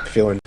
feeling.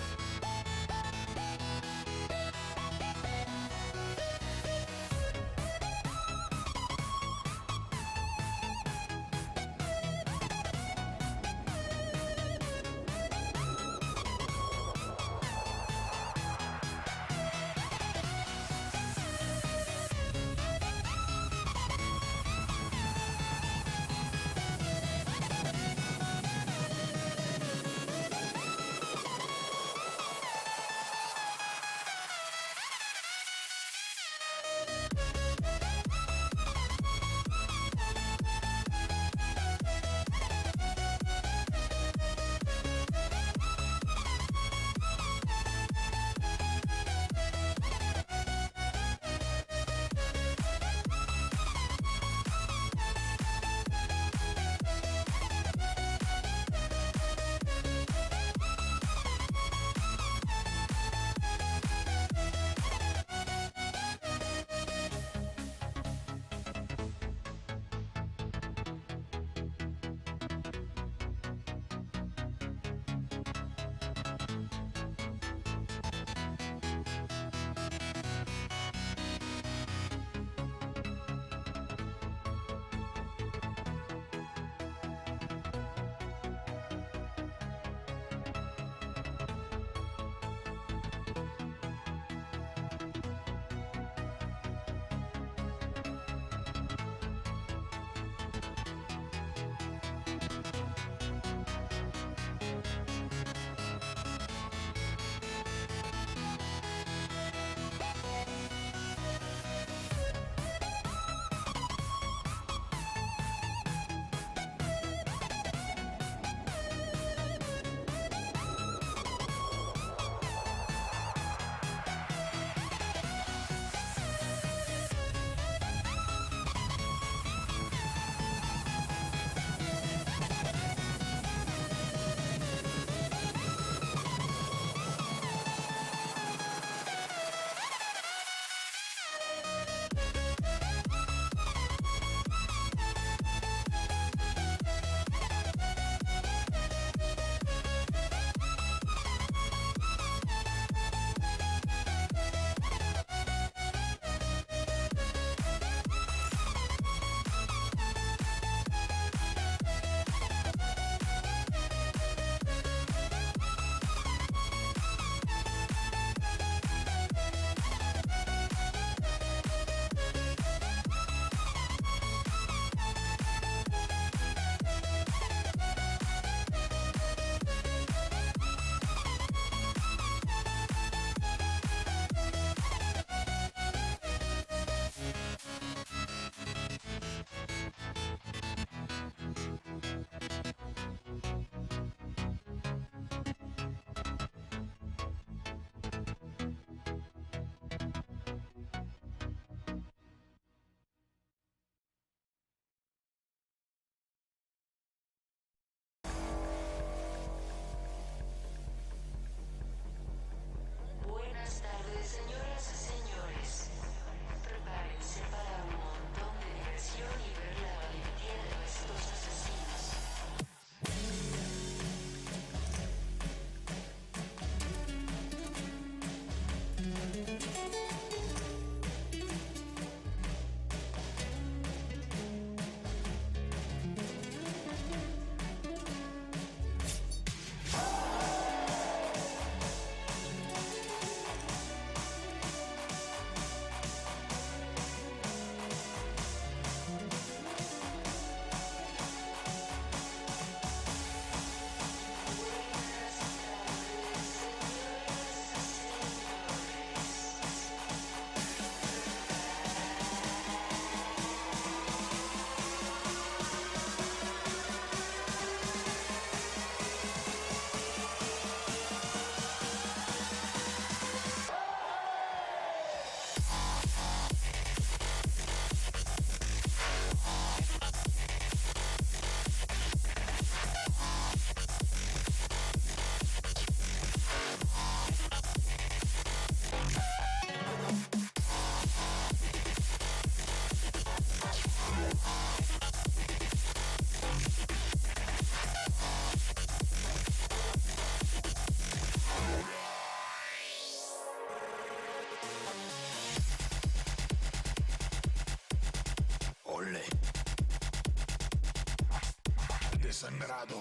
Desangrado.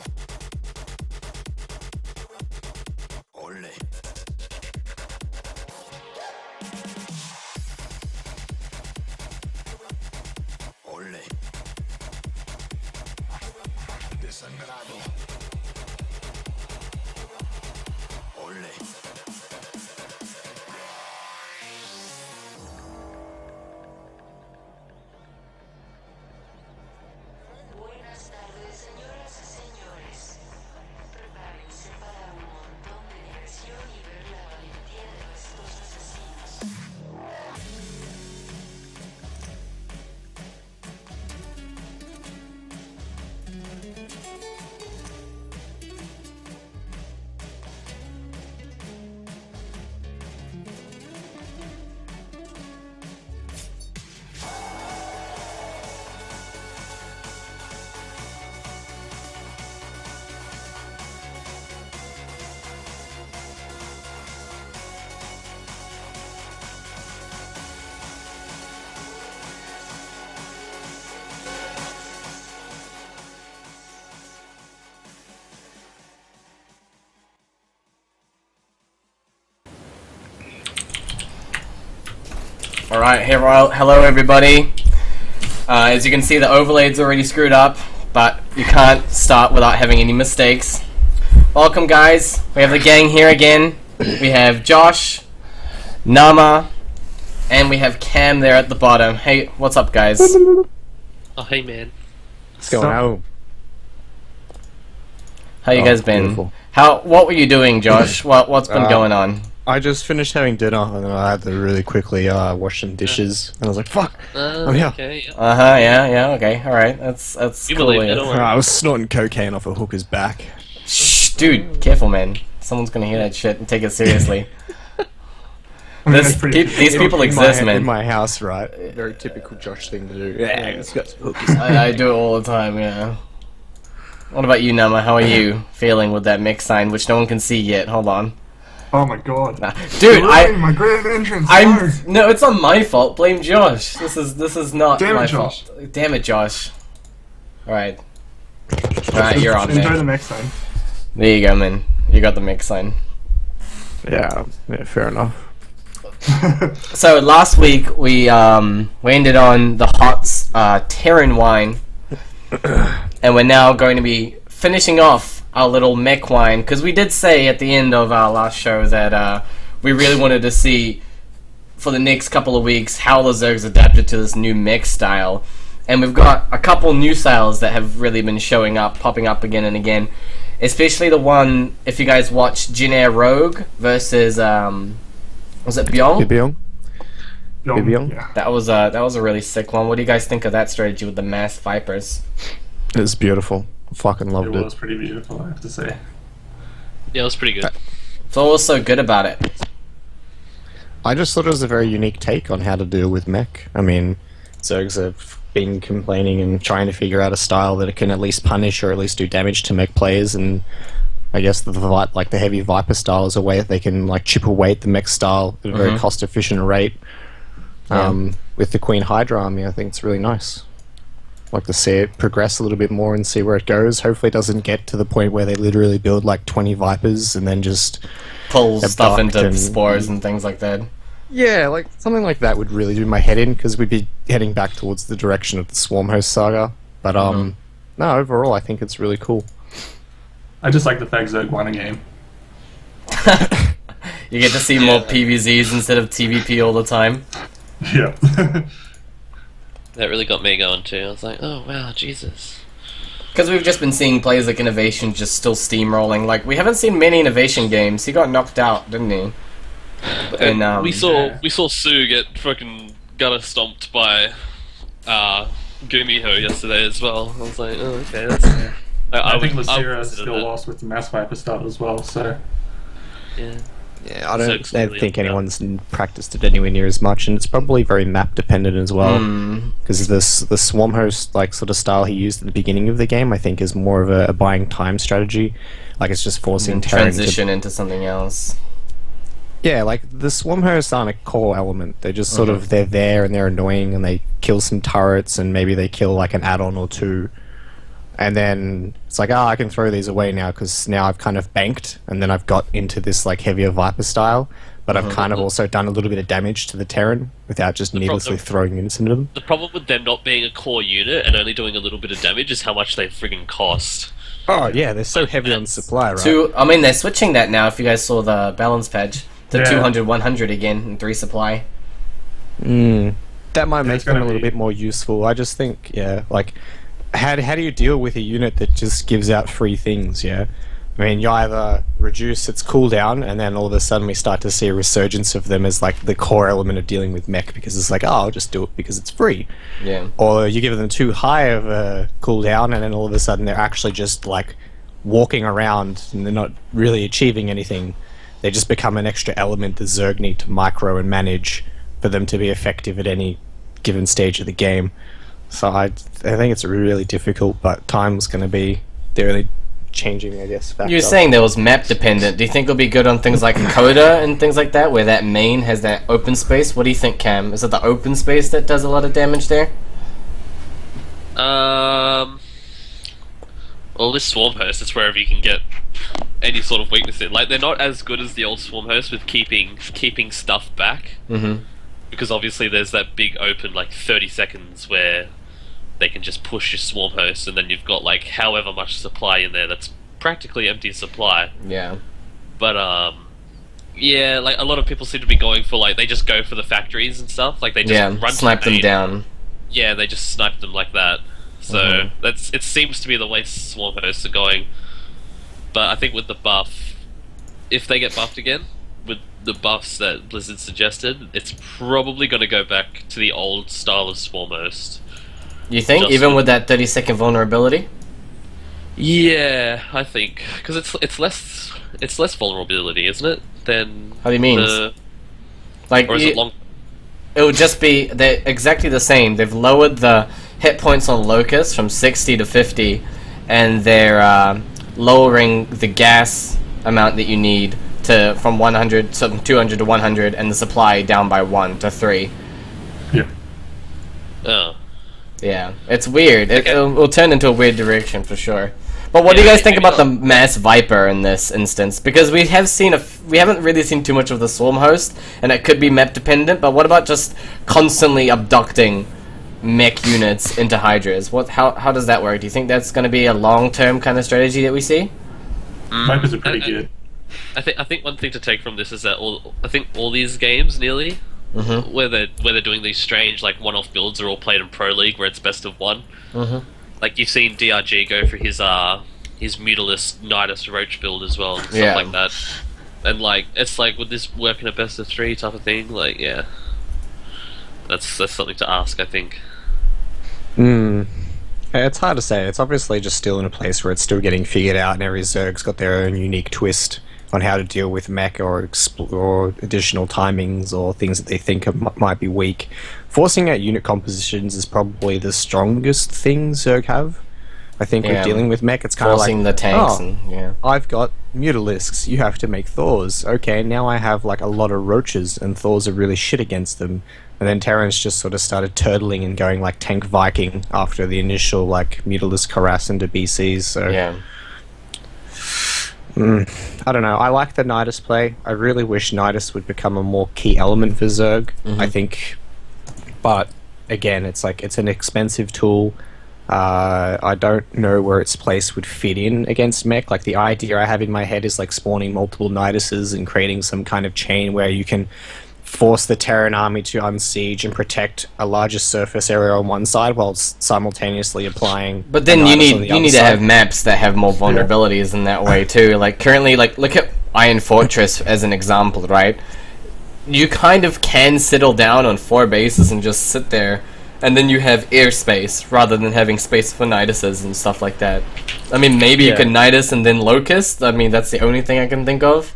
Ole. Ole. Desangrado. Ole. Buenas tardes, señoras y señores. Prepárense para un montón de diversión y ver la valentía de estos asesinos. Alright, hello everybody. As you can see, the overlay's already screwed up, but you can't start without having any mistakes. Welcome guys, we have the gang here again. We have Josh, Nama, and we have Cam there at the bottom. Hey, what's up guys? Oh, hey man. What's going on? How you guys been? Beautiful. What were you doing, Josh? What's been going on? I just finished having dinner and I had to really quickly wash some dishes and I was like, fuck, I'm here. Okay. Yeah, okay, alright, that's You cool. believe it, Yeah. don't worry. I was snorting cocaine off a hooker's back. Shh, dude, careful man. Someone's gonna hear that shit and take it seriously. These people exist, man. In my house, right? Very typical Josh thing to do. Yeah, it's got some hookers. I do it all the time, yeah. What about you, Nama? How are you feeling with that mech sign, which no one can see yet? Hold on. Oh my god. Dude, My grand entrance. No, it's not my fault. Blame Josh. This is not Damn it, my Josh. fault. Damn it, Josh. Alright. Alright, you're on Enjoy there. the next time. There you go, man. You got the mech sign. Yeah, fair enough. So last week we ended on the hot Terran wine, and we're now going to be finishing off our little mech wine, because we did say at the end of our last show that we really wanted to see for the next couple of weeks how the zergs adapted to this new mech style, and we've got a couple new styles that have really been popping up again and again, especially the one, if you guys watched Jin Air Rogue versus was it Byung? Bibiong? Bibiong? Yeah. That was a really sick one. What do you guys think of that strategy with the mass vipers? It was beautiful. Fucking It loved was it. pretty beautiful, I have to say. Yeah, it was pretty good. So what was so good about it? I just thought it was a very unique take on how to deal with mech. I mean, Zergs have been complaining and trying to figure out a style that it can at least punish or at least do damage to mech players, and I guess the heavy Viper style is a way that they can like chip away at the mech style at a very cost-efficient rate. With the Queen Hydra army, I think it's really nice. Like to see it progress a little bit more and see where it goes. Hopefully it doesn't get to the point where they literally build like 20 Vipers and then just Pull stuff abduct into and- spores and things like that. yeah, like something like that would really do my head in, because we'd be heading back towards the direction of the Swarmhost saga. But no, overall I think it's really cool. I just like the fact Zerg won a game. You get to see more PVZs instead of TVP all the time. Yeah. That really got me going too. I was like, oh wow, Jesus. Because we've just been seeing players like Innovation just still steamrolling. Like, we haven't seen many Innovation games. He got knocked out, didn't he? And we saw Sue get fucking gutter stomped by Gumiho yesterday as well. I was like, oh okay, that's I think would Lucera consider still that. lost with the Mass Viper start as well, so... Yeah. Yeah, I So don't clearly think underground. anyone's practiced it anywhere near as much, and it's probably very map dependent as well. Because the Swarmhost like sort of style he used at the beginning of the game, I think, is more of a buying time strategy. Like it's just forcing Terran to transition into something else. yeah, like the Swarmhosts aren't a core element. They're just sort of they're there and they're annoying and they kill some turrets and maybe they kill like an add-on or two. And then it's like, I can throw these away now because now I've kind of banked, and then I've got into this like heavier Viper style, but I've kind of also done a little bit of damage to the Terran without just needlessly throwing units into them. The problem with them not being a core unit and only doing a little bit of damage is how much they friggin' cost. Oh yeah, they're so heavy on supply, right? I mean, they're switching that now. If you guys saw the balance patch, to Yeah. 200, 100 again in 3 supply. That might make It's them a gonna little be- bit more useful. I just think, yeah, like, how do you deal with a unit that just gives out free things, yeah? I mean, you either reduce its cooldown, and then all of a sudden we start to see a resurgence of them as, like, the core element of dealing with mech, because it's like, I'll just do it because it's free. Yeah. Or you give them too high of a cooldown, and then all of a sudden they're actually just, like, walking around, and they're not really achieving anything. They just become an extra element the Zerg need to micro and manage for them to be effective at any given stage of the game. So I think it's really difficult, but time's going to be the only changing, I guess, factor. You're saying there was map dependent. Do you think it'll be good on things like Coda and things like that, where that main has that open space? What do you think, Cam? Is it the open space that does a lot of damage there? Well, this Swarm Host is wherever you can get any sort of weakness in. Like, they're not as good as the old Swarm Host with keeping stuff back. Mm-hmm. Because obviously there's that big open, like, 30 seconds where they can just push your Swarm Host, and then you've got, like, however much supply in there that's practically empty supply. Yeah. But, yeah, like, a lot of people seem to be going for, like, they just go for the factories and stuff. Like, they just run snipe to the them main. down. Yeah, they just snipe them like that. So, it seems to be the way Swarm Hosts are going. But I think with the buff, if they get buffed again, with the buffs that Blizzard suggested, it's probably going to go back to the old style of Swarm Host. You think, Just even with- with that 30-second vulnerability? Yeah, I think because it's less vulnerability, isn't it? Than How do you mean? Like, or is it long? it would just be they're exactly the same. They've lowered the hit points on Locust from 60 to 50, and they're lowering the gas amount that you need to from 100, so from 200 to 100, and the supply down by 1 to 3. Yeah. Oh. Yeah, it's weird. Okay. It'll turn into a weird direction for sure. But what do you guys think about the mass Viper in this instance? Because we haven't really seen too much of the Swarm Host, and it could be map dependent. But what about just constantly abducting mech units into Hydras? How does that work? Do you think that's going to be a long-term kind of strategy that we see? Vipers are pretty good. I think one thing to take from this is that all these games nearly where they're doing these strange like one-off builds are all played in Pro League where it's best of one. Like you've seen DRG go for his Mutalist Nidus Roach build as well and stuff like that. And like it's like would this work in a best of 3 type of thing? Like yeah, that's something to ask. I think. It's hard to say. It's obviously just still in a place where it's still getting figured out, and every Zerg's got their own unique twist on how to deal with mech or explore additional timings or things that they think might be weak. Forcing out unit compositions is probably the strongest thing Zerg have. I think with dealing with mech, it's kind of like forcing the tanks I've got Mutalisks, you have to make Thors. Okay, now I have like a lot of Roaches, and Thors are really shit against them. And then Terrans just sort of started turtling and going like tank Viking after the initial like Mutalisk harass into BCs. So I don't know. I like the Nidus play. I really wish Nidus would become a more key element for Zerg. I think, but again, it's like it's an expensive tool. I don't know where its place would fit in against mech. Like the idea I have in my head is like spawning multiple Niduses and creating some kind of chain where you can force the Terran army to unsiege and protect a larger surface area on one side while simultaneously applying. But then you need to have maps that have more vulnerabilities in that way too. Like currently, like look at Iron Fortress as an example, right? You kind of can settle down on 4 bases and just sit there, and then you have airspace rather than having space for Niduses and stuff like that. I mean, maybe you can Nidus and then Locust. I mean, that's the only thing I can think of.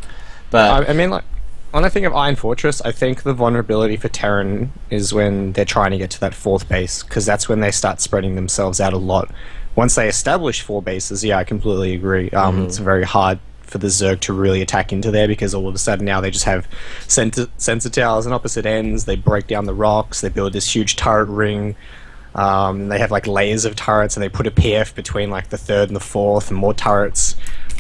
But I mean, like, when I think of Iron Fortress, I think the vulnerability for Terran is when they're trying to get to that 4th base, because that's when they start spreading themselves out a lot. Once they establish 4 bases, yeah, I completely agree. It's very hard for the Zerg to really attack into there, because all of a sudden now they just have sensor towers on opposite ends, they break down the rocks, they build this huge turret ring. They have like layers of turrets, and they put a PF between like the third and the fourth, and more turrets.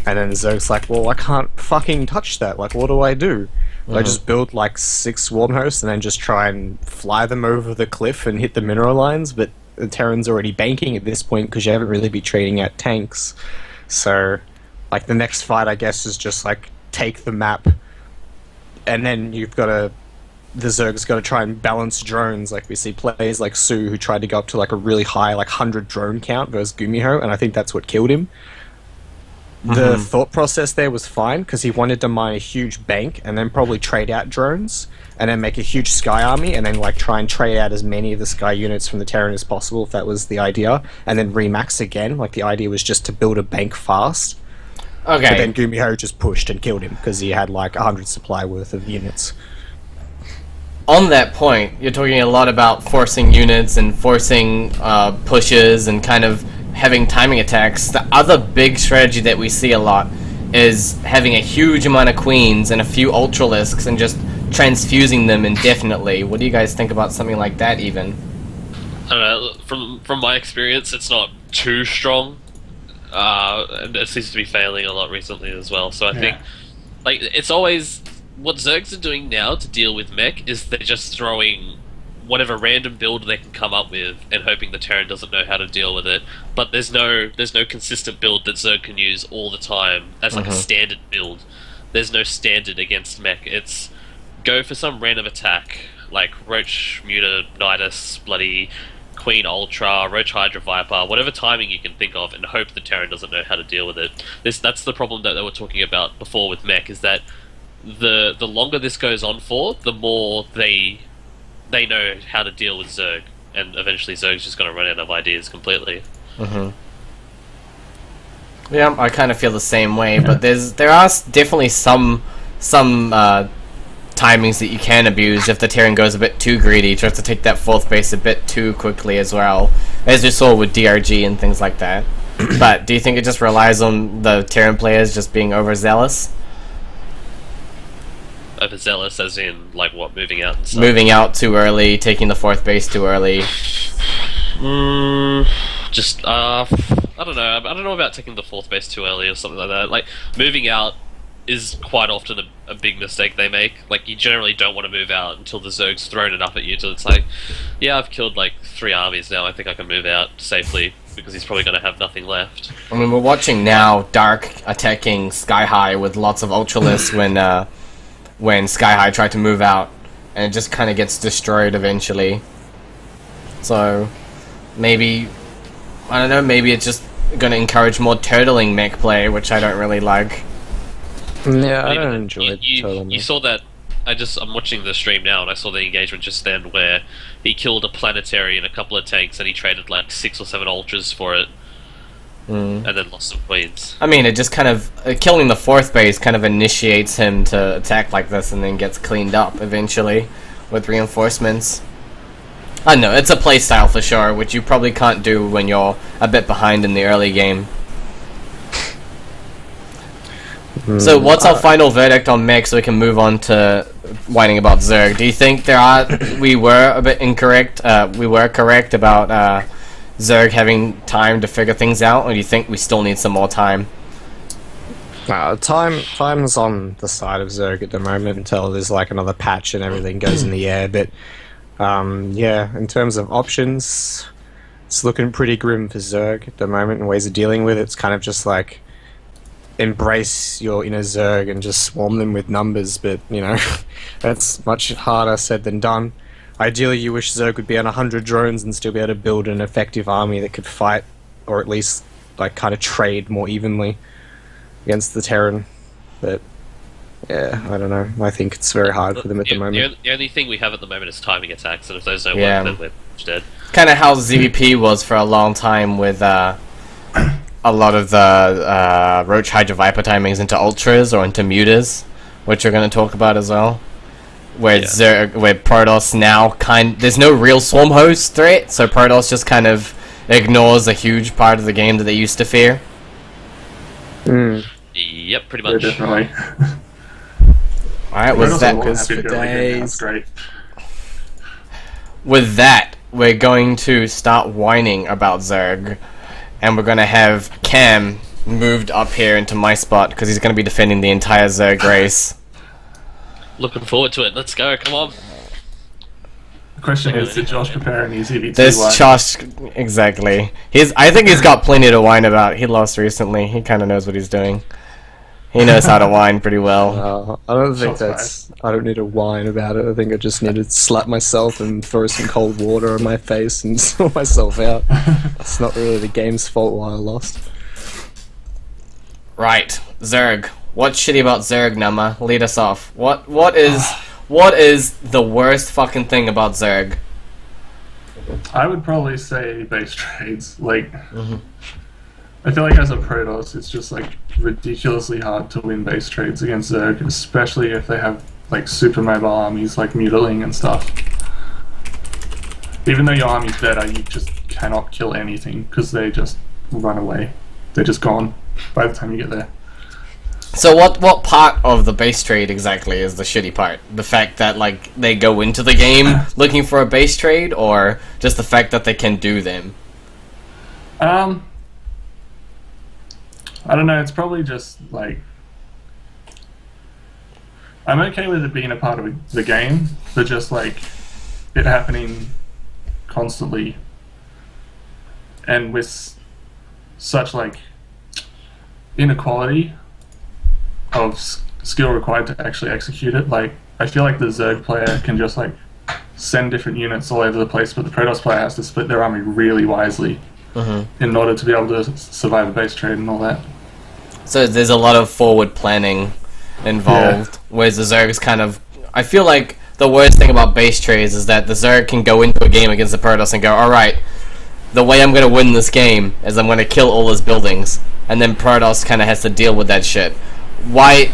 And then Zerg's like, well, I can't fucking touch that. Like, what do I do? I just build like 6 swarm hosts and then just try and fly them over the cliff and hit the mineral lines, but the Terran's already banking at this point because you haven't really been trading out tanks. So, like, the next fight, I guess, is just like take the map, and then you've got to. The Zerg's got to try and balance drones. Like, we see players like Su who tried to go up to like a really high, like 100 drone count versus Gumiho, and I think that's what killed him. The thought process there was fine because he wanted to mine a huge bank and then probably trade out drones and then make a huge sky army and then like try and trade out as many of the sky units from the Terran as possible if that was the idea, and then remax again. Like, the idea was just to build a bank fast. Okay. But then Gumiho just pushed and killed him because he had like 100 supply worth of units. On that point, you're talking a lot about forcing units and forcing pushes and kind of having timing attacks. The other big strategy that we see a lot is having a huge amount of queens and a few ultralisks and just transfusing them indefinitely. What do you guys think about something like that even? I don't know, from my experience, it's not too strong. And it seems to be failing a lot recently as well, so I think, like, it's always... What Zergs are doing now to deal with mech is they're just throwing whatever random build they can come up with and hoping the Terran doesn't know how to deal with it. But there's no consistent build that Zerg can use all the time as like a standard build. There's no standard against mech. It's go for some random attack like Roach, Muta, Nidus, bloody Queen Ultra, Roach Hydra Viper, whatever timing you can think of, and hope the Terran doesn't know how to deal with it. That's the problem that they were talking about before with mech, is that the longer this goes on for, the more they know how to deal with Zerg, and eventually Zerg's just going to run out of ideas completely. Yeah, I kind of feel the same way, but there are definitely some timings that you can abuse if the Terran goes a bit too greedy, tries to take that 4th base a bit too quickly as well, as we saw with DRG and things like that. But do you think it just relies on the Terran players just being overzealous? Overzealous as in, like, what, moving out and stuff? Moving out too early, taking the 4th base too early. I don't know. I don't know about taking the 4th base too early or something like that. Like, moving out is quite often a big mistake they make. Like, you generally don't want to move out until the Zerg's thrown enough at you till it's like, yeah, I've killed like 3 armies now, I think I can move out safely, because he's probably going to have nothing left. I mean, we're watching now Dark attacking Sky High with lots of Ultralists when Sky High tried to move out, and it just kind of gets destroyed eventually. So, maybe, I don't know, maybe it's just going to encourage more turtling mech play, which I don't really like. Yeah, I don't enjoy it. You saw that. I'm watching the stream now, and I saw the engagement just then where he killed a planetary and a couple of tanks, and he traded like 6 or 7 ultras for it, and then lost some queens. I mean, it just kind of killing the 4th base kind of initiates him to attack like this, and then gets cleaned up eventually with reinforcements. I don't know, it's a playstyle for sure, which you probably can't do when you're a bit behind in the early game. So what's our final verdict on mech so we can move on to whining about Zerg? Do you think we were a bit incorrect, we were correct about Zerg having time to figure things out, or do you think we still need some more time? Time's on the side of Zerg at the moment until there's like another patch and everything goes in the air, but yeah, in terms of options, it's looking pretty grim for Zerg at the moment and ways of dealing with it. It's kind of just like embrace your inner Zerg and just swarm them with numbers, but you know, that's much harder said than done. Ideally, you wish Zerg would be on 100 drones and still be able to build an effective army that could fight, or at least like kind of trade more evenly against the Terran. But yeah, I don't know. I think it's very hard for them at the moment. The only thing we have at the moment is timing attacks, and if those don't work, then we're dead. Kind of how ZVP was for a long time with a lot of the Roach Hydra Viper timings into Ultras or into Mutas, which we're going to talk about as well. Where Protoss now there's no real swarm host threat, so Protoss just kind of ignores a huge part of the game that they used to fear. Yep, pretty much. Yeah, definitely. Alright, with that, for days. Great. with that, we're going to start whining about Zerg, and we're going to have Cam moved up here into my spot because he's going to be defending the entire Zerg race. Looking forward to it. Let's go. Come on. The question is, did Josh prepare any EV2 This wine? Josh, exactly. I think he's got plenty to whine about. He lost recently. He kind of knows what he's doing. He knows how to whine pretty well. I don't think Shots I don't need to whine about it. I think I just need to slap myself and throw some cold water on my face and sort myself out. It's not really the game's fault why I lost. Right, Zerg. What's shitty about Zerg, Nama? Lead us off. What is the worst fucking thing about Zerg? I would probably say base trades. Like, I feel like as a protoss, it's just like ridiculously hard to win base trades against Zerg, especially if they have like super mobile armies like Mutiling and stuff. Even though your army's better, you just cannot kill anything because they just run away. They're just gone by the time you get there. So what part of the base trade exactly is the shitty part? The fact that like they go into the game looking for a base trade, or just the fact that they can do them? I don't know, it's probably just like I'm okay with it being a part of the game, but just like it happening constantly and with such like inequality of skill required to actually execute it. Like, I feel like the Zerg player can just like send different units all over the place, but the Protoss player has to split their army really wisely in order to be able to survive a base trade and all that. So there's a lot of forward planning involved, whereas the Zerg's kind of... I feel like the worst thing about base trades is that the Zerg can go into a game against the Protoss and go, alright, the way I'm going to win this game is I'm going to kill all his buildings, and then Protoss kind of has to deal with that shit. Why...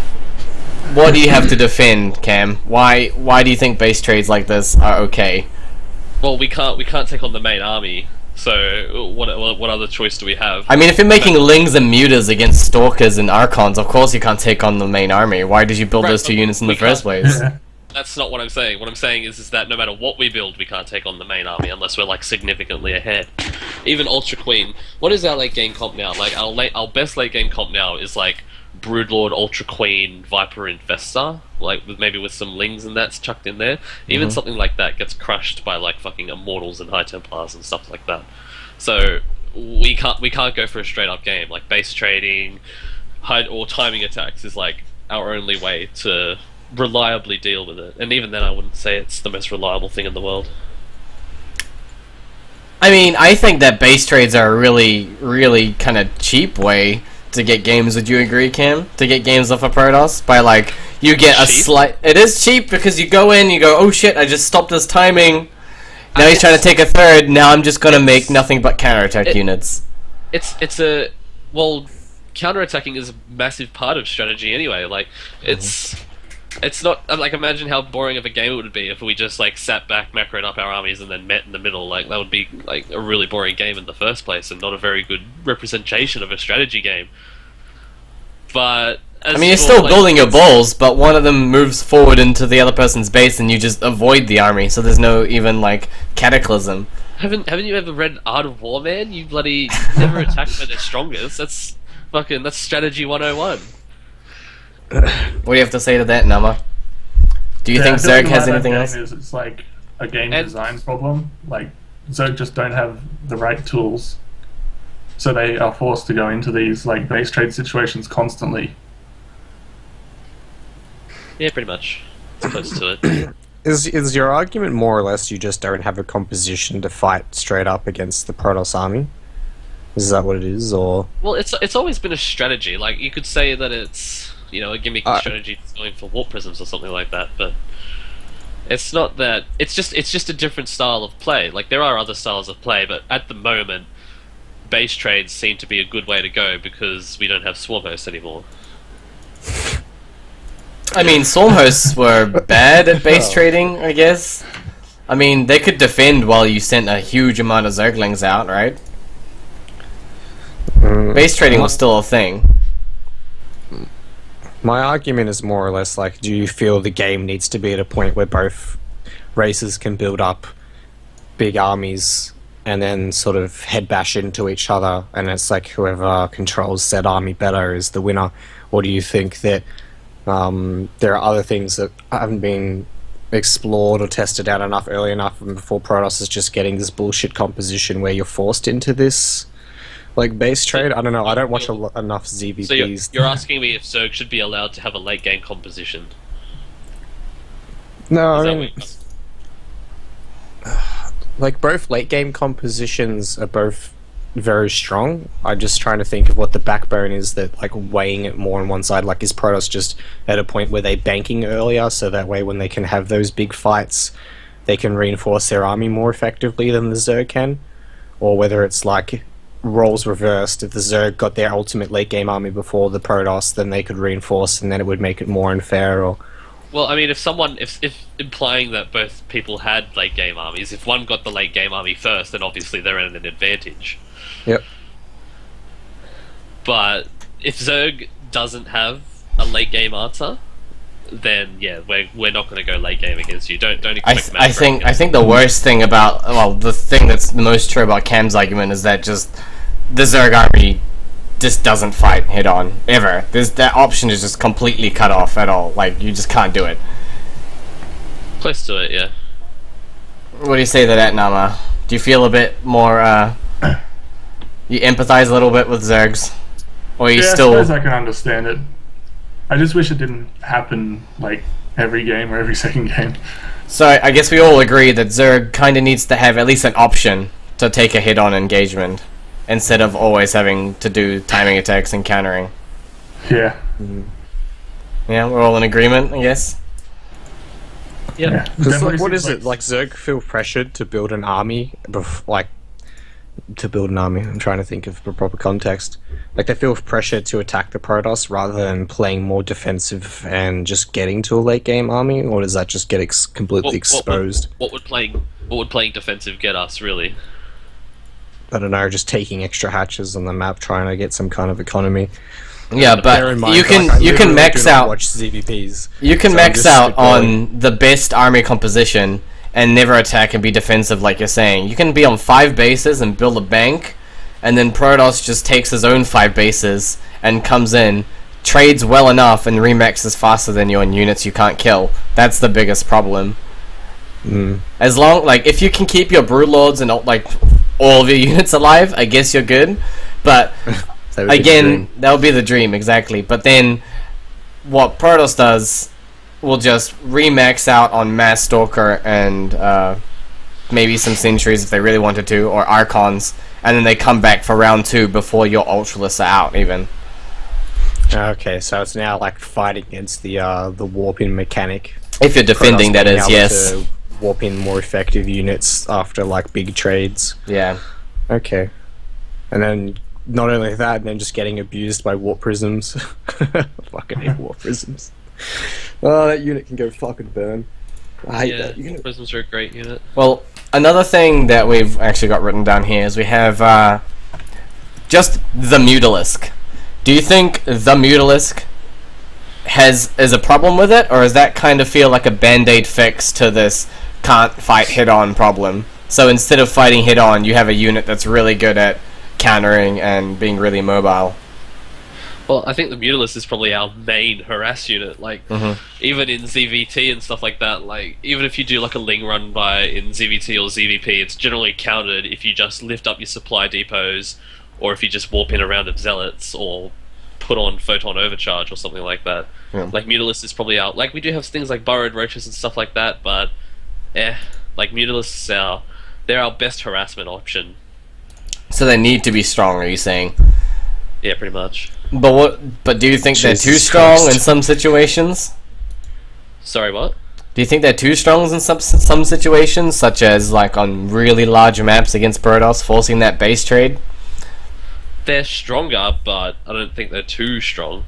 What do you have to defend, Cam? Why do you think base trades like this are okay? Well, we can't take on the main army. So what other choice do we have? I mean, if you're making Lings and Mutas against Stalkers and Archons, of course you can't take on the main army. Why did you build those two units in the first place? That's not what I'm saying. What I'm saying is that no matter what we build, we can't take on the main army unless we're like significantly ahead. Even Ultra Queen. What is our late game comp now? Like our best late game comp now is like Broodlord, Ultra Queen, Viper, Infestor, like maybe with some Lings and that's chucked in there. Even something like that gets crushed by like fucking Immortals and High Templars and stuff like that. So we can't go for a straight up game. Like base trading, or timing attacks is like our only way to reliably deal with it. And even then, I wouldn't say it's the most reliable thing in the world. I mean, I think that base trades are a really, really kind of cheap way to get games. Would you agree, Cam? To get games off of Protoss? By like, you get a slight... It is cheap because you go in, you go, oh shit, I just stopped his timing. Now he's trying to take a third, now I'm just gonna make nothing but counterattack units. Well, counterattacking is a massive part of strategy anyway. Like, it's not... Like, imagine how boring of a game it would be if we just, like, sat back, macroed up our armies, and then met in the middle. Like, that would be, like, a really boring game in the first place, and not a very good representation of a strategy game. But... I mean, you're still building your balls, but one of them moves forward into the other person's base, and you just avoid the army, so there's no even, like, cataclysm. Haven't you ever read Art of War, man? You bloody never attack when they're strongest. That's strategy 101. What do you have to say to that, Nama? Do you think Zerg has anything else? It's like a game design problem. Like, Zerg just don't have the right tools, so they are forced to go into these like base trade situations constantly. Yeah, pretty much. It's close to it. Is your argument more or less you just don't have a composition to fight straight up against the Protoss army? Is that what it is, or...? Well, it's always been a strategy. Like, you could say that it's, you know, a gimmicky strategy going for warp prisms or something like that, but it's not that. It's just a different style of play. Like, there are other styles of play, but at the moment, base trades seem to be a good way to go because we don't have swarm hosts anymore. I mean, Swarm hosts were bad at base trading, I guess. I mean, they could defend while you sent a huge amount of Zerglings out, right? Base trading was still a thing. My argument is more or less like, do you feel the game needs to be at a point where both races can build up big armies and then sort of head bash into each other, and it's like whoever controls said army better is the winner? Or do you think that there are other things that haven't been explored or tested out enough early enough, and before Protoss is just getting this bullshit composition where you're forced into this like base trade? I don't know. I don't watch enough ZVPs. So you're asking me if Zerg should be allowed to have a late game composition? No, Is I that mean, what like both late game compositions are both very strong. I'm just trying to think of what the backbone is that like weighing it more on one side. Like, is Protoss just at a point where they're banking earlier so that way when they can have those big fights they can reinforce their army more effectively than the Zerg can? Or whether it's like roles reversed, if the Zerg got their ultimate late game army before the Protoss, then they could reinforce and then it would make it more unfair. Or Well, I mean, if implying that both people had late game armies, if one got the late game army first, then obviously they're in an advantage. yep. But if Zerg doesn't have a late game answer, then yeah, we're not going to go late game against you. Don't expect. I think the worst thing about, well, the thing that's the most true about Cam's argument is that just the Zerg army just doesn't fight head on ever. That option is just completely cut off at all. Like, you just can't do it. Close to it, yeah. What do you say to that, Nama? Do you feel a bit more? You empathize a little bit with Zergs, or you Yeah, still? I suppose I can understand it. I just wish it didn't happen like every game or every second game. So I guess we all agree that Zerg kind of needs to have at least an option to take a hit-on engagement, instead of always having to do timing attacks and countering. Yeah. Yeah, we're all in agreement, I guess. Yeah. Definitely what seems is it like? Zerg feel pressured to build an army, I'm trying to think of the proper context. Like, they feel pressure to attack the Protoss rather than playing more defensive and just getting to a late game army, or does that just get completely exposed? What would playing defensive get us, really? I don't know, just taking extra hatches on the map, trying to get some kind of economy. Yeah, Bear in but mind, you can I you can literally max do not out. watch ZVPs. You can so I'm max just out spitballing. on the best army composition and never attack and be defensive, like you're saying. You can be on 5 bases and build a bank, and then Protoss just takes his own 5 bases and comes in, trades well enough, and remaxes faster than you on units you can't kill. That's the biggest problem. As long, like, if you can keep your Broodlords and like all of your units alive, I guess you're good. But That would be the again, dream. that would be the dream, exactly. But then, what Protoss does will just remax out on Mass Stalker and maybe some Sentries if they really wanted to, or Archons, and then they come back for round 2 before your Ultralists are out, even. Okay, so it's now like fighting against the warp-in mechanic. If you're defending, Protoss that being is, able yes. to warp in more effective units after like big trades. Yeah. Okay. And then not only that, then just getting abused by warp prisms. Fucking hate warp prisms. Oh, that unit can go fucking burn. I hate that unit. Prisms are a great unit. Well, another thing that we've actually got written down here is we have just the Mutalisk. Do you think the Mutalisk is a problem with it, or does that kind of feel like a band-aid fix to this can't fight head-on problem? So instead of fighting head-on, you have a unit that's really good at countering and being really mobile. Well, I think the Mutalisk is probably our main harass unit. Like, even in ZVT and stuff like that, like, even if you do like a Ling run by in ZVT or ZVP, it's generally countered if you just lift up your supply depots, or if you just warp in a round of Zealots, or put on Photon Overcharge or something like that. Yeah. Like, Mutalisk is probably out. Like, we do have things like Burrowed Roaches and stuff like that, but, like, Mutalisks they're our best harassment option. So they need to be strong, are you saying? Yeah, pretty much. But do you think they're too Jesus strong Christ. in some situations? Sorry, what? Do you think they're too strong in some situations, such as like on really large maps against Protoss, forcing that base trade? They're stronger, but I don't think they're too strong.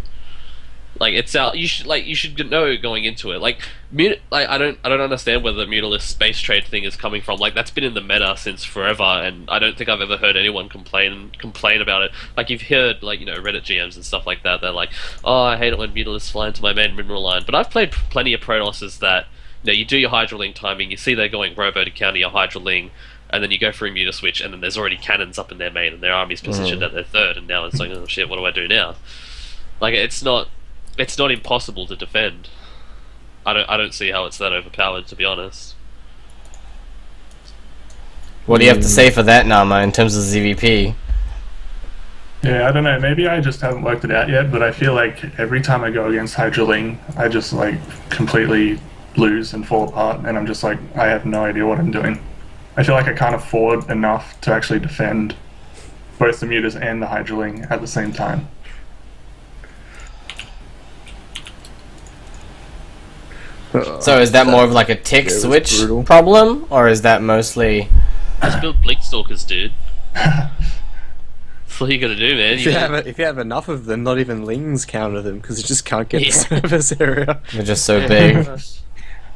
Like, it's out. You should know going into it. Like, I don't understand where the Mutalisk space trade thing is coming from. Like, that's been in the meta since forever, and I don't think I've ever heard anyone complain about it. Like, you've heard, like, you know, Reddit GMs and stuff like that. They're like, oh, I hate it when Mutalisks fly into my main mineral line. But I've played plenty of Protosses that, you know, you do your Hydroling timing, you see they're going Robo to counter your Hydroling, and then you go for a muta switch, and then there's already cannons up in their main, and their army's positioned at their third, and now it's like, oh shit, what do I do now? Like, it's not impossible to defend. I don't see how it's that overpowered, to be honest. What do you have to say for that, Nama, in terms of ZVP? Yeah, I don't know. Maybe I just haven't worked it out yet, but I feel like every time I go against Hydraling, I just like completely lose and fall apart, and I'm just like, I have no idea what I'm doing. I feel like I can't afford enough to actually defend both the mutas and the Hydraling at the same time. So is that more of like a tick switch problem, or is that mostly... Just build Blink Stalkers, dude. That's all you gotta do, man. If you have enough of them, not even Lings counter them, because you just can't get the surface area. They're just so big.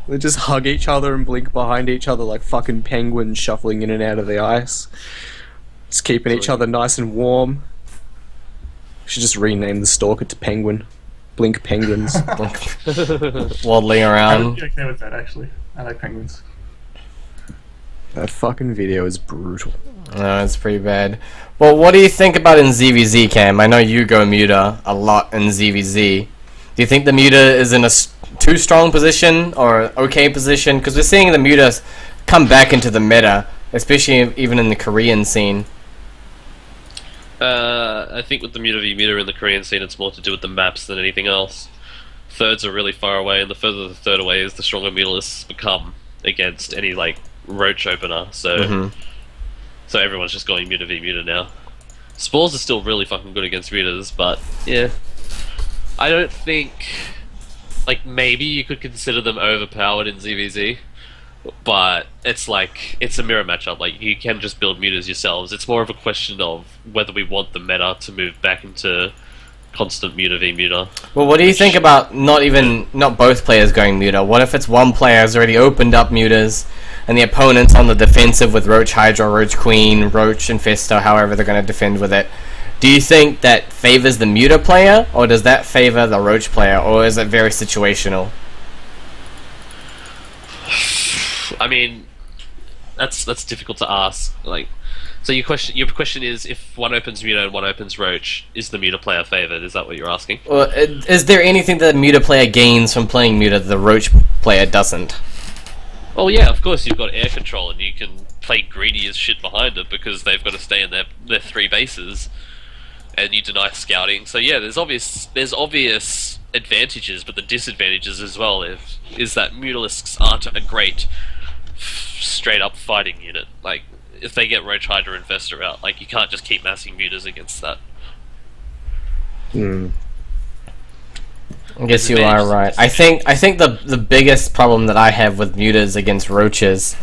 They just hug each other and blink behind each other like fucking penguins shuffling in and out of the ice. Just keeping each other nice and warm. We should just rename the Stalker to Penguin. Blink Penguins. Waddling I around. would be okay with that, actually. I like penguins. That fucking video is brutal. No, it's pretty bad. Well, what do you think about in ZVZ, Cam? I know you go Muta a lot in ZVZ. Do you think the Muta is in a too strong position or okay position? Because we're seeing the Muta come back into the meta, especially even in the Korean scene. I think with the Muta v Muta in the Korean scene, it's more to do with the maps than anything else. Thirds are really far away, and the further the third away is, the stronger mutalists become against any like roach opener. So, so everyone's just going Muta v Muta now. Spores are still really fucking good against mutas, but yeah, I don't think, like, maybe you could consider them overpowered in ZVZ, but it's like, it's a mirror matchup. Like, you can just build mutas yourselves. It's more of a question of whether we want the meta to move back into constant Muta v Muta. Well, what do you think about not both players going Muta? What if it's one player has already opened up mutas, and the opponent's on the defensive with Roach Hydra, Roach Queen, Roach Infestor, however they're going to defend with it? Do you think that favors the Muta player, or does that favor the Roach player, or is it very situational? I mean, that's difficult to ask. Like, so your question is, if one opens Muta and one opens Roach, is the Muta player favored? Is that what you're asking? Well, is there anything that the Muta player gains from playing Muta that the Roach player doesn't? Oh yeah, of course, you've got air control and you can play greedy as shit behind it because they've got to stay in their three bases, and you deny scouting. So yeah, there's obvious advantages, but the disadvantages as well is that mutalisks aren't a great straight up fighting unit. Like, if they get Roach Hydra Infestor out, like, you can't just keep massing mutas against that. I guess you are right. I think the biggest problem that I have with mutas against roaches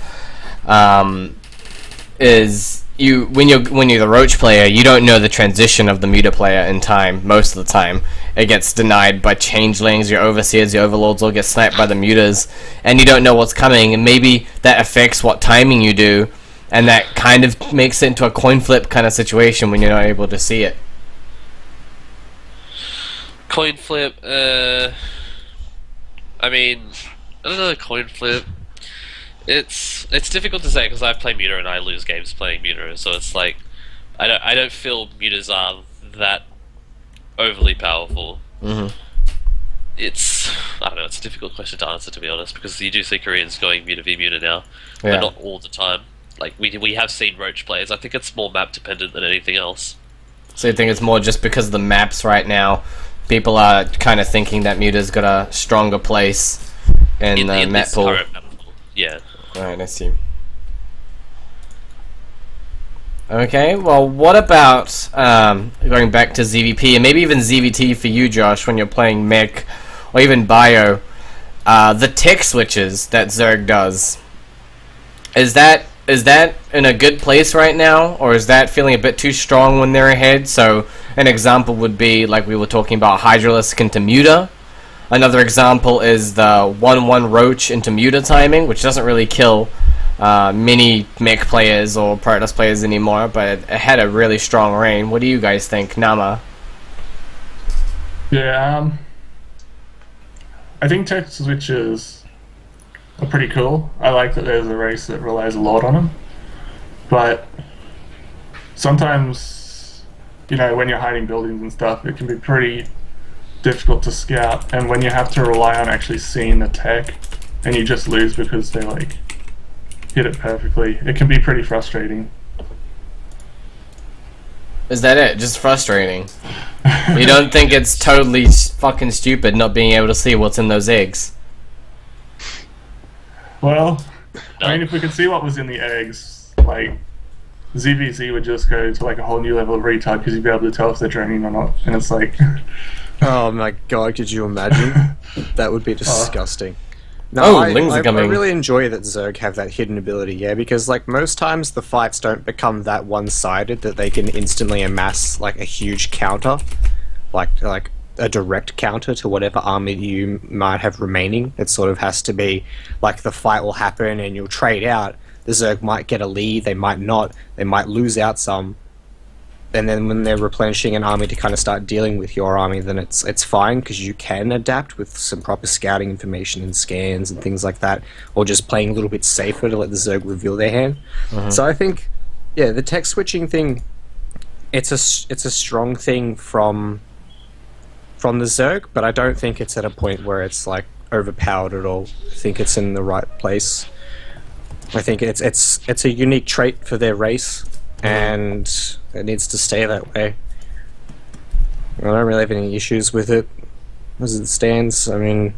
is when you're the roach player, you don't know the transition of the muta player in time. Most of the time, it gets denied by changelings, your overseers, your overlords all get sniped by the mutas, and you don't know what's coming. And maybe that affects what timing you do, and that kind of makes it into a coin flip kind of situation when you're not able to see it. Coin flip, I mean, I don't know, coin flip. It's difficult to say because I play Muta and I lose games playing Muta, so it's like, I don't feel mutas are that overly powerful. It's, I don't know, it's a difficult question to answer, to be honest, because you do see Koreans going Muta v Muta now, but not all the time. Like, we have seen Roach players. I think it's more map dependent than anything else. So you think it's more just because of the maps right now? People are kind of thinking that Muta's got a stronger place in the map pool. Current map pool. Yeah. Alright, I see. Okay, well, what about going back to ZVP, and maybe even ZVT for you, Josh, when you're playing mech, or even bio, the tech switches that Zerg does, is that in a good place right now, or is that feeling a bit too strong when they're ahead? So an example would be, like we were talking about, Hydralisk into Muta. Another example is the 1-1 Roach into Muta timing, which doesn't really kill many mech players or protoss players anymore, but it had a really strong reign. What do you guys think, Nama? Yeah, I think tech switches are pretty cool. I like that there's a race that relies a lot on them. But sometimes, you know, when you're hiding buildings and stuff, it can be pretty difficult to scout, and when you have to rely on actually seeing the tech, and you just lose because they like hit it perfectly, it can be pretty frustrating. Is that it? Just frustrating. You don't think it's totally fucking stupid not being able to see what's in those eggs? Well, I mean, if we could see what was in the eggs, like, ZVZ would just go to like a whole new level of retard because you'd be able to tell if they're draining or not, and it's like... Oh my god, could you imagine? That would be disgusting. No, Oh, I Lings are coming. really enjoy that Zerg have that hidden ability, yeah, because like most times the fights don't become that one-sided that they can instantly amass like a huge counter, like a direct counter to whatever army you might have remaining. It sort of has to be like the fight will happen and you'll trade out. The Zerg might get a lead, they might not, they might lose out some. And then when they're replenishing an army to kind of start dealing with your army, then it's fine because you can adapt with some proper scouting information and scans and things like that, or just playing a little bit safer to let the Zerg reveal their hand. So I think, yeah, the tech switching thing, it's a strong thing from the Zerg, but I don't think it's at a point where it's like overpowered at all. I think it's in the right place. I think it's a unique trait for their race. And it needs to stay that way. I don't really have any issues with it as it stands. I mean,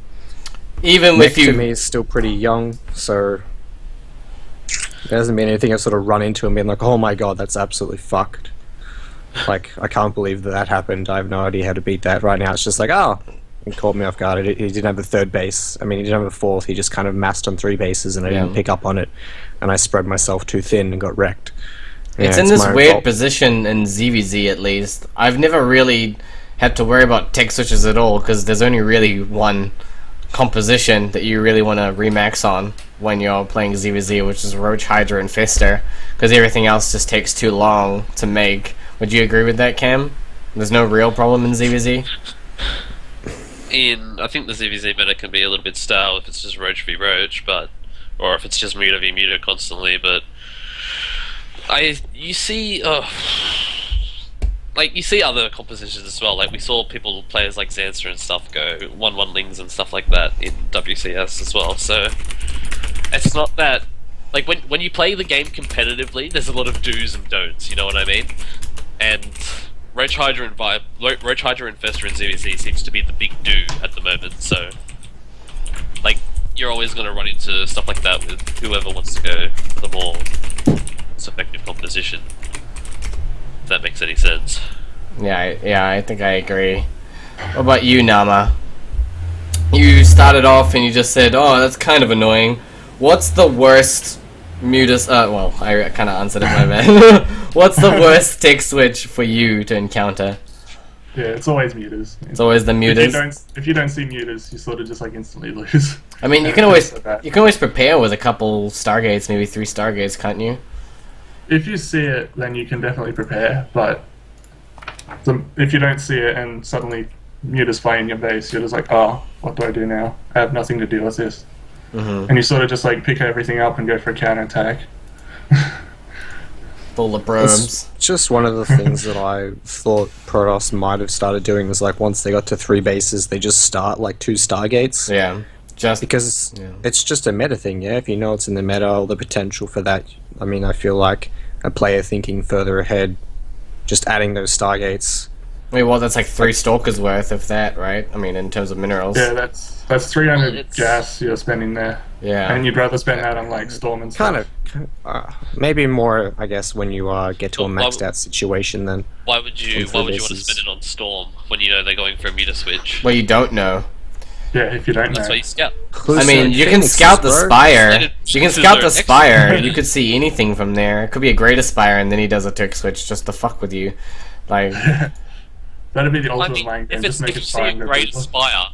Even Mech with you... to me is still pretty young, so it hasn't been anything I've sort of run into and been like, oh my god, that's absolutely fucked. Like, I can't believe that happened. I have no idea how to beat that. Right now it's just like, oh, it caught me off guard. He didn't have a third base. I mean, he didn't have a fourth. He just kind of massed on 3 bases and I didn't pick up on it. And I spread myself too thin and got wrecked. It's in this weird position in ZVZ, at least. I've never really had to worry about tech switches at all, because there's only really one composition that you really want to remax on when you're playing ZVZ, which is Roach, Hydra, and Fester, because everything else just takes too long to make. Would you agree with that, Cam? There's no real problem in ZVZ? I think the ZVZ meta can be a little bit stale if it's just Roach v Roach, or if it's just Muta v Muta constantly, but you see other compositions as well. Like we saw players like Zanster and stuff go 1/1 Lings and stuff like that in WCS as well. So it's not that like when you play the game competitively, there's a lot of do's and don'ts. You know what I mean? And Roach Hydra and Fester in ZVZ seems to be the big do at the moment. So like you're always going to run into stuff like that with whoever wants to go for the more effective composition. If that makes any sense. Yeah, I think I agree. What about you, Nama? You started off and you just said, oh, that's kind of annoying. What's the worst mutas... well, I kind of answered it, my bad. What's the worst tech switch for you to encounter? Yeah, it's always mutas. It's always the mutas. If you don't see mutas, you sort of just like instantly lose. I mean, you can always prepare with a couple Stargates, maybe 3 Stargates, can't you? If you see it, then you can definitely prepare, but if you don't see it and suddenly mutas fly in your base, you're just like, oh, what do I do now? I have nothing to do with this. And you sort of just like pick everything up and go for a counter-attack. Full of probes. It's just one of the things that I thought Protoss might have started doing was like once they got to 3 bases, they just start like 2 Stargates. Yeah. Just because it's just a meta thing, yeah? If you know it's in the meta, or the potential for that, I mean, I feel like a player thinking further ahead, just adding those Stargates. Wait, well, that's like 3 Stalkers worth of that, right? I mean, in terms of minerals. Yeah, that's 300 gas you're spending there. Yeah. And you'd rather spend that on like Storm and stuff. Kind of, maybe more, I guess, when you get to a maxed out situation then. Why would you want to spend it on Storm when you know they're going for a muta switch? Well, you don't know. Yeah, if you don't know. That's why you scout. I mean, you can scout the Spire. You can scout the Spire. You could see anything from there. It could be a Great Aspire, and then he does a tech switch just to fuck with you. Like, that'd be the ultimate mind game. If you see a Great Aspire,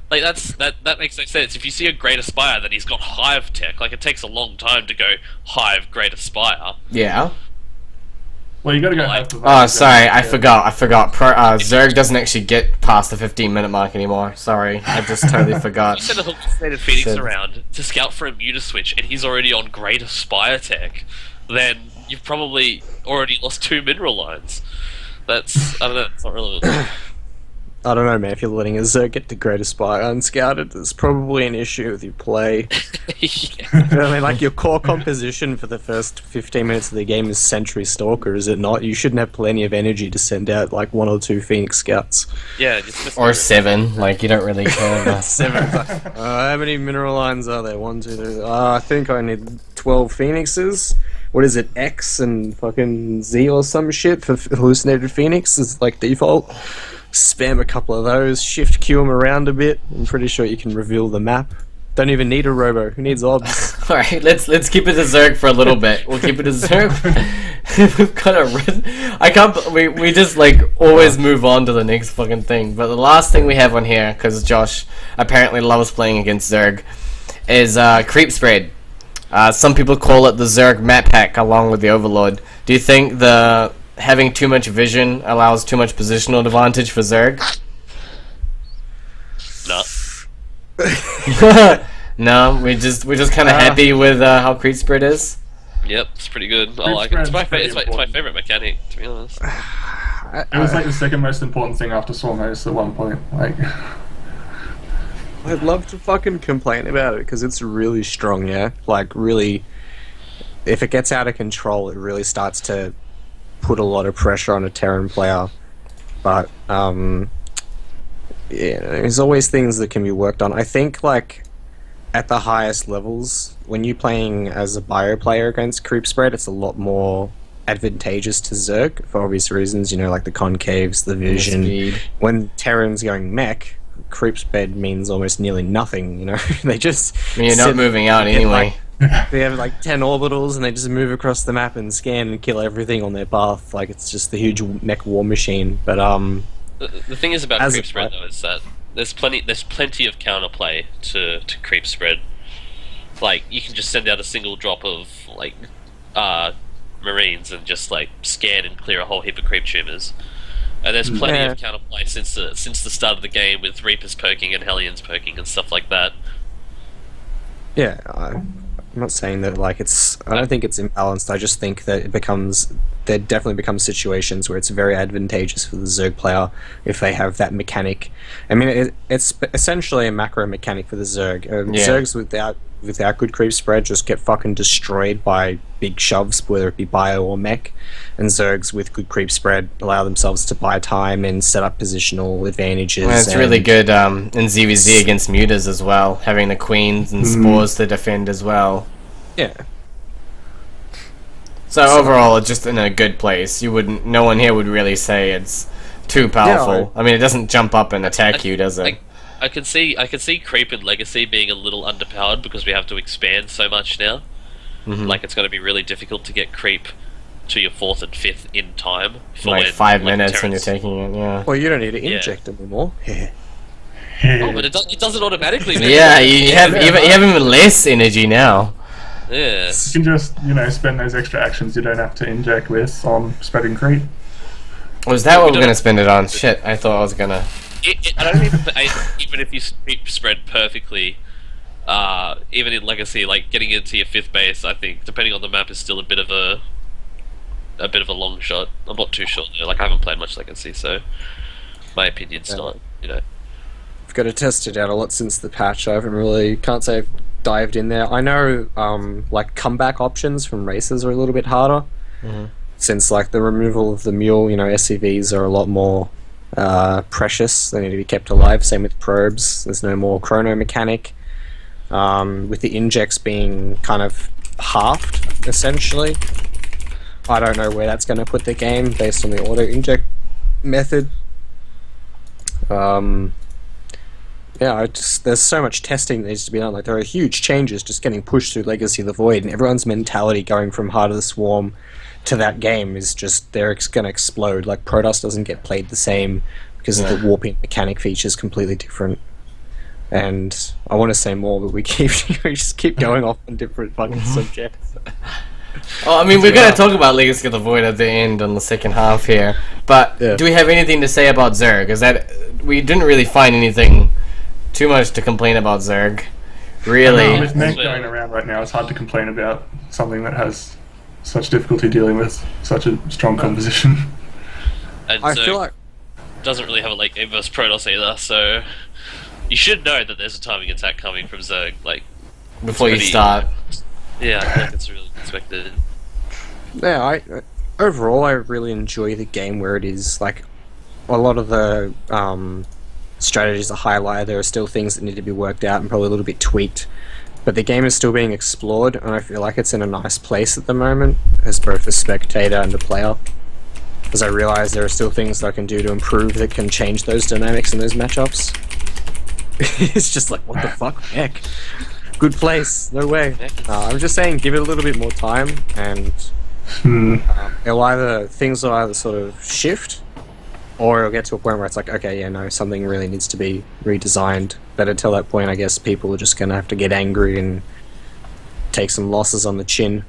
like that makes no sense. If you see a Great Aspire, then he's got Hive tech. Like it takes a long time to go Hive Great Aspire. Yeah. Well, you gotta go. Oh, sorry, I forgot. Zerg doesn't actually get past the 15-minute mark anymore. Sorry, I just totally forgot. You send a hallucinated Phoenix around to scout for a muta switch, and he's already on Great Aspire tech. Then you've probably already lost 2 mineral lines. That's I don't know. It's not relevant. I don't know, man. If you're letting a Zerg get degraded by unscouted, there's probably an issue with your play. Yeah. I mean, like, your core composition for the first 15 minutes of the game is Sentry Stalker, is it not? You shouldn't have plenty of energy to send out, like, 1 or 2 Phoenix Scouts. Yeah, just Or 7, like, you don't really care about 7. How many mineral lines are there? 1, 2, 3. I think I need 12 Phoenixes. What is it, X and fucking Z or some shit for hallucinated Phoenix is, like, default. Spam a couple of those, shift Q them around a bit. I'm pretty sure you can reveal the map. Don't even need a robo. Who needs obs? Alright, let's keep it to Zerg for a little bit. We'll keep it to Zerg. We've got we just like always move on to the next fucking thing. But the last thing we have on here, because Josh apparently loves playing against Zerg, is creep spread. Some people call it the Zerg map hack along with the Overlord. Do you think the having too much vision allows too much positional advantage for Zerg? No. No, we're just kind of happy with how creep spread is. Yep, it's pretty good. I Creep like it. It's spread's my pretty favorite mechanic, to be honest. It was like the second most important thing after Swarm Host at one point. Like, I'd love to fucking complain about it because it's really strong, yeah? Like, really, if it gets out of control, it really starts to put a lot of pressure on a Terran player. But, yeah, there's always things that can be worked on. I think, like, at the highest levels, when you're playing as a bio player against creep spread, it's a lot more advantageous to Zerg for obvious reasons, you know, like the concaves, the vision. Speed. When Terran's going mech, creep spread means almost nearly nothing, you know? They just... I mean, you're not sit- moving out get, anyway. They have like 10 orbitals and they just move across the map and scan and kill everything on their path. Like, it's just the huge mech war machine. But, The thing is about As creep a spread player- though is that there's plenty of counterplay to creep spread. Like, you can just send out a single drop of like marines and just like scan and clear a whole heap of creep tumors. And there's plenty Yeah. of counterplay since the start of the game with Reapers poking and Hellions poking and stuff like that. yeah, I'm not saying that, like, it's... I don't think it's imbalanced. I just think that it becomes... There definitely becomes situations where it's very advantageous for the Zerg player if they have that mechanic. I mean, it's essentially a macro mechanic for the Zerg. Yeah. Zergs without good creep spread just get fucking destroyed by big shoves, whether it be bio or mech. And Zergs with good creep spread allow themselves to buy time and set up positional advantages. And it's and- really good in ZVZ against mutas as well, having the queens and spores to defend as well. Yeah. So overall, it's just in a good place. No one here would really say it's too powerful. I mean, it doesn't jump up and attack you, does it? I can see creep and legacy being a little underpowered because we have to expand so much now. Like, it's going to be really difficult to get creep to your 4th and 5th in time. For Like when, 5 like, minutes when you're Terrans- taking it, yeah. Well, you don't need to Yeah. inject them anymore. Oh, but it does it automatically. man. Yeah, you have even less energy now. Yeah. you can just, you know, spend those extra actions you don't have to inject with on spreading creep. Was that what We we're don't- gonna spend it on? Shit, I thought I was gonna... I don't even if you creep spread perfectly, even in legacy, like getting into your 5th base, I think depending on the map is still a bit of a long shot. I'm not too sure though. Like, I haven't played much legacy, so my opinion's not, you know. I've got to test it out a lot since the patch. I haven't really, can't say I've dived in there. I know, like, comeback options from races are a little bit harder. Since, like, the removal of the mule, you know, SCVs are a lot more precious. They need to be kept alive. Same with probes. There's no more chrono mechanic. With the injects being kind of halved, essentially. I don't know where that's going to put the game based on the auto inject method. Yeah, there's so much testing that needs to be done. Like, there are huge changes just getting pushed through Legacy of the Void, and everyone's mentality going from Heart of the Swarm to that game is just, they're going to explode. Like, Protoss doesn't get played the same because of the warping mechanic features completely different. And I want to say more, but we just keep going off on different fucking subjects. Oh, I mean, we're gonna talk about Legacy of the Void at the end on the second half here, but Yeah. do we have anything to say about Zerg? Is that we didn't really find anything too much to complain about Zerg, really. With mech going around right now, it's hard to complain about something that has such difficulty dealing with such a strong composition. And I Zerg feel like doesn't really have a late game versus Protoss either, so you should know that there's a timing attack coming from Zerg. Like Before you pretty- start. Yeah, I think it's really expected. yeah, overall I really enjoy the game where it is like a lot of the strategies are highlighted. There are still things that need to be worked out and probably a little bit tweaked, but the game is still being explored, and I feel like it's in a nice place at the moment as both a spectator and a player. As I realise there are still things that I can do to improve that can change those dynamics in those matchups. It's just like, what the fuck, heck? Good place, no way. I'm just saying, give it a little bit more time, and things will either sort of shift, or it'll get to a point where it's like, okay, yeah, no, something really needs to be redesigned. But until that point, I guess people are just gonna have to get angry and take some losses on the chin.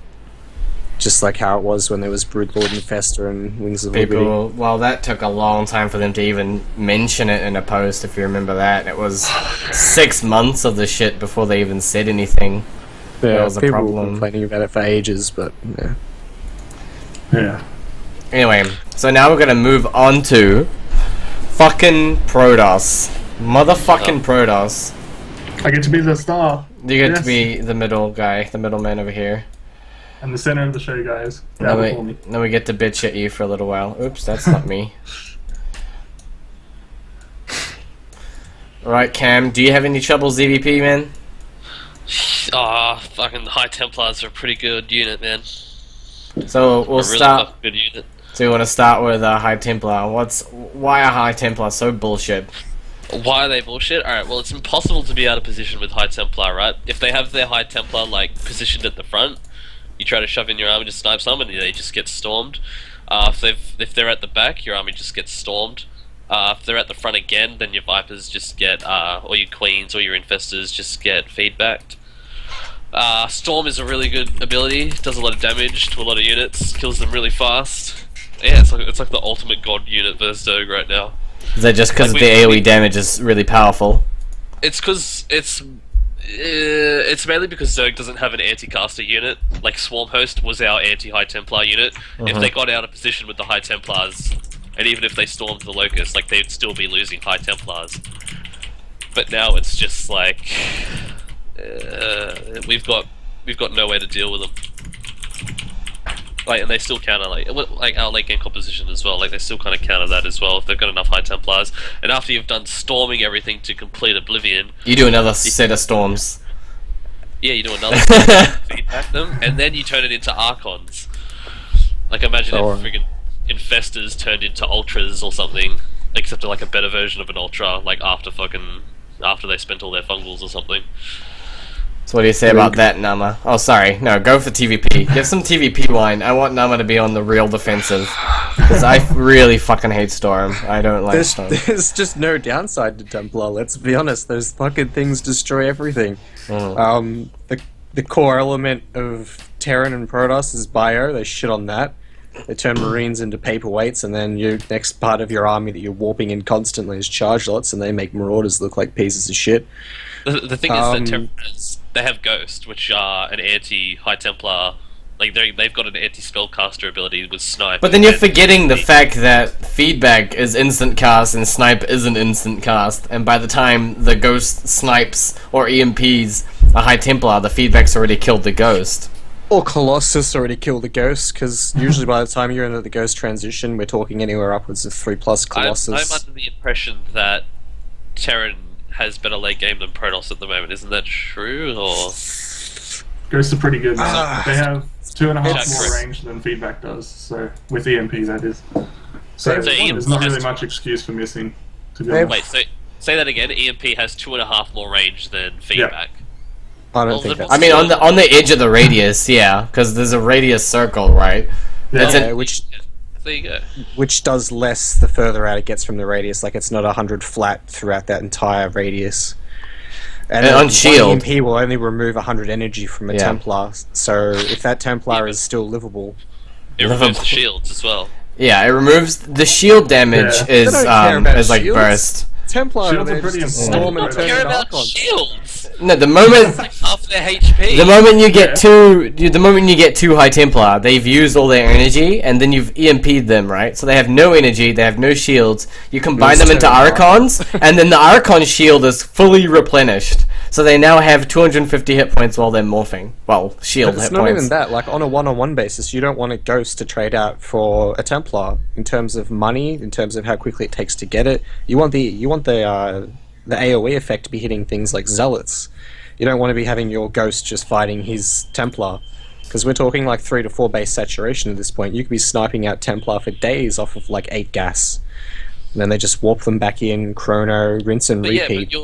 Just like how it was when there was Broodlord Infestor and Wings of Liberty. Well, that took a long time for them to even mention it in a post, if you remember that. It was 6 months of the shit before they even said anything. Yeah, That was a people were problem. complaining about it for ages, but yeah. Yeah. Anyway, so now we're gonna move on to fucking Protoss. Motherfucking Protoss. I get to be the star. You get to Yes. be the middle guy, the middleman over here. I'm the center of the show, guys. Now Now before me. we get to bitch at you for a little while. Oops, that's not me. Alright, Cam, do you have any trouble ZVP, man? Fucking High Templars are a pretty good unit, man. So we'll A really start. fucking good unit. So we want to start with High Templar. Why are High Templar so bullshit? Why are they bullshit? Alright, well, it's impossible to be out of position with High Templar, right? If they have their High Templar, like, positioned at the front, you try to shove in your army to snipe someone, and they just get stormed. If they're at the back, your army just gets stormed. If they're at the front again, then your Vipers just get, or your Queens or your Infestors just get feedbacked. Storm is a really good ability, does a lot of damage to a lot of units, kills them really fast. Yeah, it's like the ultimate god unit versus Zerg right now. Is that just because Like, the AoE damage is really powerful? It's because it's mainly because Zerg doesn't have an anti-caster unit. Like Swarm Host was our anti-High Templar unit. If they got out of position with the High Templars, and even if they stormed the Locust, like they'd still be losing High Templars. But now it's just like we've got no way to deal with them. Like, and they still counter like our late game composition as well. Like they still kind of counter that as well if they've got enough High Templars. And after you've done storming everything to complete Oblivion, You do another set of storms. yeah, you do another feedback them, and then you turn it into Archons. Like imagine if friggin' Infestors turned into Ultras or something, except like a better version of an Ultra, like after they spent all their fungals or something. So what do you say about that, Nama? Oh, sorry. No, go for TVP. Get some TVP wine. I want Nama to be on the real defensive. Because I really fucking hate Storm. I don't like Storm. There's just no downside to Templar, let's be honest. Those fucking things destroy everything. The core element of Terran and Protoss is Bio. They shit on that. They turn Marines into paperweights, and then your next part of your army that you're warping in constantly is Charge Lots, and they make Marauders look like pieces of shit. The thing is that Terrans, they have Ghost, which are an anti-High Templar. Like they've got an anti-spellcaster ability with Snipe. But then you're forgetting the fact that Feedback is instant cast and Snipe isn't instant cast, and by the time the Ghost snipes or EMPs a High Templar, the Feedback's already killed the Ghost. Or Colossus already killed the Ghost, because usually by the time you're into the Ghost transition, we're talking anywhere upwards of 3+ Colossus. I'm under the impression that Terran has better late game than Protoss at the moment. Isn't that true? Or Ghosts are pretty good. They have 2.5 It's- more range than Feedback does, so with EMP that is. So So there's not really has- much excuse for missing, to be They've- honest. wait, say that again. EMP has 2.5 more range than Feedback. I don't Well, think then that's... I mean, on the edge of the radius, yeah, because there's a radius circle, right? Yeah. It's an- which There you go. which does less the further out it gets from the radius. Like, it's not 100 flat throughout that entire radius. And on one shield. EMP will only remove 100 energy from a Yeah. Templar, so if that Templar Yeah, is still livable... It removes the shields as well. Yeah, it removes the shield damage Yeah. is They don't care about is like shields. burst. Templar Shields are are there pretty just to important. storm and I turn Care into about Archons. shields. No, the moment Like half their HP. The moment you get the moment you get two High Templar, they've used all their energy, and then you've EMP'd them, right? So they have no energy, they have no shields. You combine them into Archons, and then the Archon shield is fully replenished. So they now have 250 hit points while they're morphing. Well, shield But hit it's not points. even that. Like on a one-on-one basis, you don't want a Ghost to trade out for a Templar in terms of money, in terms of how quickly it takes to get it. You want the AOE effect to be hitting things like Zealots. You don't want to be having your Ghost just fighting his Templar, because we're talking like 3 to 4 base saturation at this point. You could be sniping out Templar for days off of like 8 gas. And then they just warp them back in, chrono, rinse and repeat.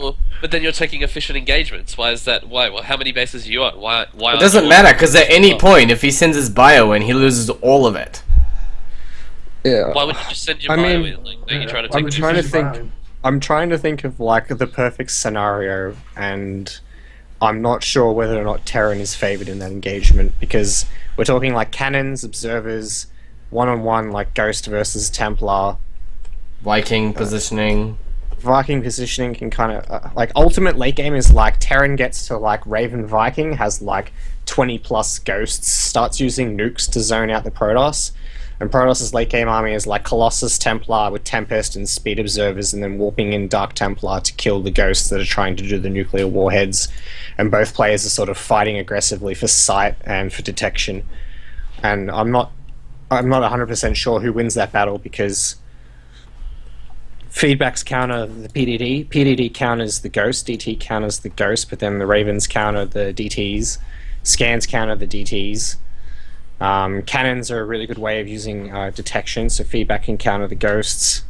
But then you're taking efficient engagements. Why is that? Why? Well, how many bases are you on? Why? It doesn't matter, because at any point, if he sends his bio in, he loses all of it. Yeah. Why would you just send your bio in? Like, then you're trying to take. I'm trying to think of like the perfect scenario, and I'm not sure whether or not Terran is favored in that engagement, because we're talking like cannons, observers, one-on-one like Ghost versus Templar. Viking positioning. Viking positioning can kind of like ultimate late game is like Terran gets to like Raven Viking, has like 20 plus ghosts, starts using nukes to zone out the Protoss, and Protoss's late game army is like Colossus Templar with Tempest and Speed Observers, and then warping in Dark Templar to kill the ghosts that are trying to do the nuclear warheads, and both players are sort of fighting aggressively for sight and for detection. And I'm not 100% sure who wins that battle, because feedbacks counter the PDD counters the Ghost, DT counters the Ghost, but then the Ravens counter the DTs, scans counter the DTs. Cannons are a really good way of using detection, so feedback can counter the Ghosts.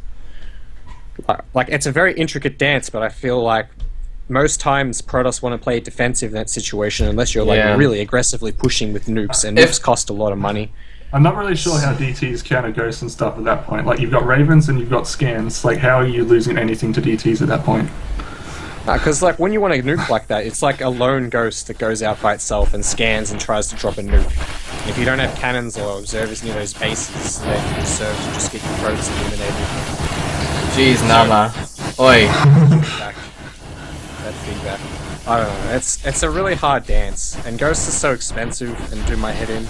Like, it's a very intricate dance, but I feel like most times Protoss want to play defensive in that situation, unless you're like really aggressively pushing with nukes, and nukes cost a lot of money. I'm not really sure how DTs counter ghosts and stuff at that point. Like, you've got Ravens and you've got scans. Like, how are you losing anything to DTs at that point? Because like when you want a nuke like that, it's like a lone ghost that goes out by itself and scans and tries to drop a nuke. And if you don't have cannons or observers near those bases, then you deserve to just get your probes eliminated. Jeez, Nama. Oi. That feedback. I don't know. It's a really hard dance, and ghosts are so expensive and do my head in.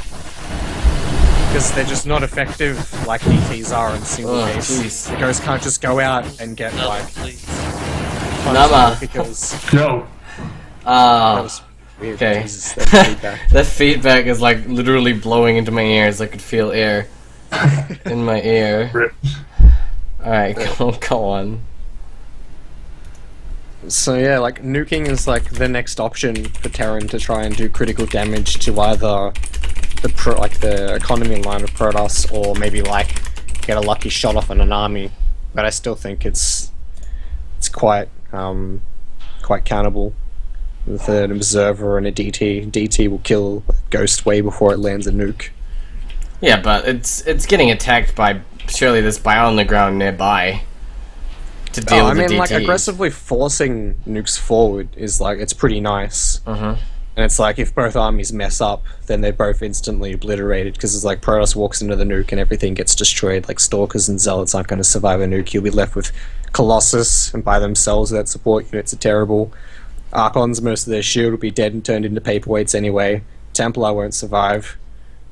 Because they're just not effective like DTs are in single base. Jeez. The ghost can't just go out and get like Nama. No. That was weird. Okay. Jesus, that feedback. That feedback is like literally blowing into my ears. I could feel air in my ear. Rip. Alright, go on. So yeah, like nuking is like the next option for Terran to try and do critical damage to either the economy line of Protoss, or maybe like get a lucky shot off on an army. But I still think it's quite countable with an observer and a DT. DT will kill a ghost way before it lands a nuke. Yeah, but it's getting attacked by surely this bio on the ground nearby to deal with the DTs. Like aggressively forcing nukes forward is like, it's pretty nice. And it's like, if both armies mess up, then they're both instantly obliterated, because it's like Protoss walks into the nuke and everything gets destroyed. Like Stalkers and Zealots aren't going to survive a nuke. You'll be left with Colossus, and by themselves that support units are terrible. Archons, most of their shield will be dead and turned into paperweights anyway. Templar won't survive.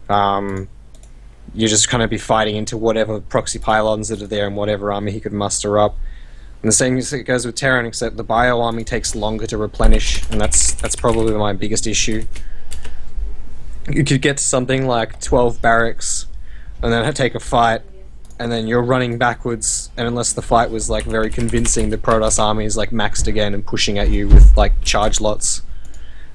You're just going to be fighting into whatever proxy pylons that are there and whatever army he could muster up. And the same goes with Terran, except the bio army takes longer to replenish, and that's probably my biggest issue. You could get to something like 12 barracks, and then take a fight, and then you're running backwards, and unless the fight was like very convincing, the Protoss army is like maxed again and pushing at you with like charge lots,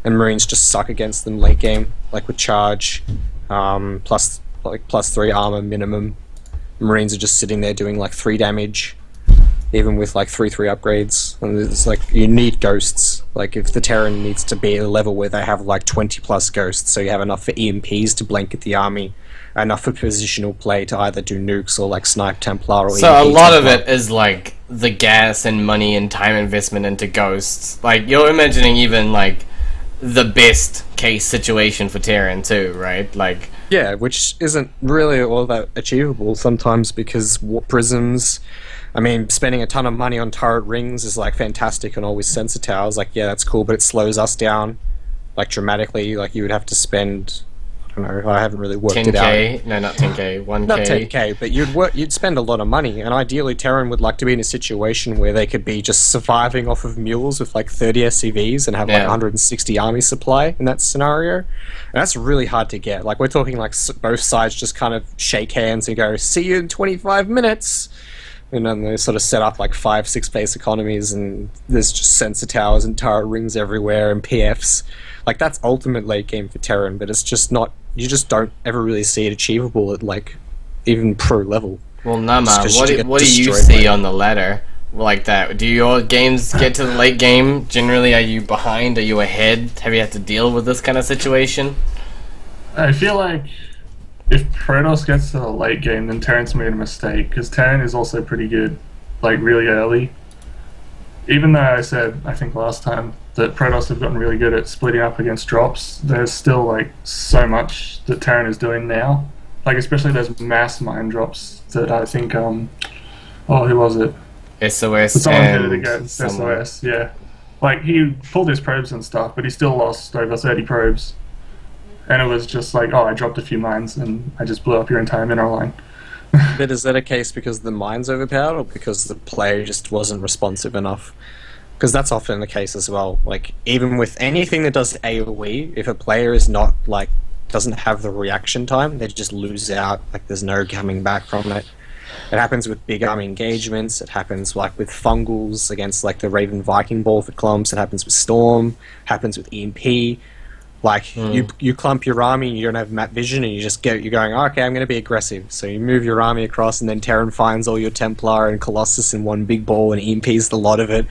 and Marines just suck against them late game, like with charge, plus 3 armor minimum. Marines are just sitting there doing like 3 damage. Even with like 3/3 upgrades, and it's like, you need ghosts. Like, if the Terran needs to be at a level where they have like 20 plus ghosts, so you have enough for EMPs to blanket the army, enough for positional play to either do nukes or like snipe Templar or So EMP a lot Templar. of it is like the gas and money and time investment into ghosts. Like, you're imagining even like the best case situation for Terran too, right? Like, yeah, which isn't really all that achievable sometimes, because warp prisms. I mean, spending a ton of money on turret rings is like fantastic and always sensor towers. Like, yeah, that's cool, but it slows us down. like dramatically. Like you would have to spend, I don't know, I haven't really worked it out. 10k? No, not 10k. 1k. Not 10k, but you'd spend a lot of money, and ideally Terran would like to be in a situation where they could be just surviving off of mules with like 30 SCVs and have like 160 army supply in that scenario. And that's really hard to get. Like we're talking like both sides just kind of shake hands and go, see you in 25 minutes. And then they sort of set up like 5-6 base economies, and there's just sensor towers and turret rings everywhere and PFs. Like that's ultimate late game for Terran, but it's just not. You just don't ever really see it achievable at like even pro level. Well, Nama, Just what do you see on the ladder like that? Do your games get to the late game? Generally, are you behind? Are you ahead? Have you had to deal with this kind of situation? I feel like if Protoss gets to the late game, then Terran's made a mistake, because Terran is also pretty good, like really early. Even though I said, I think last time, that Protoss have gotten really good at splitting up against drops, there's still like so much that Terran is doing now. Like especially those mass mine drops that I think, who was it? SOS Someone and did it against SOS, yeah. Like he pulled his probes and stuff, but he still lost over 30 probes. And it was just like, I dropped a few mines and I just blew up your entire mineral line. But is that a case because the mine's overpowered, or because the player just wasn't responsive enough? Because that's often the case as well. Like even with anything that does AoE, if a player is not like doesn't have the reaction time, they just lose out. Like there's no coming back from it. It happens with big army engagements. It happens like with fungals against like the Raven Viking ball for clumps. It happens with Storm. It happens with EMP. Like you clump your army and you don't have map vision, and you're going, okay, I'm going to be aggressive. So you move your army across, and then Terran finds all your Templar and Colossus in one big ball and EMPs the lot of it.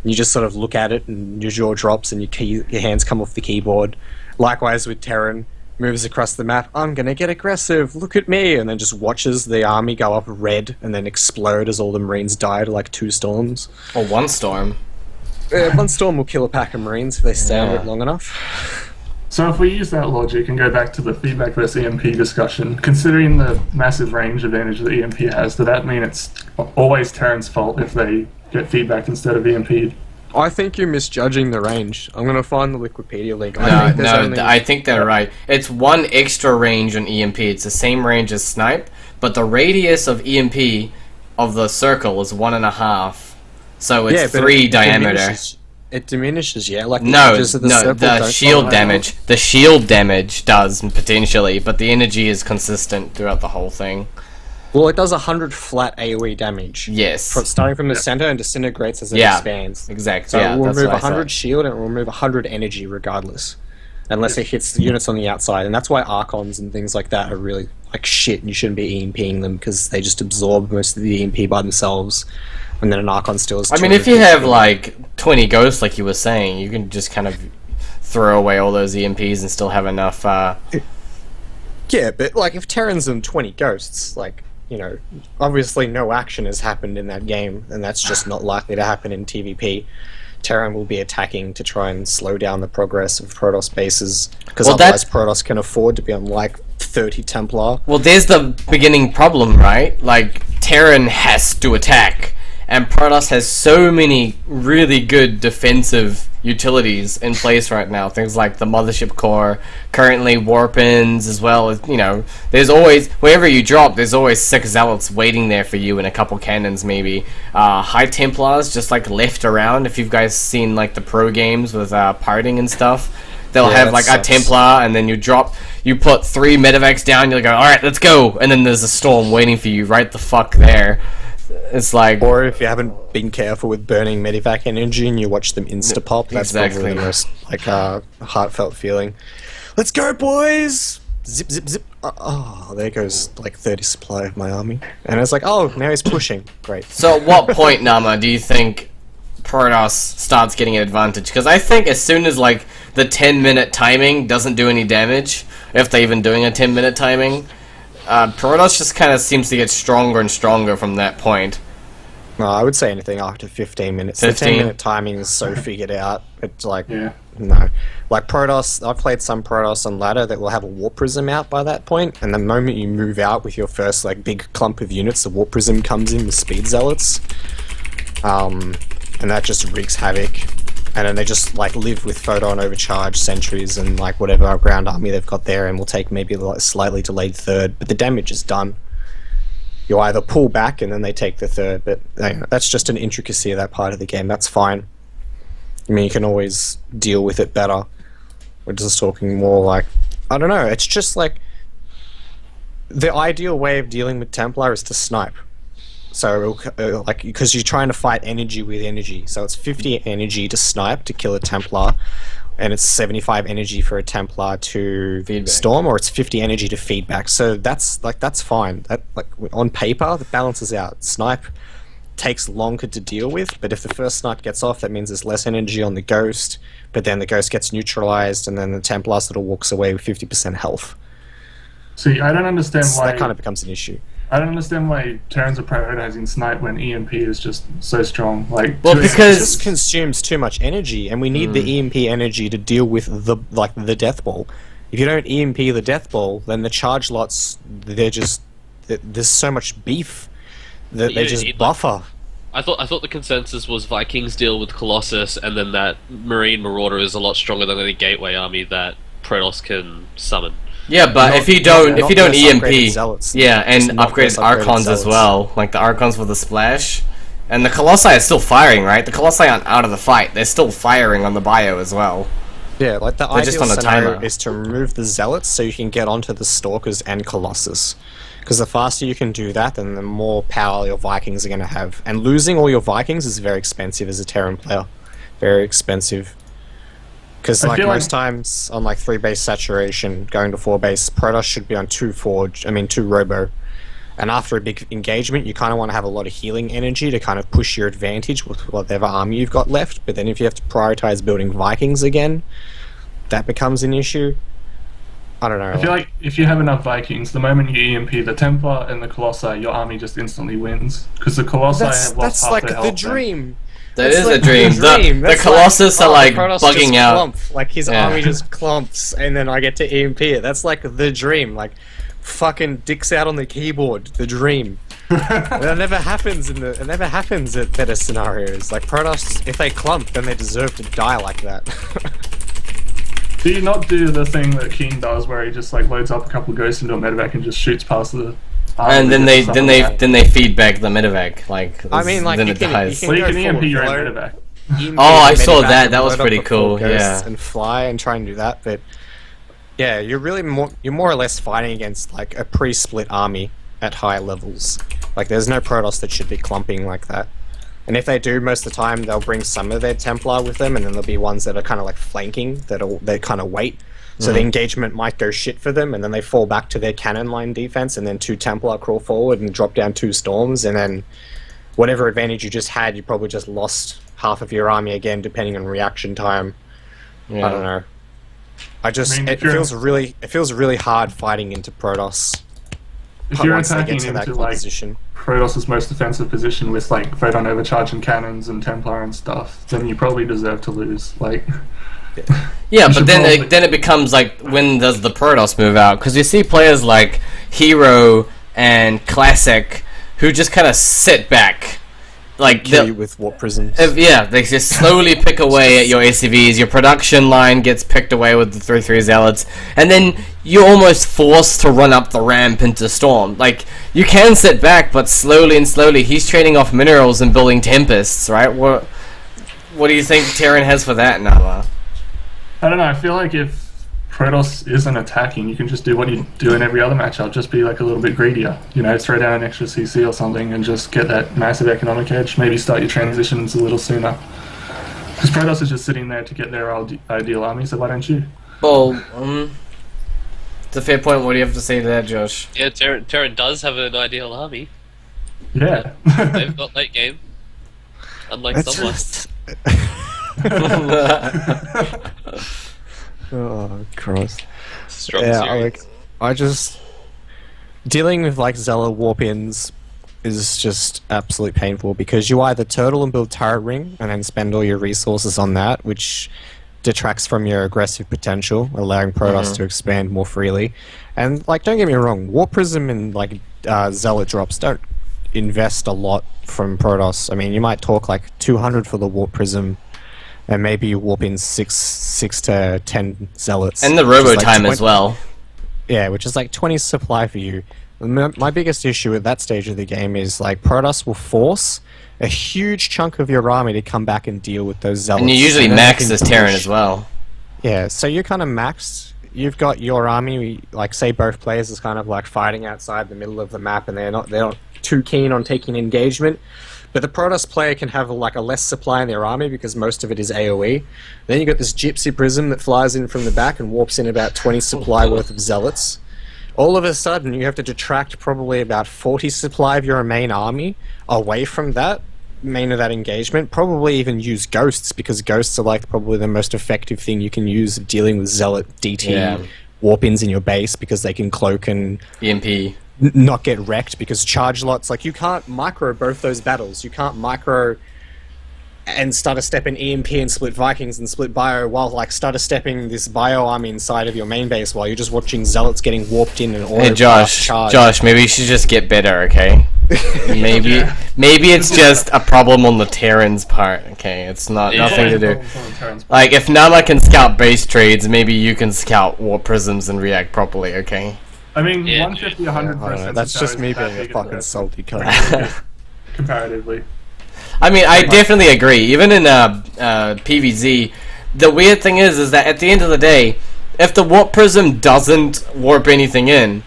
And you just sort of look at it and your jaw drops and your hands come off the keyboard. Likewise with Terran, moves across the map, I'm going to get aggressive, look at me, and then just watches the army go up red and then explode as all the Marines die to like 2 storms. Or 1 storm. One storm will kill a pack of Marines if they stay on it long enough. So if we use that logic and go back to the feedback versus EMP discussion, considering the massive range advantage that EMP has, does that mean it's always Terran's fault if they get feedback instead of EMP'd? I think you're misjudging the range. I'm going to find the Wikipedia link. I think they're right. It's 1 extra range on EMP. It's the same range as Snipe, but the radius of EMP of the circle is 1.5. So it's 3 diameter. It diminishes, yeah. Like the shield damage. The shield damage does potentially, but the energy is consistent throughout the whole thing. Well, it does 100 flat AoE damage. Yes. Starting from the center and disintegrates as it expands. Exactly. So it will remove 100 shield and it will remove 100 energy regardless. Unless it hits the units on the outside. And that's why Archons and things like that are really like shit, and you shouldn't be EMPing them because they just absorb most of the EMP by themselves. And then an Archon still is... I mean, if you have like 20 ghosts like you were saying, you can just kind of throw away all those EMPs and still have enough... Yeah, but like if Terran's in 20 ghosts, like... You know, obviously no action has happened in that game, and that's just not likely to happen in TVP. Terran will be attacking to try and slow down the progress of Protoss bases, because otherwise Protoss can afford to be on like 30 Templar. Well, there's the beginning problem, right? Like, Terran has to attack, and Protoss has so many really good defensive utilities in place right now. Things like the Mothership Core, currently Warpins, as well as, you know, there's always, wherever you drop, there's always 6 Zealots waiting there for you and a couple cannons maybe. High Templars just like left around. If you've guys seen like the pro games with parting and stuff, they'll have like a Templar, and then you put 3 medevacs down, you'll go, alright, let's go, and then there's a storm waiting for you right the fuck there. It's like... Or if you haven't been careful with burning medivac energy and you watch them insta-pop, that's probably the most like heartfelt feeling. Let's go, boys! Zip, zip, zip. Oh, there goes like 30 supply of my army. And it's like, oh, now he's pushing. Great. So at what point, Nama, do you think Protoss starts getting an advantage? Because I think as soon as like the 10-minute timing doesn't do any damage, if they're even doing a 10-minute timing... Protoss just kind of seems to get stronger and stronger from that point. No, I would say anything after 15 minutes. 15? The 10-minute timing is so figured out. It's like, no. Like Protoss, I've played some Protoss on ladder that will have a Warp Prism out by that point, and the moment you move out with your first like big clump of units, the Warp Prism comes in with Speed Zealots. And that just wreaks havoc. and then they just like live with photon overcharge sentries and like whatever ground army they've got there, and will take maybe like a slightly delayed third, but the damage is done. You either pull back and then they take the third, but you know, that's just an intricacy of that part of the game. That's fine. I mean, you can always deal with it better. We're just talking more like, I don't know, it's just like the ideal way of dealing with Templar is to snipe. So, like, because you're trying to fight energy with energy. So it's 50 energy to snipe to kill a Templar, and it's 75 energy for a Templar to storm, or it's 50 energy to feedback. So that's fine. That, like, on paper, that balances out. Snipe takes longer to deal with, but if the first snipe gets off, that means there's less energy on the ghost, but then the ghost gets neutralized, and then the Templar sort of walks away with 50% health. See, I don't understand why... That kind of becomes an issue. I don't understand why Terrans are prioritizing Snipe when EMP is just so strong. Like, Well, It because just consumes too much energy, and we need the EMP energy to deal with the death ball. If you don't EMP the death ball, then the charge lots, there's so much beef that But they you just need, buffer. I thought the consensus was Vikings deal with Colossus, and then that Marine Marauder is a lot stronger than any Gateway army that Protoss can summon. yeah, but Not- if you don't not EMP, upgraded zealots. yeah, and Just not upgraded those upgraded Archons as zealots. well, like the Archons with the splash, and the Colossi is still firing, right? The Colossi aren't out of the fight; they're still firing on the bio as well. Yeah, like the They're just ideal on a scenario timer. is to remove the zealots so you can get onto the Stalkers and Colossus. Because the faster you can do that, then the more power your Vikings are going to have. And losing all your Vikings is very expensive as a Terran player. Very expensive. Because I like feel most like- times on like 3 base saturation, going to 4 base, Protoss should be on 2 Forge, 2 Robo. And after a big engagement, you kind of want to have a lot of healing energy to kind of push your advantage with whatever army you've got left. But then if you have to prioritize building Vikings again, that becomes an issue. I don't know. I feel like if you have enough Vikings, the moment you EMP the Templar and the Colossi, your army just instantly wins. Because the Colossi have lost half like their the health. dream. That That's is like a dream. The That's Colossus like, are oh, like the Protoss bugging just out. clump. Like his Yeah. army just clumps, and then I get to EMP it. That's like the dream. Like fucking dicks out on the keyboard. The dream. That never happens it never happens at better scenarios. Like Protoss, if they clump, then they deserve to die like that. Do you not do the thing that King does, where he just like loads up a couple ghosts into a medevac and just shoots past the? And then they feed back the medevac, like I mean, like then you it can, dies. Well, you go can EMP forward, your own load- medevac. EMP Oh, I the saw medevac that. and That was load up pretty the cool, full ghosts yeah. and fly and try and do that, but yeah, you're more or less fighting against like a pre-split army at high levels. Like there's no Protoss that should be clumping like that. And if they do, most of the time they'll bring some of their Templar with them, and then there'll be ones that are kind of like flanking they kind of wait. So the engagement might go shit for them, and then they fall back to their cannon line defense, and then 2 Templar crawl forward and drop down 2 Storms, and then whatever advantage you just had, you probably just lost half of your army again, depending on reaction time. Yeah. I don't know. mean, It feels really hard fighting into Protoss. If you're once they attacking get to that into like composition. Protoss's most defensive position with like photon overcharge and cannons and Templar and stuff, then you probably deserve to lose. Like, Yeah, but should then probably- then it becomes like, when does the Protoss move out? Because you see players like Hero and Classic who just kind of sit back, like Kill they'll- you with warp prisms. yeah, they just slowly pick away at your ACVs. Your production line gets picked away with the 3/3 zealots, and then you're almost forced to run up the ramp into Storm. Like, you can sit back, but slowly and slowly, he's trading off minerals and building Tempests, right? What do you think Terran has for that, Nala? I don't know. I feel like if Protoss isn't attacking, you can just do what you do in every other matchup. Just be like a little bit greedier. You know, throw down an extra CC or something, and just get that massive economic edge. Maybe start your transitions a little sooner. Because Protoss is just sitting there to get their ideal army. So why don't you? Well, it's a fair point. What do you have to say to that, Josh? Yeah, Terran does have an ideal army. Yeah. They've got late game. Unlike That's someone. just... Oh, Christ. Strong Yeah, series. I just... Dealing with, like, Zella warp-ins is just absolutely painful, because you either turtle and build turret ring, and then spend all your resources on that, which detracts from your aggressive potential, allowing Protoss to expand more freely. And, like, don't get me wrong, Warp Prism and, like, Zealot drops don't invest a lot from Protoss. I mean, you might talk, like, 200 for the Warp Prism, and maybe you warp in 6 to 10 zealots. And the which is robo like time as well. Yeah, which is like 20 supply for you. My biggest issue at that stage of the game is like protoss will force a huge chunk of your army to come back and deal with those zealots. And you usually then they max can this Terran push. as well. Yeah, so you're kind of maxed. You've got your army, like say both players is kind of like fighting outside the middle of the map, and they're not too keen on taking engagement. But the Protoss player can have like a less supply in their army because most of it is AoE. Then you got this Gypsy Prism that flies in from the back and warps in about 20 supply worth of zealots. All of a sudden, you have to detract probably about 40 supply of your main army away from that main of that engagement. Probably even use ghosts, because ghosts are like probably the most effective thing you can use of dealing with zealot DT warp-ins in your base, because they can cloak and EMP. not get wrecked, because charge lots, like you can't micro both those battles. You can't micro and stutter step in EMP and split Vikings and split bio, while like stutter stepping this bio army inside of your main base while you're just watching zealots getting warped in and all. Hey Josh, maybe you should just get better, okay? Maybe it's just a problem on the Terran's part, okay? It's not nothing to do. Like if Nama can scout base trades, maybe you can scout war prisms and react properly, okay? I mean, Yeah, 150, I don't 100%. know, that's just me being a fucking salty cunt. Comparatively. I mean, I definitely agree. Even in PvZ, the weird thing is that at the end of the day, if the warp prism doesn't warp anything in,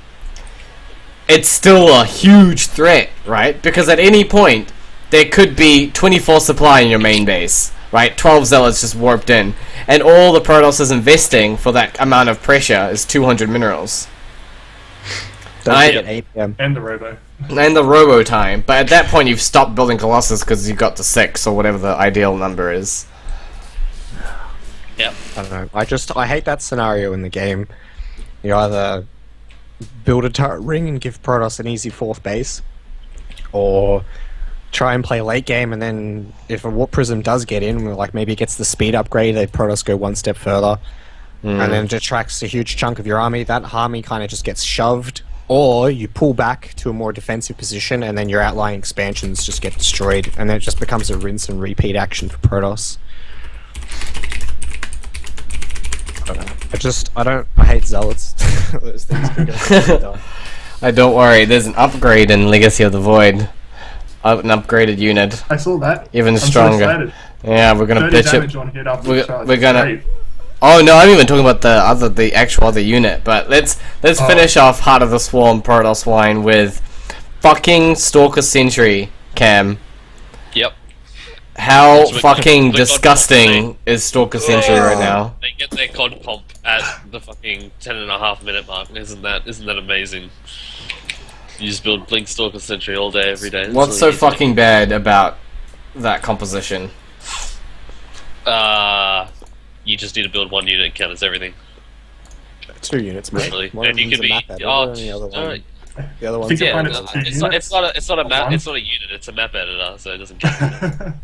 it's still a huge threat, right? Because at any point, there could be 24 supply in your main base, right? 12 zealots just warped in, and all the Protoss is investing for that amount of pressure is 200 minerals. Don't forget APM. And the robo. And the robo time, but at that point you've stopped building Colossus because you've got to 6 or whatever the ideal number is. Yep. I don't know. I hate that scenario in the game. You either build a turret ring and give Protoss an easy 4th base, or try and play late game, and then if a warp prism does get in, like maybe it gets the speed upgrade, they Protoss go one step further, and then detracts a huge chunk of your army. That army kind of just gets shoved. Or you pull back to a more defensive position, and then your outlying expansions just get destroyed, and then it just becomes a rinse and repeat action for Protoss. I don't know. I hate zealots. Those things can go so dumb. Don't worry, there's an upgrade in Legacy of the Void. An upgraded unit. I saw that. Even I'm stronger. So excited. Yeah, we're gonna 30 bitch damage it. on hit after We're, the charge. we're gonna. Great. Oh no, I'm even talking about the actual other unit. But let's finish off Heart of the Swarm Protoss Whine with fucking Stalker Sentry, Cam. Yep. How So fucking the disgusting is Stalker Sentry right now? They get their COD comp at the fucking 10.5-minute mark. Isn't that amazing? You just build Blink Stalker Sentry all day, every day. What's so fucking bad about that composition? You just need to build one unit, it counters everything. 2 units, mate. Really. One of And you them's could a be. map editor, Oh, and the other one. alright. The other I one's think you'll Yeah, find no, it's 2 it's not a map. One. It's not a unit. It's a map editor, so it doesn't count.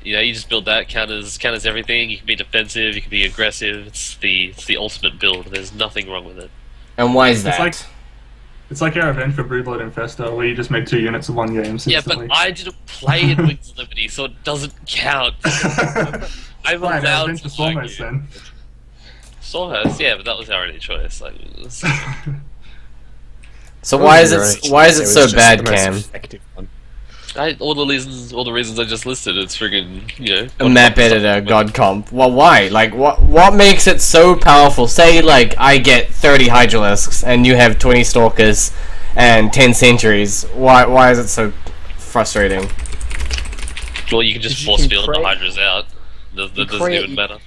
You know, you just build that, counters everything. You can be defensive, you can be aggressive. It's the ultimate build. There's nothing wrong with it. And why is that? It's like our event for Broodlord Infestor, where you just make 2 units in one game. Yeah, but instantly. I didn't play in Wings of Liberty, so it doesn't count. I'm Fine, our allowed event for to argue. Stormhost then. Stormhost, yeah, but that was our only choice. Like, So why is it so bad, Cam? all the reasons I just listed. It's friggin', you know. A map editor, God comp. Well, why? Like, what makes it so powerful? Say, like, I get 30 Hydralisks and you have 20 Stalkers and 10 Sentries. Why is it so frustrating? Well, you can just You force can field the create- Hydras out. That doesn't even matter.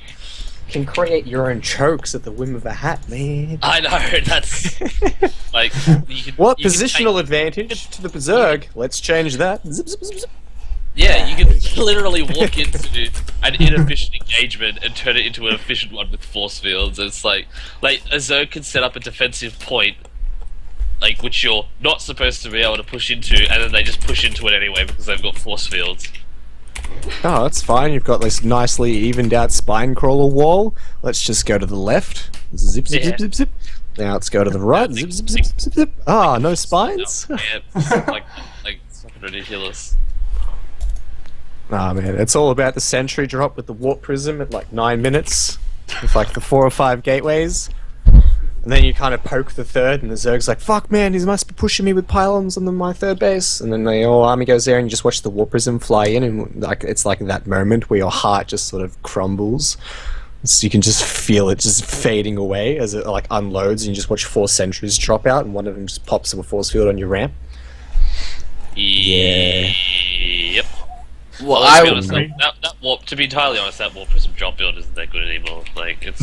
Can create your own chokes at the whim of a hat, man. I know, that's... like, you can... What you can positional take- advantage to the Zerg? Let's change that. Zip, zip, zip, zip. Yeah, you can literally walk into an inefficient engagement and turn it into an efficient one with force fields. It's like a Zerg can set up a defensive point, like, which you're not supposed to be able to push into, and then they just push into it anyway because they've got force fields. Oh, that's fine. You've got this nicely evened out spine crawler wall. Let's just go to the left. Zip, zip, Yeah. zip, zip, zip. Now let's go to the right. Zip, zip, zip, zip, zip, zip. Ah, no spines? Yeah, it's like it's fucking ridiculous. Nah, man, it's all about the sentry drop with the warp prism at like 9 minutes, with like the 4 or 5 gateways, and then you kind of poke the third, and the Zerg's like, "Fuck, man, he must be pushing me with pylons on my third base," and then the whole army goes there, and you just watch the warp prism fly in, and like it's like that moment where your heart just sort of crumbles. So you can just feel it just fading away as it like unloads, and you just watch 4 sentries drop out, and one of them just pops up a force field on your ramp. Yeah. Yep. Well, Let's be honest, that warp. To be entirely honest, that warp prism drop build isn't that good anymore. Like it's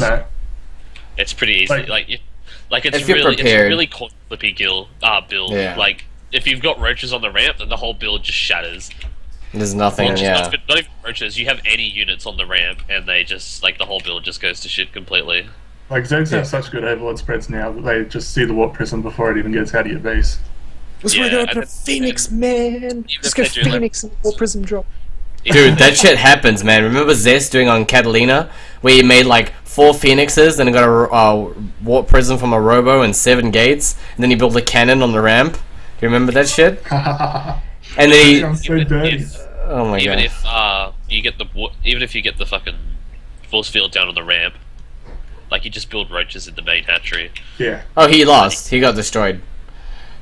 pretty easy. It's if you're really prepared. it's a really coin flippy build. Yeah. Like if you've got roaches on the ramp, then the whole build just shatters. There's nothing. Well, Yeah. not even roaches. You have any units on the ramp, and they just like the whole build just goes to shit completely. Like, Zergs have such good overlord spreads now that they just see the warp prism before it even gets out of your base. That's why I gotta put Phoenix, man. Just go Phoenix and warp prism drop. Dude, that shit happens, man. Remember Zest doing on Catalina, where he made like 4 Phoenixes and got a warp prism from a Robo and 7 gates, and then he built a cannon on the ramp. Do you remember that shit? And then he, Sounds so dirty. oh my Even god. if you get the fucking force field down on the ramp, like you just build roaches in the main hatchery. Yeah. Oh, he lost. He got destroyed.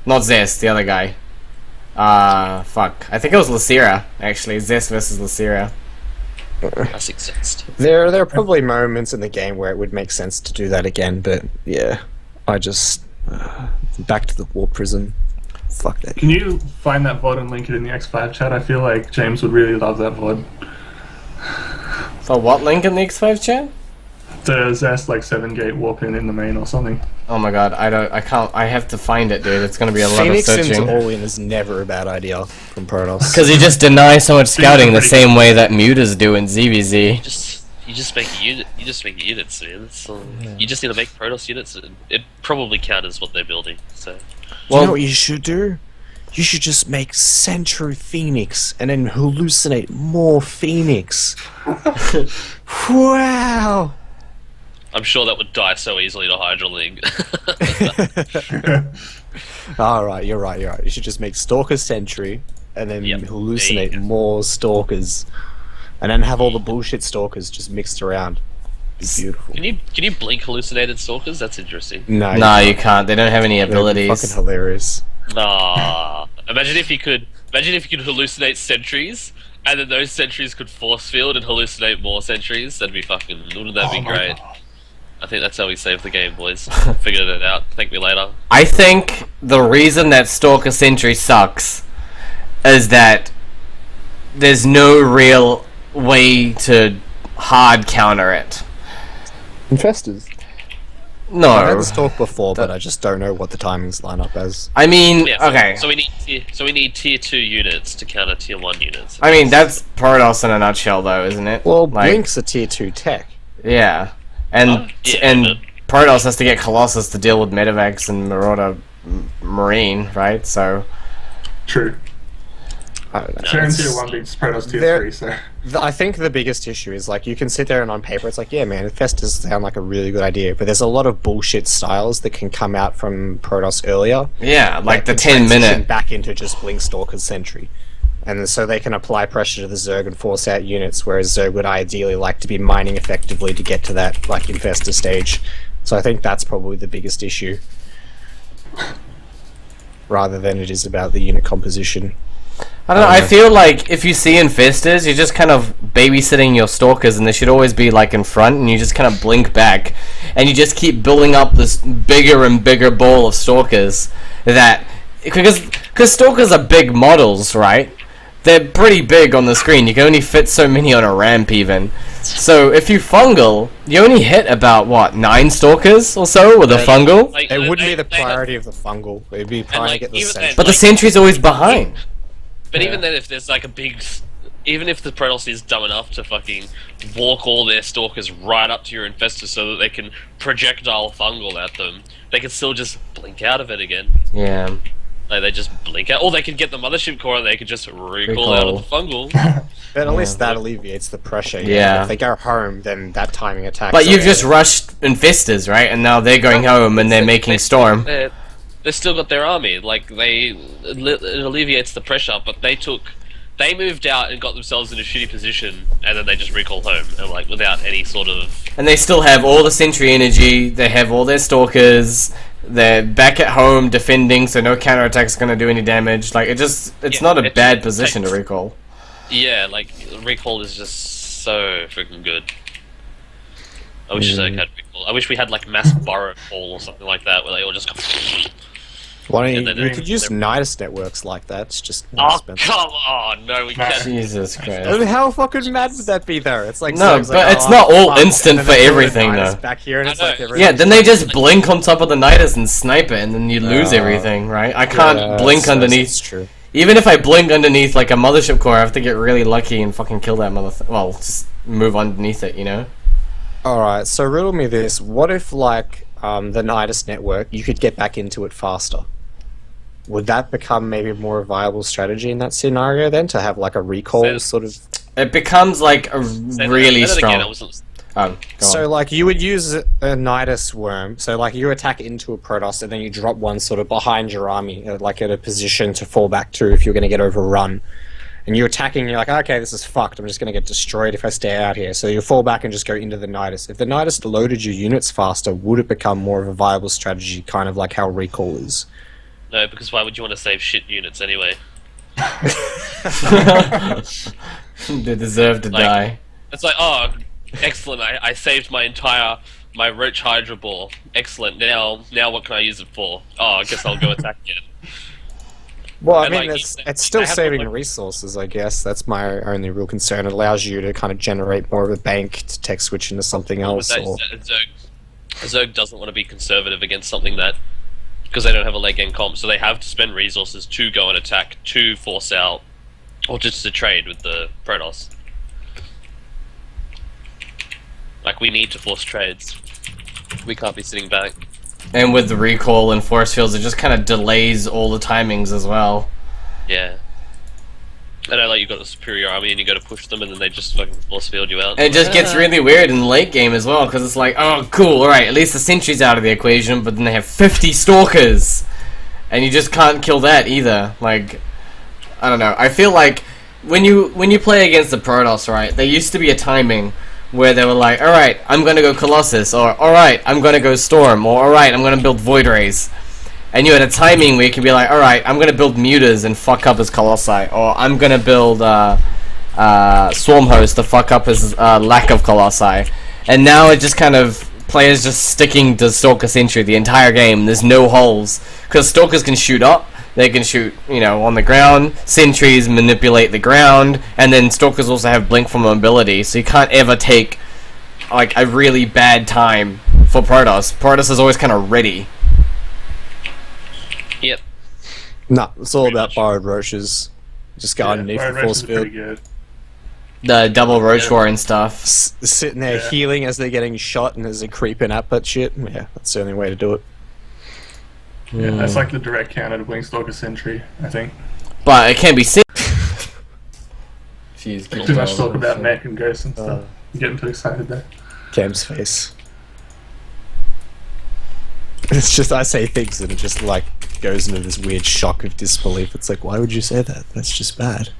Not Zest, the other guy. Fuck. I think it was Lysira, actually. Zest versus Lysira. That's exist. There are probably moments in the game where it would make sense to do that again, but yeah, I just back to the warp prism. Fuck that. Can you find that VOD and link it in the X5 chat? I feel like James would really love that VOD. So what link in the X5 chat? The Zest like 7 gate warp in the main or something. Oh my god, I can't, I have to find it, dude. It's gonna be a lot Phoenix of into searching. all-in is never a bad idea from Protoss. Because you just deny so much scouting the same way that mutas do in ZVZ. You just make a unit. You just make units, man. That's all. You just need to make Protoss units. And it probably counters what they're building. So. You know what you should do? You should just make Sentry Phoenix and then hallucinate more Phoenix. Wow! I'm sure that would die so easily to Hydrolink. Alright, you're right. You should just make Stalker Sentry and then hallucinate more Stalkers. And then have all the bullshit Stalkers just mixed around. It's beautiful. Can you blink hallucinated stalkers? That's interesting. No, you can't. They don't have any abilities. Fucking hilarious. Imagine if you could hallucinate sentries, and then those sentries could force field and hallucinate more sentries. That'd be fucking. Wouldn't that be great? God. I think that's how we save the game, boys. Figured it out. Thank me later. I think the reason that Stalker Sentry sucks is that there's no real way to hard counter it. Infestors. No. I've had this talk before, but I just don't know what the timings line up as. I mean, Yeah, okay. So we need tier 2 units to counter tier 1 units. I mean, that's Protoss in a nutshell, though, isn't it? Well, Like, Blink's a tier 2 tech. Yeah. And Yeah, Protoss has to get Colossus to deal with Medivacs and Marauder Marine, right? So True. I don't know. Sharon tier 1 beats Protoss tier 3, so. I think the biggest issue is, like, you can sit there and on paper it's like, yeah, man, Infestors sound like a really good idea, but there's a lot of bullshit styles that can come out from Protoss earlier. yeah, like the that 10 transition minute. back into just Blink Stalker's Sentry. And so they can apply pressure to the Zerg and force out units, whereas Zerg would ideally like to be mining effectively to get to that, like, Infestor stage. So I think that's probably the biggest issue. Rather than it is about the unit composition. I don't know, I feel like if you see Infestors, you're just kind of babysitting your Stalkers, and they should always be, like, in front, and you just kind of blink back, and you just keep building up this bigger and bigger ball of Stalkers that... Because Stalkers are big models, right? They're pretty big on the screen. You can only fit so many on a ramp, even. So if you fungal, you only hit about, what, 9 Stalkers or so with a fungal? Like, It wouldn't be the they- priority of the fungal. It would be trying to get the even Sentry. then- But the Sentry's always behind. But even then, if there's like a big, even if the Protoss is dumb enough to fucking walk all their stalkers right up to your infestor so that they can projectile fungal at them, they can still just blink out of it again. Yeah. Like they just blink out, or they can get the mothership core and they can just recall out of the fungal. But at least that alleviates the pressure. Yeah. If they go home, then that timing attack. But you've just rushed Infestors, right? And now they're going home and they're making Storm. They've still got their army. Like it alleviates the pressure, but they took they moved out and got themselves in a shitty position, and then they just recall home, and like without any sort of. And they still have all the sentry energy. They have all their stalkers. They're back at home defending, so no counterattack's going to do any damage. Like it's not a bad position to recall. Yeah, like recall is just so freaking good. I wish Zerg had recall. I wish we had like mass burrow call or something like that, where they all just go. Why don't you could use Nidus networks like that? It's just more Oh expensive. come on! No, we can't. Jesus Christ. I mean, how fucking mad would that be, though? It's like No, Zerg's but like, it's oh, not all fuck, instant and for then they put everything, Nidus though. back here, and it's I like know. Yeah, then they just blink on top of the Nidus and snipe it, and then you lose everything, right? I can't blink underneath. That's true. Even if I blink underneath like a mothership core, I have to get really lucky and fucking kill that well, just move underneath it, you know? Alright, so riddle me this. What if, like, the Nidus network, you could get back into it faster? Would that become maybe more a viable strategy in that scenario then, to have like a recall sort of? It becomes like a really strong. Again, I wasn't... Go So on. like you would use a Nidus worm, so like you attack into a protoss and then you drop one sort of behind your army, like at a position to fall back to if you're going to get overrun. And you're attacking, and you're like, okay, this is fucked, I'm just going to get destroyed if I stay out here. So you fall back and just go into the Nidus. If the Nidus loaded your units faster, would it become more of a viable strategy, kind of like how recall is? No, because why would you want to save shit units anyway? They deserve to die. It's like, oh, excellent! I saved my Roach Hydra ball. Excellent. Now what can I use it for? Oh, I guess I'll go attack again. Well, I And, mean, like, it's still I have to, saving like- resources, I guess. That's my only real concern. It allows you to kind of generate more of a bank to tech switch into something else. But Or... Zerg doesn't want to be conservative against something that, because they don't have a late game comp, so they have to spend resources to go and attack, to force out, or just to trade with the Protoss. Like, we need to force trades. We can't be sitting back. And with the recall and force fields, it just kind of delays all the timings as well. Yeah. I know, like, you've got a superior army and you got to push them and then they just fucking force field you out. It just gets really weird in the late game as well, because it's like, oh, cool, alright, at least the sentry's out of the equation, but then they have 50 stalkers! And you just can't kill that either. Like, I don't know. I feel like when you play against the Protoss, right, there used to be a timing where they were like, alright, I'm gonna go Colossus, or alright, I'm gonna go Storm, or alright, I'm gonna build Void Rays. And you had a timing where you can be like, alright, I'm gonna build Mutas and fuck up his Colossi, or I'm gonna build Swarm Host to fuck up his lack of Colossi. And now it just kind of, players just sticking to Stalker Sentry the entire game, there's no holes. Because Stalkers can shoot up, they can shoot, you know, on the ground, Sentries manipulate the ground, and then Stalkers also have blink for mobility, so you can't ever take, like, a really bad time for Protoss. Protoss is always kind of ready. Yep. No, it's all about borrowed roaches. Just go underneath the force pretty field. good. The double Roach War and stuff. Sitting there Yeah. healing as they're getting shot and as they're creeping up at shit. Yeah, that's the only way to do it. Yeah, that's like the direct counter to Blinkstalker Sentry, I think. But it can be seen. Jeez, Too much talk about mech and ghosts and stuff. I'm getting too excited there. Cam's face. It's just, I say things and it just like goes into this weird shock of disbelief. It's like, why would you say that? That's just bad.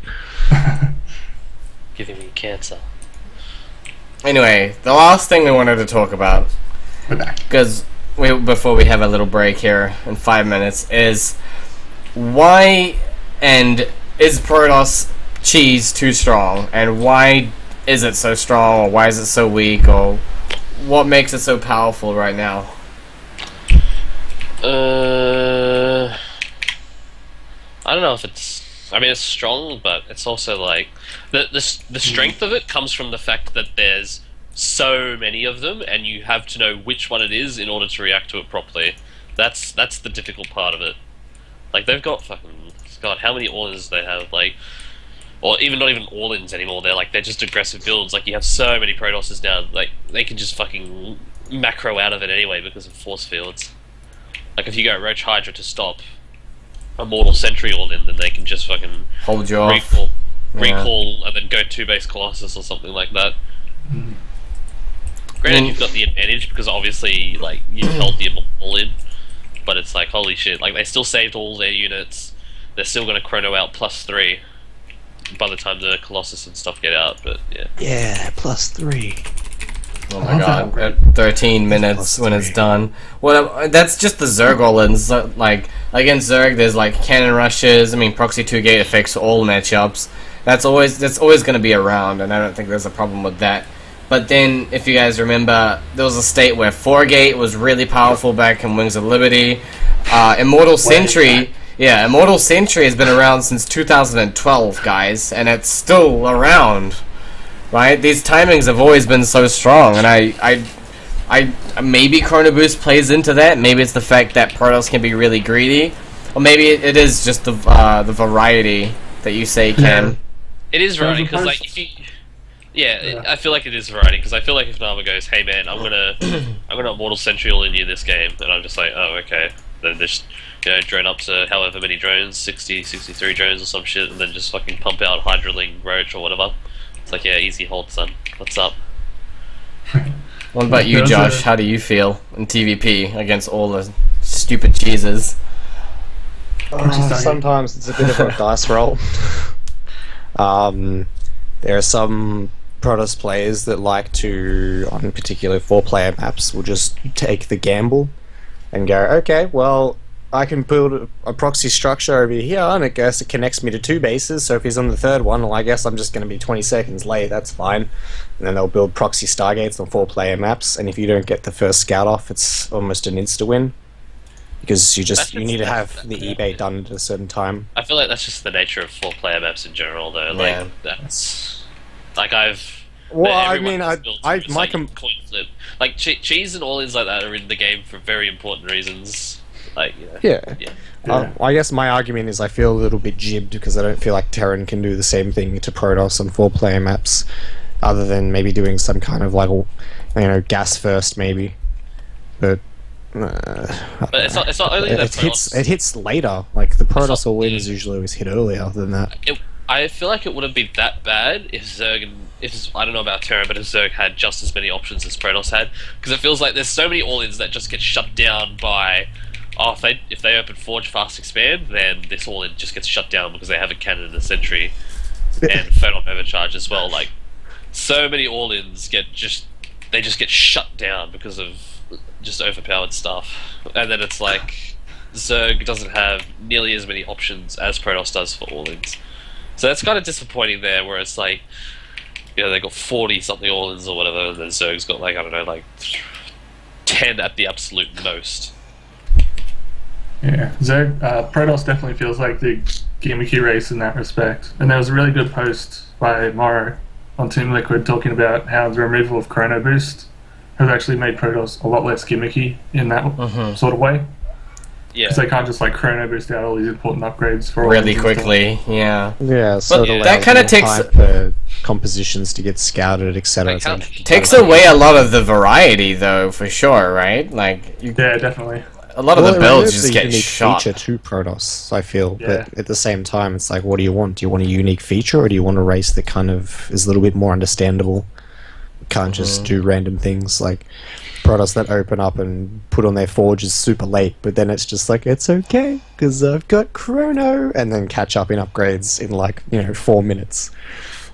Giving me cancer. Anyway, the last thing we wanted to talk about, We're back. because before we have a little break here in 5 minutes, is why and is Protoss cheese too strong, and why is it so strong, or why is it so weak, or what makes it so powerful right now? I don't know if it's... I mean, it's strong, but it's also like... The strength of it comes from the fact that there's so many of them, and you have to know which one it is in order to react to it properly. That's the difficult part of it. Like, they've got fucking... God, how many all-ins do they have? Like... Or even not even all-ins anymore, they're just aggressive builds. Like, you have so many Protosses now, like, they can just fucking macro out of it anyway because of force fields. Like, if you go Roach Hydra to stop a Mortal Sentry all-in, then they can just fucking Hold you off. recall, and then go 2-base Colossus or something like that. Granted, you've got the advantage, because obviously, like, you've held the all-in, but it's like, holy shit, like, they still saved all their units, they're still gonna chrono out +3. by the time the Colossus and stuff get out. But yeah, Yeah, +3. Oh my god, at 13 minutes when it's done. Well, that's just the Zerg all-ins. So, like, against Zerg, there's like cannon rushes. I mean, proxy 2 gate affects all matchups. That's always going to be around, and I don't think there's a problem with that. But then, if you guys remember, there was a state where 4 gate was really powerful back in Wings of Liberty. Immortal Sentry, yeah, Immortal Sentry has been around since 2012, guys, and it's still around. Right? These timings have always been so strong, and I maybe Chrono Boost plays into that. Maybe it's the fact that Protoss can be really greedy, or maybe it is just the variety that you say, Cam. it is variety because like if you, I feel like it is variety because I feel like if Nama goes, hey man, I'm gonna Immortal Sentry all in you this game, and I'm just like, oh okay, then just drone up to however many drones, 60, 63 drones or some shit, and then just fucking pump out Hydraling Roach or whatever. It's like, yeah, easy hold, son. What's up? What about you, Josh? How do you feel in TVP against all the stupid cheeses? Sometimes it's a bit of a dice roll. There are some Protoss players that like to, on particular 4-player maps, will just take the gamble and go, okay, well, I can build a proxy structure over here, and I guess it connects me to 2 bases, so if he's on the 3rd one, well, I guess I'm just going to be 20 seconds late, that's fine. And then they'll build proxy Stargates on 4-player maps, and if you don't get the first scout off, it's almost an insta-win. Because you need to have the eBay done at a certain time. I feel like that's just the nature of 4-player maps in general, though. Yeah. Like, that's... Like, I've... Well, I everyone mean, has built I just, my like, coin flip. Like, cheese and all-ins like that are in the game for very important reasons. Like, Yeah. I guess my argument is I feel a little bit jibbed because I don't feel like Terran can do the same thing to Protoss on 4-player maps, other than maybe doing some kind of like, gas first maybe. But it's not only that it hits later. Like the Protoss all wins usually always hit earlier than that. I feel like it wouldn't be that bad if Zerg I don't know about Terran, but if Zerg had just as many options as Protoss had, because it feels like there's so many all-ins that just get shut down by. Oh, if they open Forge Fast Expand, then this all-in just gets shut down because they have a cannon and a sentry, and Photon Overcharge as well. Like, so many all-ins just get shut down because of just overpowered stuff, and then it's like Zerg doesn't have nearly as many options as Protoss does for all-ins. So that's kind of disappointing there, where it's like, they got 40-something all-ins or whatever, and then Zerg's got like, I don't know, like 10 at the absolute most. Yeah, Zerg, Protoss definitely feels like the gimmicky race in that respect. And there was a really good post by Morrow on Team Liquid talking about how the removal of Chrono Boost has actually made Protoss a lot less gimmicky in that sort of way. Yeah. Because they can't just like Chrono Boost out all these important upgrades for all Really quickly, yeah. Yeah, so that kind of takes compositions to get scouted, etc. Takes away a lot of the variety, though, for sure, right? Like, yeah, definitely. A lot of the builds just get shot. Feature to Protoss, I feel, but at the same time, it's like, what do you want? Do you want a unique feature, or do you want a race that kind of is a little bit more understandable? You can't just do random things like Protoss that open up and put on their forges super late, but then it's just like, it's okay because I've got Chrono, and then catch up in upgrades in like 4 minutes,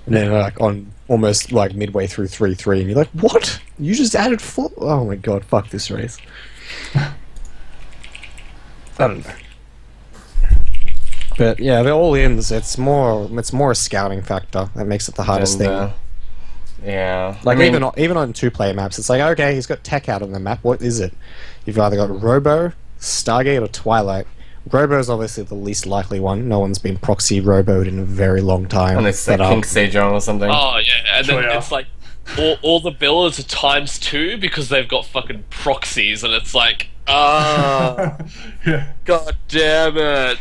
and then like on almost like midway through 3-3, and you're like, what? You just added 4? Oh my god, fuck this race. I don't know. But yeah, the all-ins, it's more a scouting factor that makes it the hardest thing. Yeah. Like, even on 2-player maps, it's like, okay, he's got tech out on the map, what is it? You've either got Robo, Stargate, or Twilight. Robo's obviously the least likely one. No one's been proxy roboed in a very long time. Unless it's like King Sejong or something. Oh, yeah, and then it's like, all the builds are ×2 because they've got fucking proxies, and it's like, Yeah. god damn it.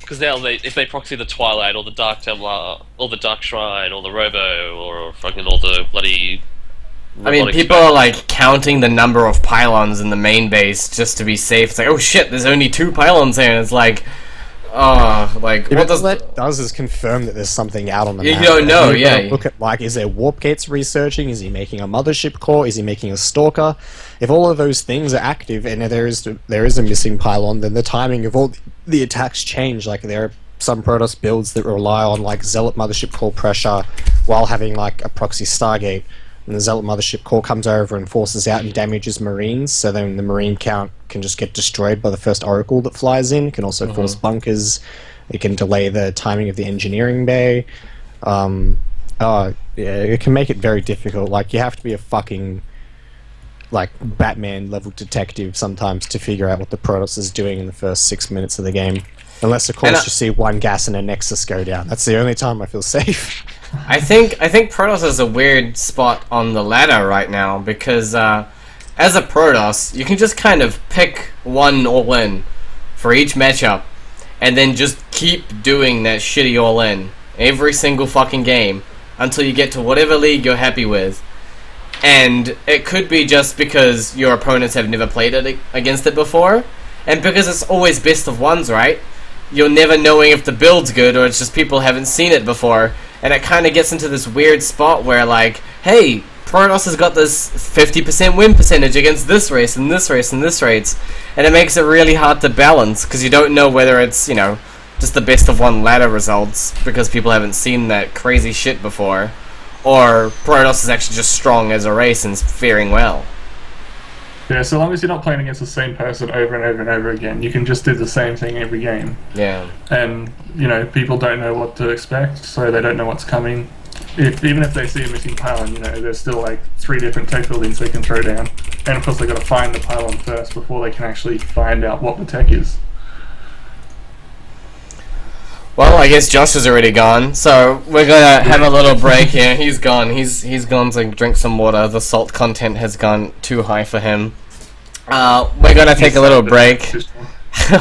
Because now, if they proxy the Twilight, or the Dark Templar, or the Dark Shrine, or the Robo, or fucking all the bloody... I mean, people are like counting the number of pylons in the main base just to be safe. It's like, oh shit, there's only 2 pylons here, and it's like... what does that does is confirm that there's something out on the map. You don't know, yeah. Look at, like, is there warp gates researching? Is he making a mothership core? Is he making a stalker? If all of those things are active and there is a missing pylon, then the timing of all the attacks change. Like, there are some Protoss builds that rely on like Zealot Mothership Core pressure while having like a proxy Stargate, and the Zealot Mothership Core comes over and forces out and damages Marines, so then the Marine count can just get destroyed by the first Oracle that flies in. It can also force bunkers. It can delay the timing of the engineering bay. Yeah, it can make it very difficult. Like, you have to be a fucking like Batman level detective sometimes to figure out what the Protoss is doing in the first 6 minutes of the game. Unless, of course, you see one gas and a Nexus go down. That's the only time I feel safe. I think Protoss is a weird spot on the ladder right now because as a Protoss, you can just kind of pick one all-in for each matchup and then just keep doing that shitty all-in every single fucking game until you get to whatever league you're happy with. And it could be just because your opponents have never played it against it before, and because it's always best of ones, right? You're never knowing if the build's good or it's just people haven't seen it before, and it kind of gets into this weird spot where, like, hey, Protoss has got this 50% win percentage against this race and this race and this race, and it makes it really hard to balance because you don't know whether it's, you know, just the best of one ladder results because people haven't seen that crazy shit before, or Protoss is actually just strong as a race and faring well. Yeah, so long as you're not playing against the same person over and over and over again, you can just do the same thing every game. Yeah. And, you know, people don't know what to expect, so they don't know what's coming. Even if they see a missing pylon, you know, there's still like 3 different tech buildings they can throw down. And of course they've got to find the pylon first before they can actually find out what the tech is. Well, I guess Josh is already gone, so we're gonna have a little break here. He's gone. He's gone to drink some water. The salt content has gone too high for him. We're gonna take a little break.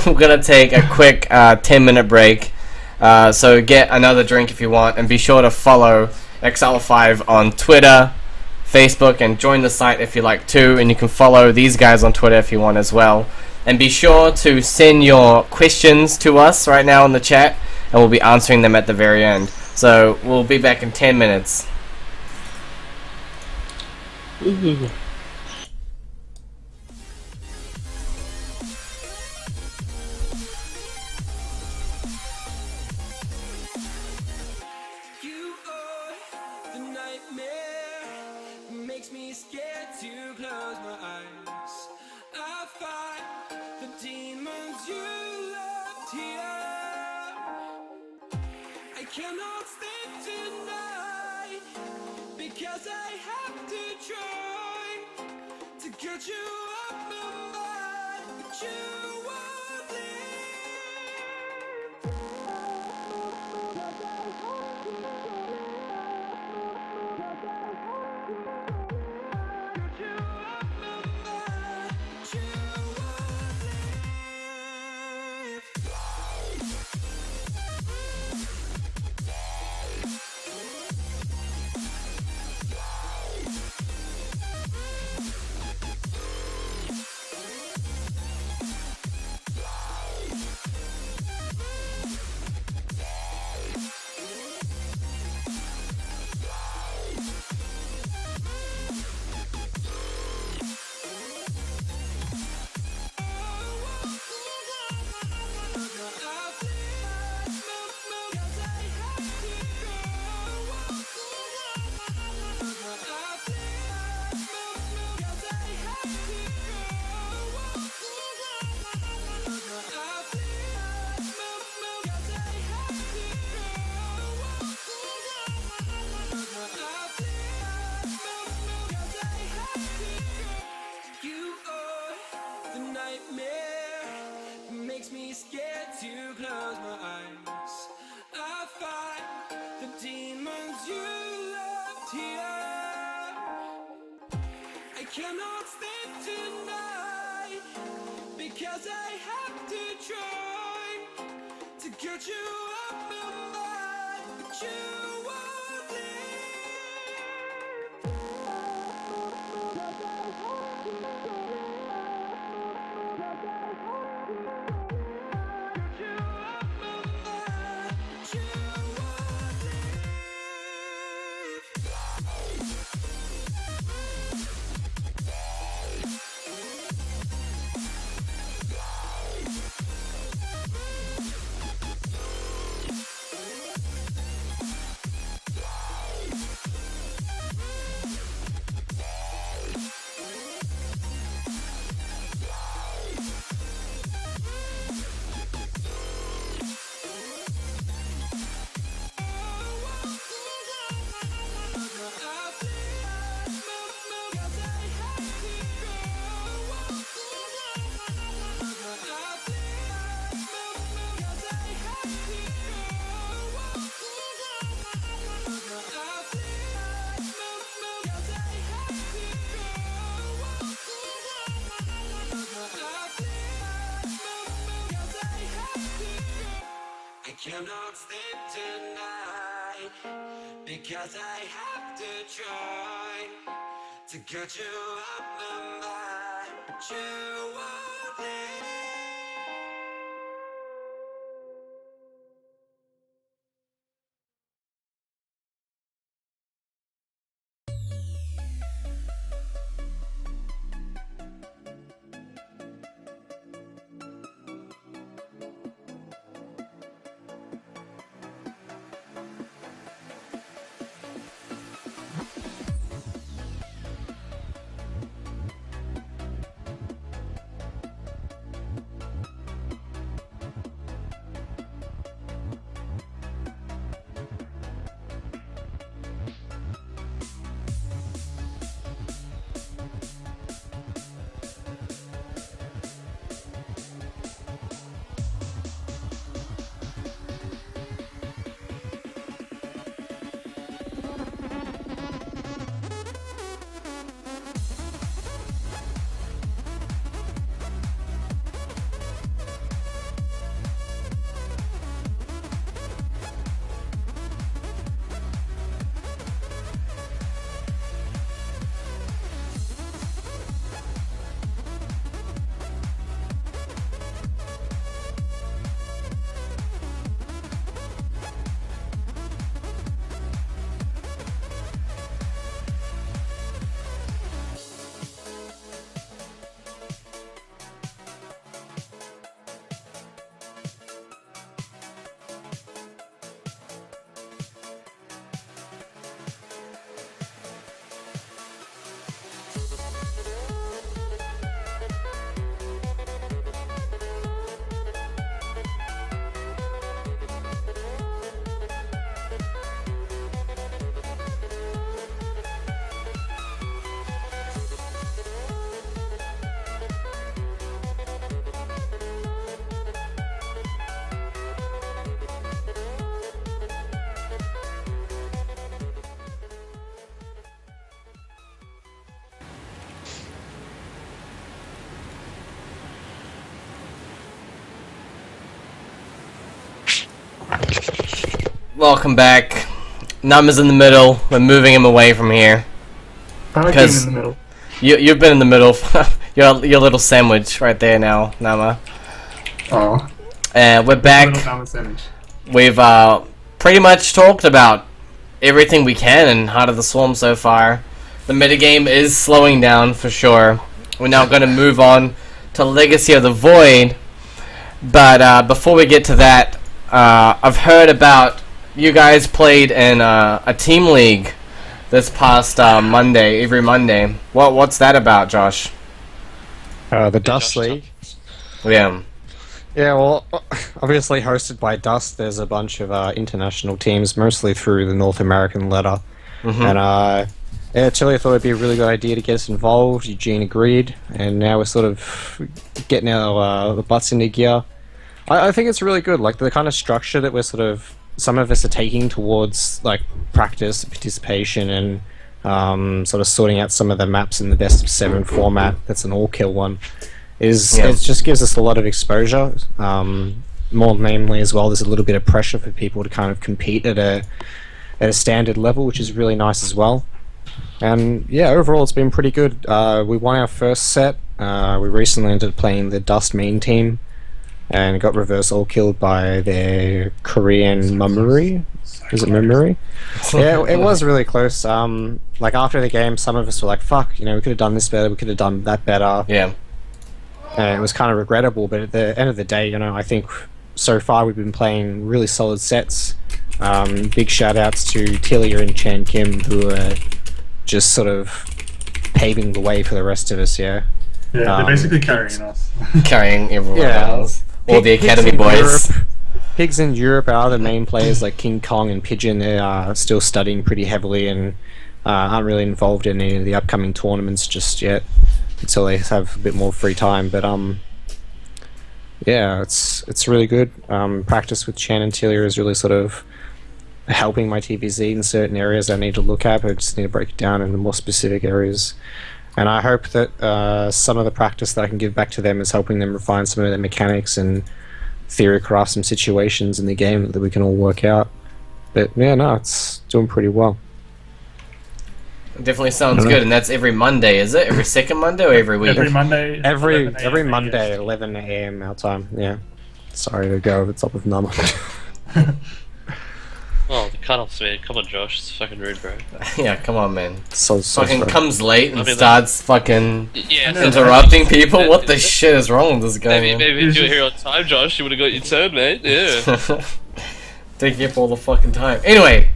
We're gonna take a quick 10-minute break. So get another drink if you want, and be sure to follow Exile5 on Twitter, Facebook, and join the site if you like too. And you can follow these guys on Twitter if you want as well. And be sure to send your questions to us right now in the chat, and we'll be answering them at the very end. So we'll be back in 10 minutes. You are the nightmare, makes me scared to close my eyes. I fight the demons you left here. I cannot sleep tonight because I have to try to get you off my mind, but you won't makes me scared to close my eyes. I fight the demons you left here. I cannot sleep tonight because I have to try to get you off my mind, but you won't leave. cannot sleep tonight because I have to try to get you off my mind, but you won't leave. Welcome back. Nama's in the middle. We're moving him away from here. I like being Because in the middle. you've been in the middle. your little sandwich right there now, Nama. Oh. And we're Little back. Nama sandwich. We've pretty much talked about everything we can in Heart of the Swarm so far. The metagame is slowing down for sure. We're now going to move on to Legacy of the Void. But before we get to that, I've heard about you guys played in a team league this past Monday, every Monday. What's that about, Josh? The Dust League. Yeah. Yeah, well, obviously hosted by Dust, there's a bunch of international teams, mostly through the North American ladder. And yeah, Chile thought it'd be a really good idea to get us involved. Eugene agreed, and now we're sort of getting our the butts into gear. I think it's really good, like the kind of structure that we're sort of, some of us are taking towards like practice, participation, and sort of sorting out some of the maps in the best of 7 format. That's an all-kill one. It just gives us a lot of exposure. More namely as well, there's a little bit of pressure for people to kind of compete at a standard level, which is really nice as well. And yeah, overall it's been pretty good. We won our first set. We recently ended up playing the Dust main team and got reverse all killed by their Korean Mummery. Is it Mummery? Yeah, it was really close. Like after the game, some of us were like, "Fuck, you know, we could have done this better. We could have done that better." Yeah. And it was kind of regrettable, but at the end of the day, you know, I think so far we've been playing really solid sets. Big shout outs to Tilia and Chan Kim, who are just sort of paving the way for the rest of us. Yeah. Yeah, they're basically carrying us. Carrying everyone Yeah. else. All the Pigs Academy in boys. Europe- Pigs in Europe are the main players, like King Kong and Pigeon. They are still studying pretty heavily and aren't really involved in any of the upcoming tournaments just yet, until they have a bit more free time. But yeah, it's really good. Practice with Chan and Tilia is really sort of helping my TVZ in certain areas I need to look at, but I just need to break it down into more specific areas. And I hope that some of the practice that I can give back to them is helping them refine some of their mechanics and theorycraft some situations in the game that we can all work out. But yeah, no, it's doing pretty well. It definitely sounds good, and that's every Monday, is it? Every second Monday or every week? Every Monday. Every 11 a.m. Monday at 11 a.m. our time. Yeah. Sorry to go over the top of Nama. Oh, the cutoffs, man. Come on, Josh. It's fucking rude, bro. Yeah, come on, man. so Fucking sorry. comes late and I mean, starts fucking Yeah, interrupting people. What the shit is wrong with this guy, Maybe, man? maybe if you were here on time, Josh, you would have got your turn, mate. Yeah. Taking up all the fucking time. Anyway,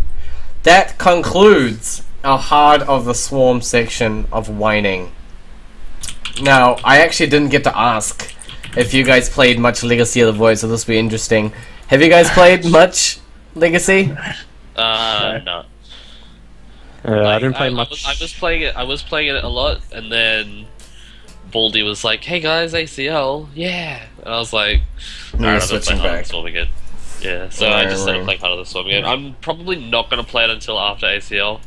that concludes our Heart of the Swarm section of whining. Now, I actually didn't get to ask if you guys played much Legacy of the Void, so this will be interesting. Have you guys played much Legacy? No. I didn't play much. I was playing it. I was playing it a lot, and then Baldy was like, "Hey guys, ACL, yeah," and I was like, You're "Alright, I'm gonna switching play Heart of back. the Swarm again." Yeah, so I just started playing Heart of the Swarm again. I'm probably not gonna play it until after ACL,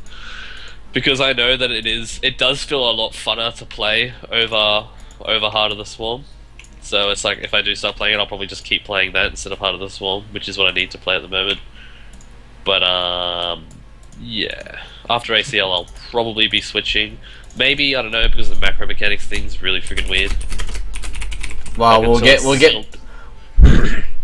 because I know that it does feel a lot funner to play over Heart of the Swarm. So it's like, if I do start playing it, I'll probably just keep playing that instead of Heart of the Swarm, which is what I need to play at the moment. But yeah, after ACL I'll probably be switching. Maybe, I don't know, because the macro mechanics thing's really freaking weird. Well, Like,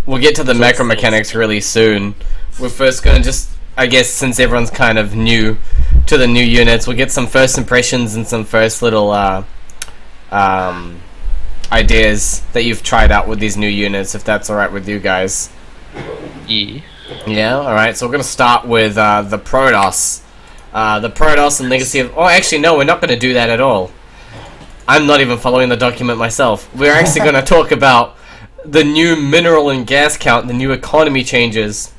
we'll get to the macro mechanics really soon. We're first gonna just, I guess, since everyone's kind of new to the new units, we'll get some first impressions and some first little ideas that you've tried out with these new units, if that's alright with you guys. Yeah. Yeah, alright, so we're gonna start with the protoss. The protoss and Legacy of... Oh, actually, no, we're not gonna do that at all. I'm not even following the document myself. We're actually gonna talk about the new mineral and gas count, the new economy changes,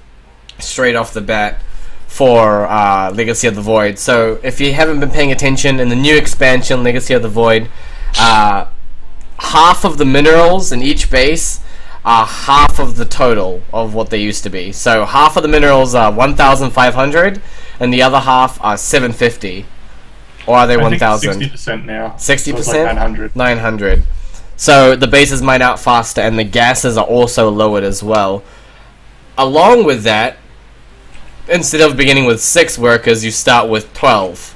straight off the bat, for Legacy of the Void. So, if you haven't been paying attention, in the new expansion, Legacy of the Void, half of the minerals in each base are half of the total of what they used to be. So half of the minerals are 1,500 and the other half are 750. Or are they 1,000? 60% now. 60%? So it's like 900. 900. So the bases mine out faster and the gases are also lowered as well. Along with that, instead of beginning with 6 workers, you start with 12.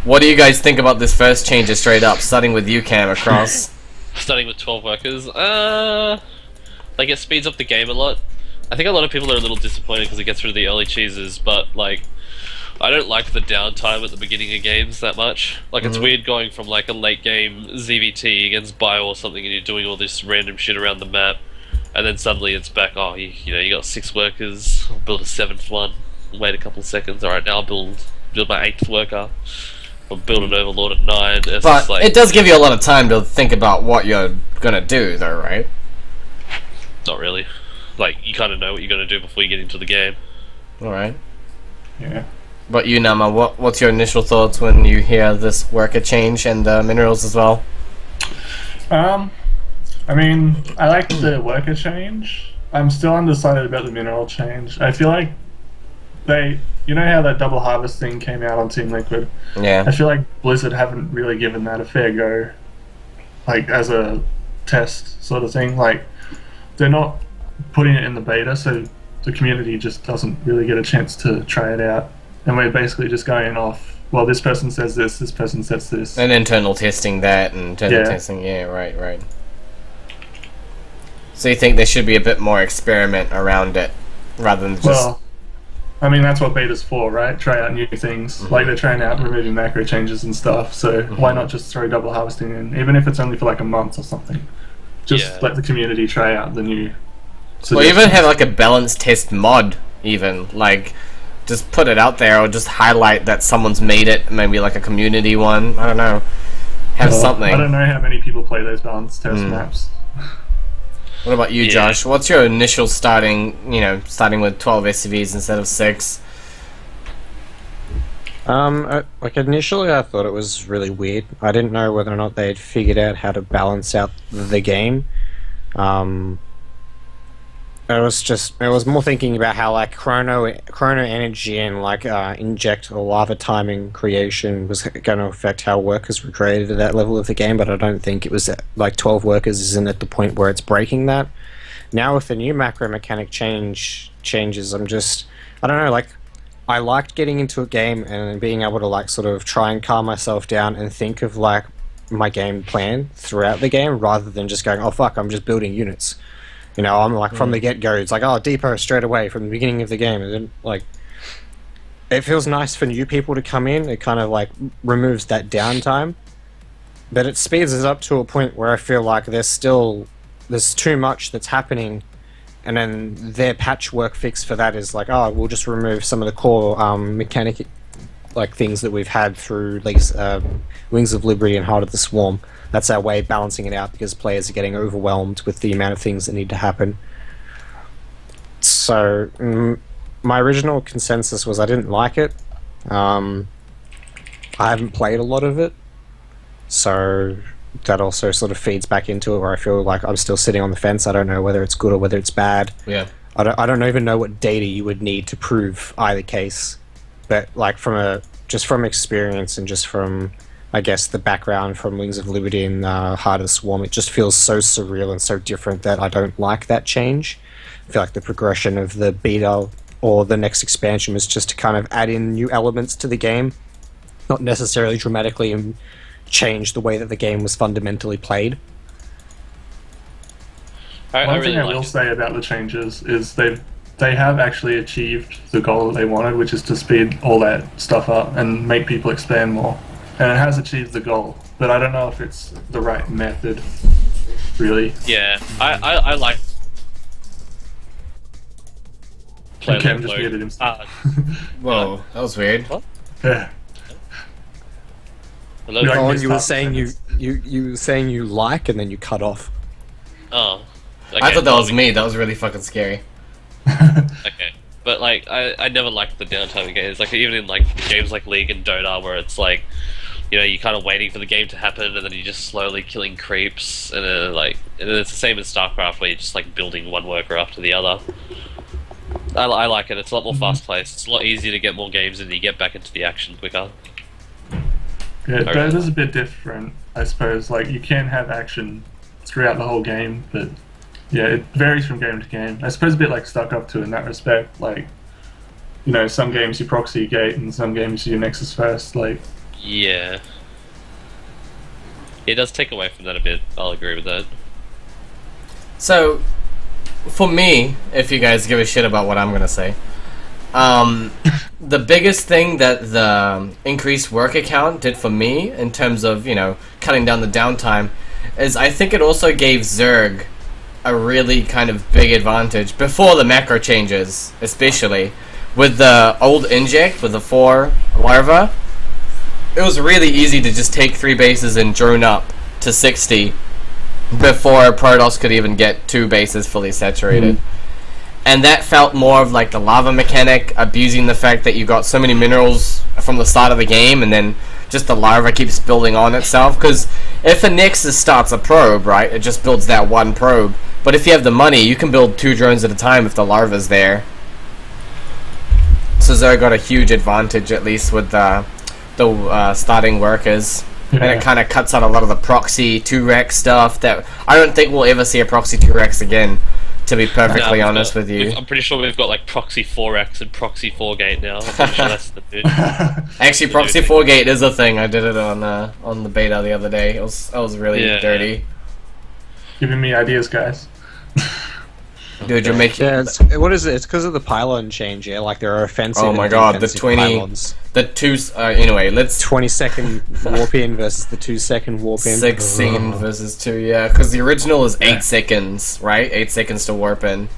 What do you guys think about this first change straight up, starting with you, Cam, across? Starting with 12 workers, like, it speeds up the game a lot. I think a lot of people are a little disappointed because it gets rid of the early cheeses, but, like, I don't like the downtime at the beginning of games that much. Like, it's weird going from, like, a late game ZVT against Bio or something and you're doing all this random shit around the map, and then suddenly it's back, oh, you know, you got 6 workers, I'll build a 7th one, wait a couple seconds, alright, now I'll build my 8th worker. Or build an Overlord at 9. It's But just like, it does give you a lot of time to think about what you're gonna do, though, right? not really. Like, you kind of know what you're going to do before you get into the game. Alright. Yeah. But you, Nama, what's your initial thoughts when you hear this worker change and minerals as well? I mean, I like the worker change. I'm still undecided about the mineral change. I feel like you know how that double harvest thing came out on Team Liquid? Yeah. I feel like Blizzard haven't really given that a fair go, like, as a test sort of thing. Like, they're not putting it in the beta, so the community just doesn't really get a chance to try it out. And we're basically just going off, well, this person says this person says this. And internal testing that, and internal Yeah. testing, yeah, right. So you think there should be a bit more experiment around it, rather than just... Well, I mean, that's what beta's for, right? Try out new things. Like, they're trying out removing macro changes and stuff, so why not just throw double harvesting in, even if it's only for like a month or something. Just let the community try out the new Or suggestions. even have like a balanced test mod, even. Like, just put it out there, or just highlight that someone's made it, maybe like a community one, I don't know. Have Well, something. I don't know how many people play those balanced test maps. What about you, Yeah. Josh? What's your initial starting with 12 SCVs instead of 6? Like, initially I thought it was really weird. I didn't know whether or not they'd figured out how to balance out the game. And it was more thinking about how like chrono energy and like inject or lava timing creation was going to affect how workers were created at that level of the game, but I don't think it was like 12 workers isn't at the point where it's breaking that. Now with the new macro mechanic changes, I don't know, like I liked getting into a game and being able to like sort of try and calm myself down and think of like my game plan throughout the game rather than just going, oh fuck, I'm just building units. You know, I'm like from the get-go, it's like, oh, depot straight away from the beginning of the game. And then, like, it feels nice for new people to come in. It kind of, like, removes that downtime. But it speeds us up to a point where I feel like there's too much that's happening. And then their patchwork fix for that is like, oh, we'll just remove some of the core mechanic, like, things that we've had through these Wings of Liberty and Heart of the Swarm. That's our way of balancing it out because players are getting overwhelmed with the amount of things that need to happen. So, my original consensus was I didn't like it. I haven't played a lot of it, so that also sort of feeds back into it where I feel like I'm still sitting on the fence. I don't know whether it's good or whether it's bad. Yeah. I don't even know what data you would need to prove either case. But like just from experience and just from, I guess, the background from Wings of Liberty and Heart of the Swarm, it just feels so surreal and so different that I don't like that change. I feel like the progression of the beta or the next expansion was just to kind of add in new elements to the game, not necessarily dramatically change the way that the game was fundamentally played. One thing I will say about the changes is they have actually achieved the goal that they wanted, which is to speed all that stuff up and make people expand more. And it has achieved the goal, but I don't know if it's the right method, really. Yeah, I like... Cam just muted himself. Whoa, that was weird. What? Yeah. Hello? Like Oh, missed you were half saying seconds. you were saying you like and then you cut off. Oh. I Okay, thought that was me. That was really fucking scary. Okay. But, like, I never liked the downtime in games. Like, even in, like, games like League and Dota, where it's, like, you know, you're kind of waiting for the game to happen, and then you're just slowly killing creeps, and then, like... And then it's the same in Starcraft, where you're just, like, building one worker after the other. I like it. It's a lot more fast-paced. It's a lot easier to get more games in, and you get back into the action quicker. Yeah, Okay. Dota's a bit different, I suppose. Like, you can have action throughout the whole game, but yeah, it varies from game to game. I suppose a bit like Starcraft II in that respect. Like, you know, some games you proxy gate, and some games you Nexus first. Like, Yeah. It does take away from that a bit. I'll agree with that. So, for me, if you guys give a shit about what I'm gonna say, the biggest thing that the increased worker count did for me in terms of, you know, cutting down the downtime is I think it also gave Zerg a really kind of big advantage before the macro changes, especially with the old inject with the 4 larva. It was really easy to just take 3 bases and drone up to 60 before protoss could even get 2 bases fully saturated. And that felt more of like the lava mechanic, abusing the fact that you got so many minerals from the start of the game and then just the larva keeps building on itself. Because if a Nexus starts a probe, right, it just builds that one probe. But if you have the money, you can build 2 drones at a time if the larva's there. So Zerg got a huge advantage, at least with the starting workers. And it kind of cuts out a lot of the proxy 2-Rex stuff that I don't think we'll ever see a proxy 2-Rex again, to be perfectly honest with you. I'm pretty sure we've got like proxy 4x and proxy 4gate now. I'm pretty sure that's the dude. Actually, proxy 4-Gate is a thing. I did it on the beta the other day. It was really dirty. giving me ideas, guys. Dude, you're making... Yeah, what is it? It's because of the pylon change, yeah? Like, there are offensive Oh my and god, the defensive 20... pylons. The 2... anyway, let's... 20-second warp-in versus the 2-second warp-in. 6 second versus 2, yeah. Because the original is 8 seconds, right? 8 seconds to warp in.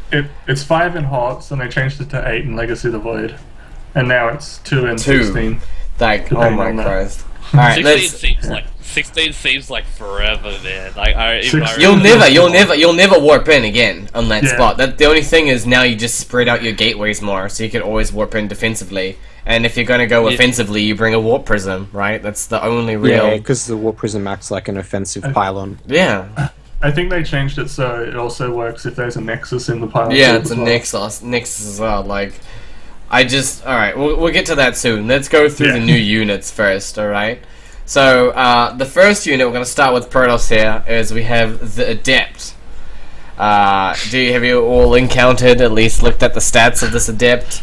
It's 5 in HOTS, and they changed it to 8 in Legacy of the Void. And now it's 2 in 2. 16. Like, oh Depending my on that. Christ. Alright, 16 seems like forever, man. Like You'll never warp in again on that spot. The only thing is now you just spread out your gateways more, so you can always warp in defensively. And if you're going to go offensively, you bring a warp prism, right? That's the only real... Yeah, because the warp prism acts like an offensive pylon. Yeah. I think they changed it so it also works if there's a nexus in the pile. Yeah, field it's as a well. Nexus as well. Like, alright, we'll get to that soon. Let's go through the new units first, alright? So, the first unit, we're going to start with Protoss here, is we have the Adept. Have you all encountered, at least looked at the stats of this Adept?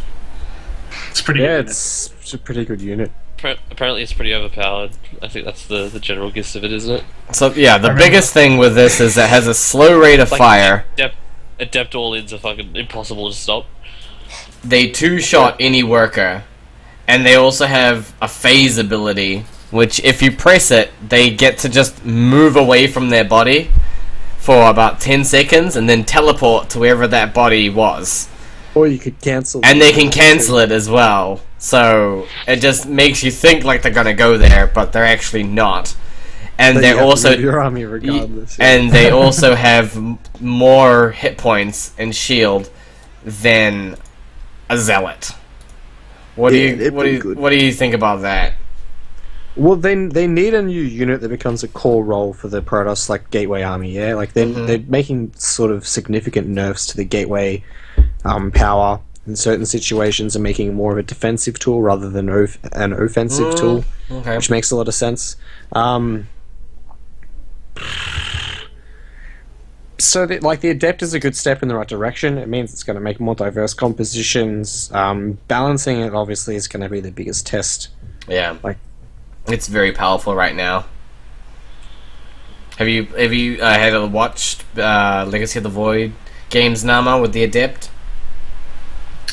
It's pretty. Yeah, good. it's a pretty good unit. Apparently, it's pretty overpowered. I think that's the general gist of it, isn't it? So, yeah, the biggest thing with this is it has a slow rate of fire. Adept all-ins are fucking impossible to stop. They two-shot any worker, and they also have a phase ability, which if you press it, they get to just move away from their body for about 10 seconds and then teleport to wherever that body was. Or you could cancel. And they can cancel it as well. So it just makes you think like they're gonna go there, but they're actually not. And But you they're have to also move your army regardless. yeah. and they also have more hit points and shield than a zealot. What Yeah, they're pretty good. do you think about that? Well, then they need a new unit that becomes a core role for the Protoss like Gateway army. Yeah, like they're making sort of significant nerfs to the Gateway power in certain situations, and making it more of a defensive tool rather than an offensive tool, Okay. which makes a lot of sense. So, the Adept is a good step in the right direction. It means it's going to make more diverse compositions. Balancing it, obviously, is going to be the biggest test. Yeah. Like- It's very powerful right now. Have you had watched Legacy of the Void games, Nama, with the Adept?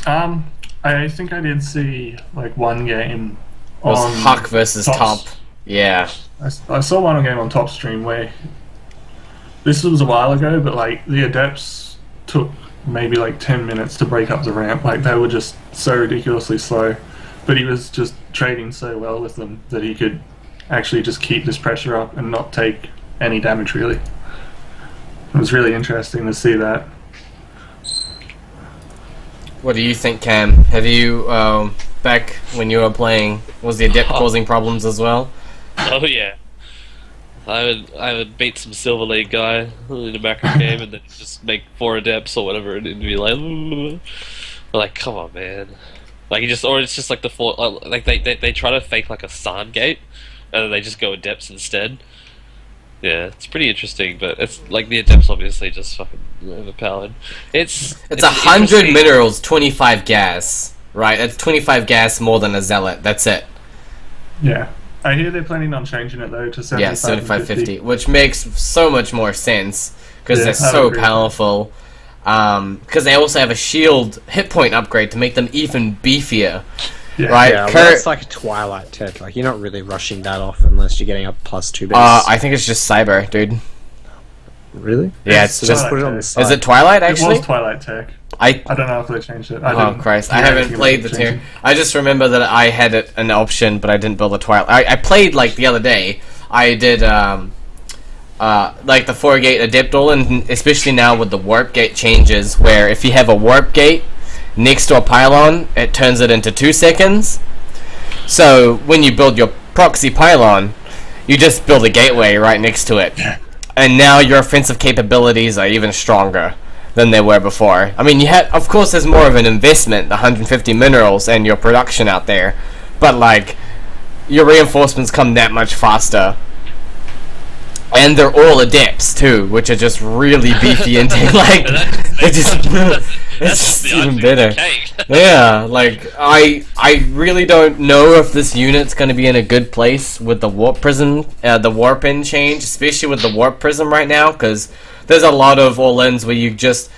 I think I did see like one game. It was on Huck versus Tops. Top. Yeah. I saw one game on Top Stream where this was a while ago, but like the Adepts took maybe like 10 minutes to break up the ramp. Like they were just so ridiculously slow, but he was just trading so well with them that he could actually just keep this pressure up and not take any damage really. It was really interesting to see that. What do you think, Cam? Have you, back when you were playing, was the Adept causing problems as well? Oh yeah. I would beat some Silver League guy in a macro game and then just make 4 Adepts or whatever and it'd be like, come on, man. Like it's just like the 4, like they try to fake like a San gate and then they just go Adepts instead. Yeah, it's pretty interesting, but it's like the Adepts obviously just fucking overpowered. It's 100 interesting- minerals, 25 gas. Right, that's 25 gas more than a Zealot. That's it. Yeah. I hear they're planning on changing it though to 75 Yeah, and 7550, which makes so much more sense because Yeah, they're I so agree. powerful. Because they also have a shield hit point upgrade to make them even beefier. Yeah. Right? Yeah, well, Kurt- that's like a Twilight tech. Like, you're not really rushing that off unless you're getting up +2 base. I think it's just Cyber, dude. Really? Yeah, it's It's just. Just put it on the side. Is it Twilight It actually? was Twilight Tech. I don't know if they changed it. Oh Christ! I hear haven't anything played about the changing tier. I just remember that I had an option, but I didn't build a Twilight. I played like the other day. I did like the 4-gate Adept all, and especially now with the warp gate changes, where if you have a warp gate next to a pylon, it turns it into 2 seconds. So when you build your proxy pylon, you just build a gateway right next to it, and now your offensive capabilities are even stronger than they were before. I mean, of course, there's more of an investment, the 150 minerals and your production out there, but like, your reinforcements come that much faster. And they're all Adepts too, which are just really beefy and like, it's just the even icing on better. the cake. Yeah, like I really don't know if this unit's going to be in a good place with the warp prism, the warp in change, especially with the warp prism right now, because there's a lot of all-ins where you just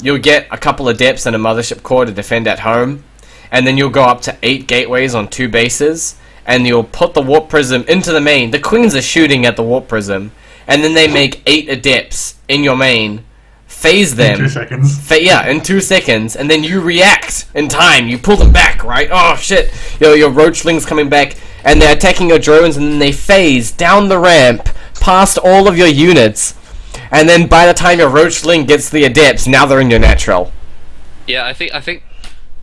you'll get a couple of Adepts and a mothership core to defend at home, and then you'll go up to 8 gateways on 2 bases, and you'll put the warp prism into the main. The queens are shooting at the warp prism, and then they make 8 Adepts in your main, phase them. 2 seconds. In 2 seconds, and then you react in time. You pull them back, right? Oh shit! Your roachling's coming back, and they're attacking your drones, and then they phase down the ramp past all of your units, and then by the time your roachling gets the Adepts, now they're in your natural. Yeah, I think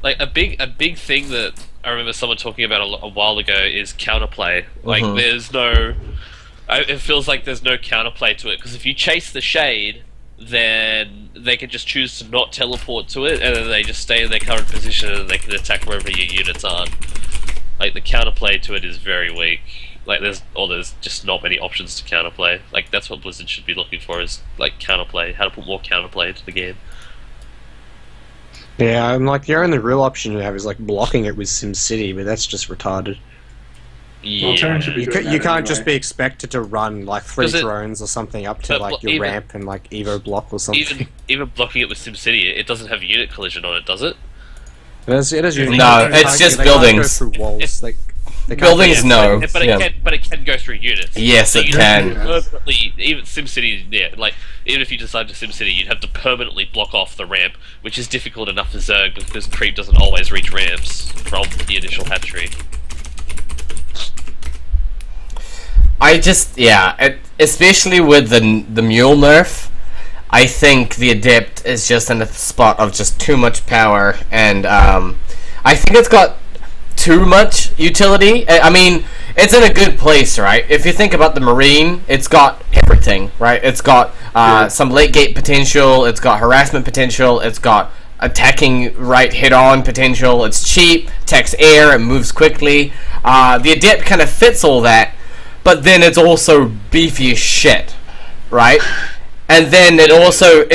like a big thing that I remember someone talking about a while ago is counterplay. Like there's no it feels like there's no counterplay to it, because if you chase the shade, then they can just choose to not teleport to it, and then they just stay in their current position and they can attack wherever your units are. Like, the counterplay to it is very weak. Like, there's just not many options to counterplay. Like, that's what Blizzard should be looking for, is, like, counterplay. How to put more counterplay into the game. Yeah, I'm like, the only real option you have is, like, blocking it with SimCity, but that's just retarded. Well, Terran should be doing You that can't just anyway. be expected to run, like, 3 drones or something up to, But like, your even- ramp and, like, Evo block or something. Even blocking it with SimCity, it doesn't have unit collision on it, does it? It is unique. No, They it's can't- just they can't buildings. Go through walls. They can't Buildings, go- no. But Yeah. it can go through units. Yes, it you'd can. have to permanently, even SimCity, yeah, like, even if you decide to SimCity, you'd have to permanently block off the ramp, which is difficult enough for Zerg because creep doesn't always reach ramps from the initial hatchery. Especially with the mule nerf, I think the adept is just in a spot of just too much power, and I think it's got too much utility. I mean, it's in a good place, right? If you think about the marine, it's got everything, right? It's got some late gate potential, it's got harassment potential, it's got attacking right head-on potential, it's cheap, attacks air, it moves quickly. The adept kind of fits all that, but then it's also beefy as shit, right? And then it also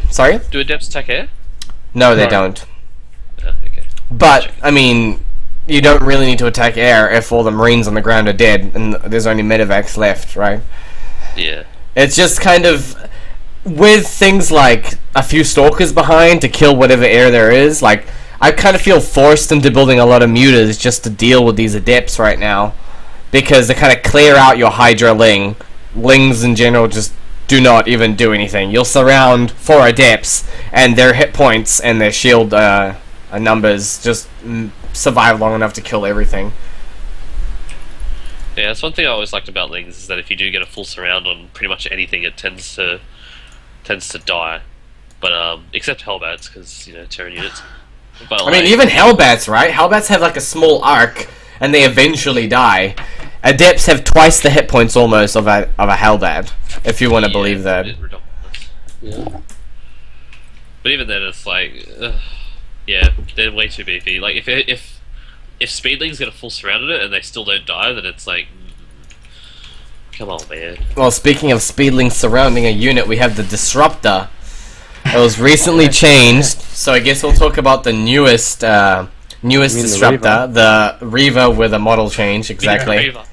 sorry? Do adepts attack air? No, they No. don't. Oh, okay. But I mean, you don't really need to attack air if all the marines on the ground are dead and there's only medevacs left, right? Yeah. It's just kind of with things like a few stalkers behind to kill whatever air there is. Like, I kind of feel forced into building a lot of mutas just to deal with these adepts right now, because they kind of clear out your Hydra Ling. Lings in general just do not even do anything. You'll surround 4 adepts, and their hit points and their shield numbers just survive long enough to kill everything. Yeah, that's one thing I always liked about Lings, is that if you do get a full surround on pretty much anything, it tends to die. But except Hellbats, because Terran units. But I mean, even Hellbats, right? Hellbats have like a small arc, and they eventually die. Adepts have twice the hit points almost of a Hellbat, if you want to believe that. Yeah. But even then, it's like, yeah, they're way too beefy. Like if Speedlings get a full surround on it and they still don't die, then it's like, come on, man. Well, speaking of speedlings surrounding a unit, we have the Disruptor. It was recently changed, so I guess we'll talk about the newest Disruptor, the Reaver with a model change, exactly. Reaver.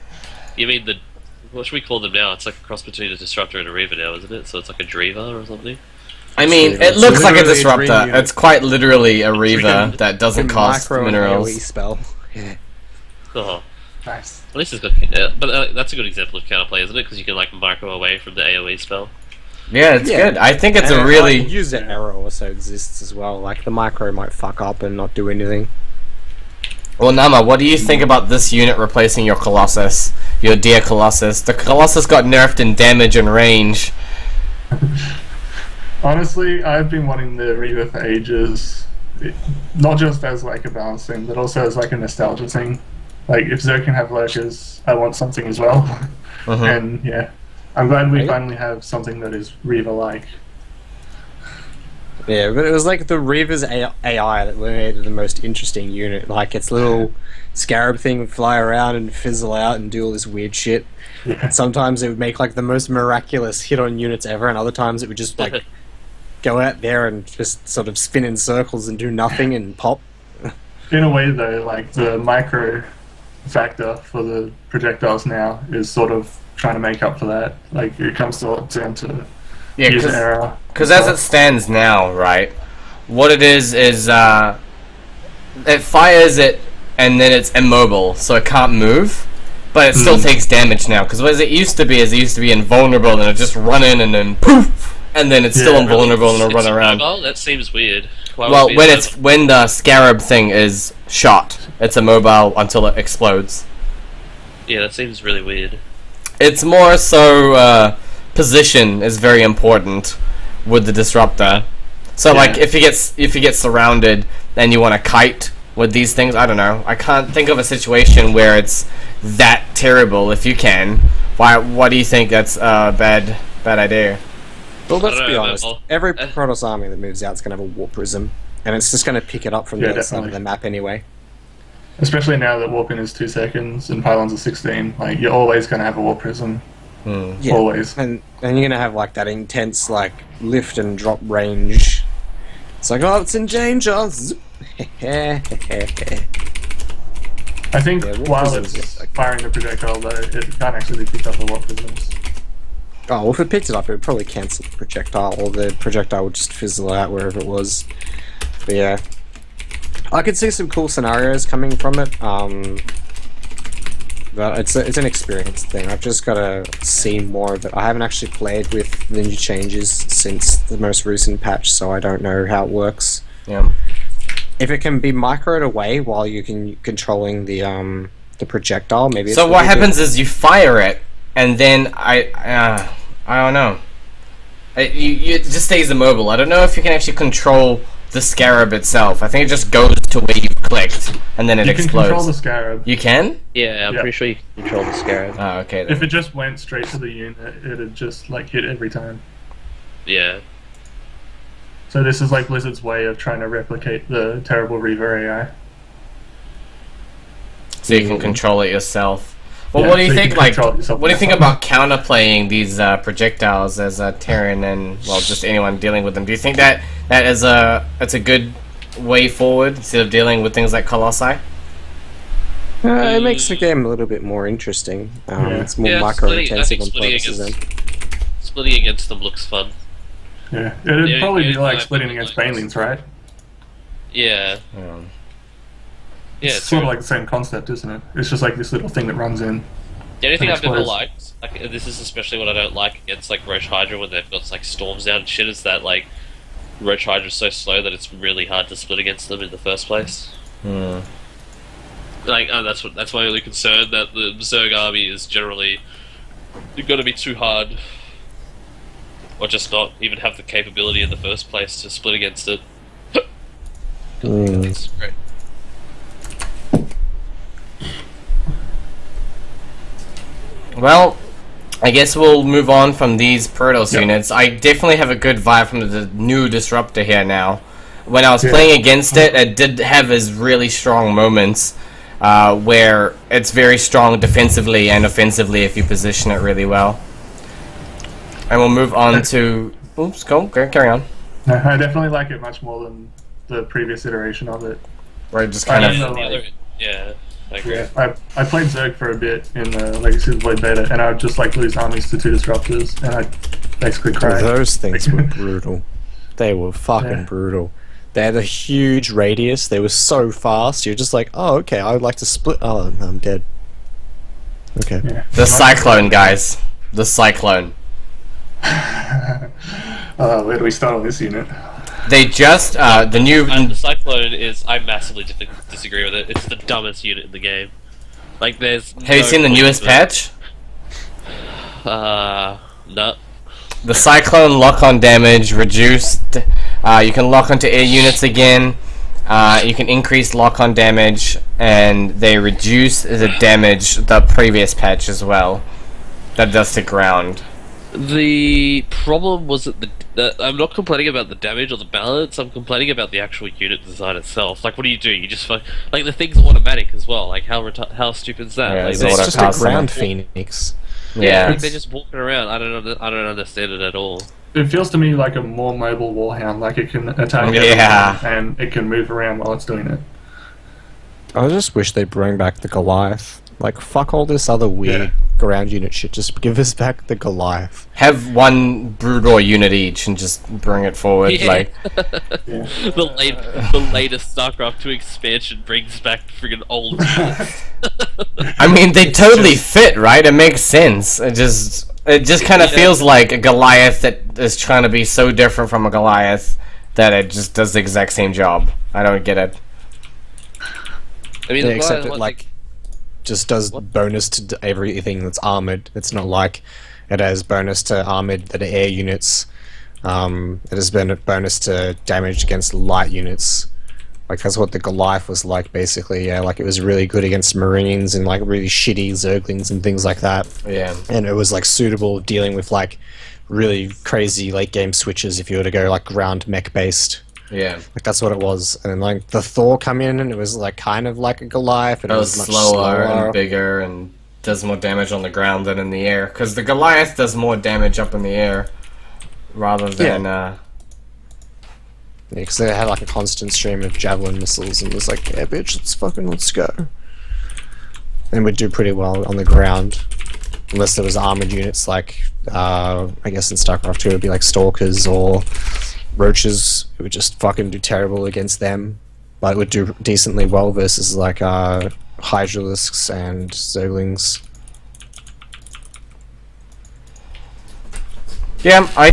You mean what should we call them now? It's like a cross between a Disruptor and a Reaver now, isn't it? So it's like a Dreaver or something? I mean, it It's looks like a literally a Disruptor. dream unit. It's quite literally a Reaver that doesn't cost Micro and minerals. AoE spell. Oh. Nice. At least it's got, but that's a good example of counterplay, isn't it? Because you can like micro away from the AoE spell. Yeah, it's Yeah. good. I think it's And, a really... like, user error also exists as well. Like, the micro might fuck up and not do anything. Well, Nama, what do you think about this unit replacing your Colossus? Your dear Colossus. The Colossus got nerfed in damage and range. Honestly, I've been wanting the Reaver for ages. Not just as like a balance thing, but also as like a nostalgia thing. Like, if Zerg can have lurkers, I want something as well. And yeah, I'm glad we finally have something that is Reaver-like. Yeah, but it was like the Reaver's AI that made it the most interesting unit. Like, its little scarab thing would fly around and fizzle out and do all this weird shit. Yeah. Sometimes it would make like the most miraculous hit on units ever, and other times it would just like go out there and just sort of spin in circles and do nothing and pop. In a way, though, like the micro factor for the projectiles now is sort of trying to make up for that. Like, it comes down to Yeah, user error. because as it stands now, right, what it is it fires it and then it's immobile, so it can't move, but it still takes damage now. Because what it used to be is it used to be invulnerable and it'd just run in and then poof, and then it's still Yeah, invulnerable and it'll run around. Mobile? That seems weird. Why would Well, it be when immobile? when the scarab thing is shot, it's immobile until it explodes. Yeah, that seems really weird. It's more so position is very important with the Disruptor. So Yeah. like if you get surrounded and you want to kite with these things. I don't know. I can't think of a situation where it's that terrible. If you can, why do you think that's a bad idea? Well, let's I don't be know, honest. well, Every Protoss army that moves out is going to have a warp prism, and it's just going to pick it up from the other side of definitely. the map anyway. Especially now that warping is 2 seconds and pylons are 16, like you're always going to have a warp prism. Yeah. Always. And you're going to have like that intense like lift and drop range. It's like, oh, it's in danger. Zoop. I think Yeah, warp while prisms, it's yeah, okay. firing the projectile, though, it can't actually be picked up the warp prisms. Oh, well, if it picked it up, it would probably cancel the projectile, or the projectile would just fizzle out wherever it was. But yeah, I could see some cool scenarios coming from it. But it's an experience thing. I've just got to see more of it. I haven't actually played with the new changes since the most recent patch, so I don't know how it works. Yeah. If it can be microed away while you can controlling the projectile, maybe. So what happens is you fire it, and then I don't know. It just stays immobile. I don't know if you can actually control the scarab itself. I think it just goes to where you've clicked, and then it You can explodes. control the scarab. You can? Yeah, I'm Yeah. pretty sure you can control the scarab. Oh, okay then. If it just went straight to the unit, it'd just like hit every time. Yeah. So this is like Blizzard's way of trying to replicate the terrible Reaver AI. So you can control it yourself. Well, Yeah, what do you so you think? can Like, control it yourself what do you think yourself. about counterplaying these projectiles as a Terran and just anyone dealing with them? Do you think that is it's a good way forward instead of dealing with things like Colossi? It makes the game a little bit more interesting. Yeah. It's more Yeah, micro I intensive think on purposes then. splitting against them looks fun. Yeah, it'd Yeah, probably yeah, be like yeah, splitting but against like- banelings, right? Yeah. Yeah, It's sort true. of like the same concept, isn't it? It's just like this little thing that runs in. The only thing and I've never explodes. liked, like this is especially what I don't like against like Roche Hydra when they've got like storms down and shit, is that like Roche Hydra's so slow that it's really hard to split against them in the first place. Like that's my only concern, that the Zerg army is generally going to be too hard, or just not even have the capability in the first place to split against it. That's great. Well, I guess we'll move on from these Protoss Yep. units. I definitely have a good vibe from the new Disruptor here now. When I was Yeah. playing against it, it did have its really strong moments where it's very strong defensively and offensively if you position it really well. And we'll move on to... Oops, go, carry on. No, I definitely like it much more than the previous iteration of it. Where it just kind I of... don't know. The other, yeah, I agree. Yeah, I played Zerg for a bit in the Legacy of the Void beta, and I would just like lose armies to 2 disruptors, and I basically cried. Those things were brutal. They were fucking Yeah. brutal. They had a huge radius. They were so fast. You're just like, oh, okay, I would like to split. Oh, no, I'm dead. Okay. Yeah. The Cyclone, guys. The Cyclone. Where do we start on this unit? They just, the new... And the Cyclone is, I massively disagree with it. It's the dumbest unit in the game. Like, there's. Have you seen the newest patch? No. The Cyclone lock-on damage reduced. You can lock onto air units again. You can increase lock-on damage, and they reduce the damage the previous patch as well. That does to ground. The problem was that I'm not complaining about the damage or the balance. I'm complaining about the actual unit design itself. Like, what do? You just like the thing's automatic as well. Like, how stupid is that? Yeah, like, it's they- It's auto just a cast ground summon. phoenix. Yeah. like, they're just walking around. I don't understand it at all. It feels to me like a more mobile warhound, like it can attack Yeah. everyone, and it can move around while it's doing it. I just wish they'd bring back the Goliath. Like, fuck all this other weird ground unit shit. Just give us back the Goliath. Have one Broodor unit each and just bring it forward. Yeah. Like, Yeah. The latest Starcraft II expansion brings back friggin' old units. I mean, they totally fit, right? It makes sense. It just kind of Yeah. feels like a Goliath that is trying to be so different from a Goliath that it just does the exact same job. I don't get it. I mean, Yeah, the except guy, it, like, just does bonus to everything that's armored. It's not like it has bonus to armored that are air units. It has been a bonus to damage against light units. Like that's what the Goliath was like, basically. Yeah, like it was really good against Marines and like really shitty Zerglings and things like that. Yeah. And it was like suitable dealing with like really crazy late game switches if you were to go like ground mech based. Yeah. Like that's what it was. And then like the Thor come in and it was like kind of like a Goliath, but It it was was much slower slower. and bigger and does more damage on the ground than in the air. Because the Goliath does more damage up in the air rather than. Yeah, because they had like a constant stream of javelin missiles and was like, yeah, bitch, let's go. And would do pretty well on the ground. Unless there was armored units like, I guess in Starcraft II it would be like Stalkers or Roaches. It would just fucking do terrible against them. But it would do decently well versus like Hydralisks and Zerglings. Yeah, I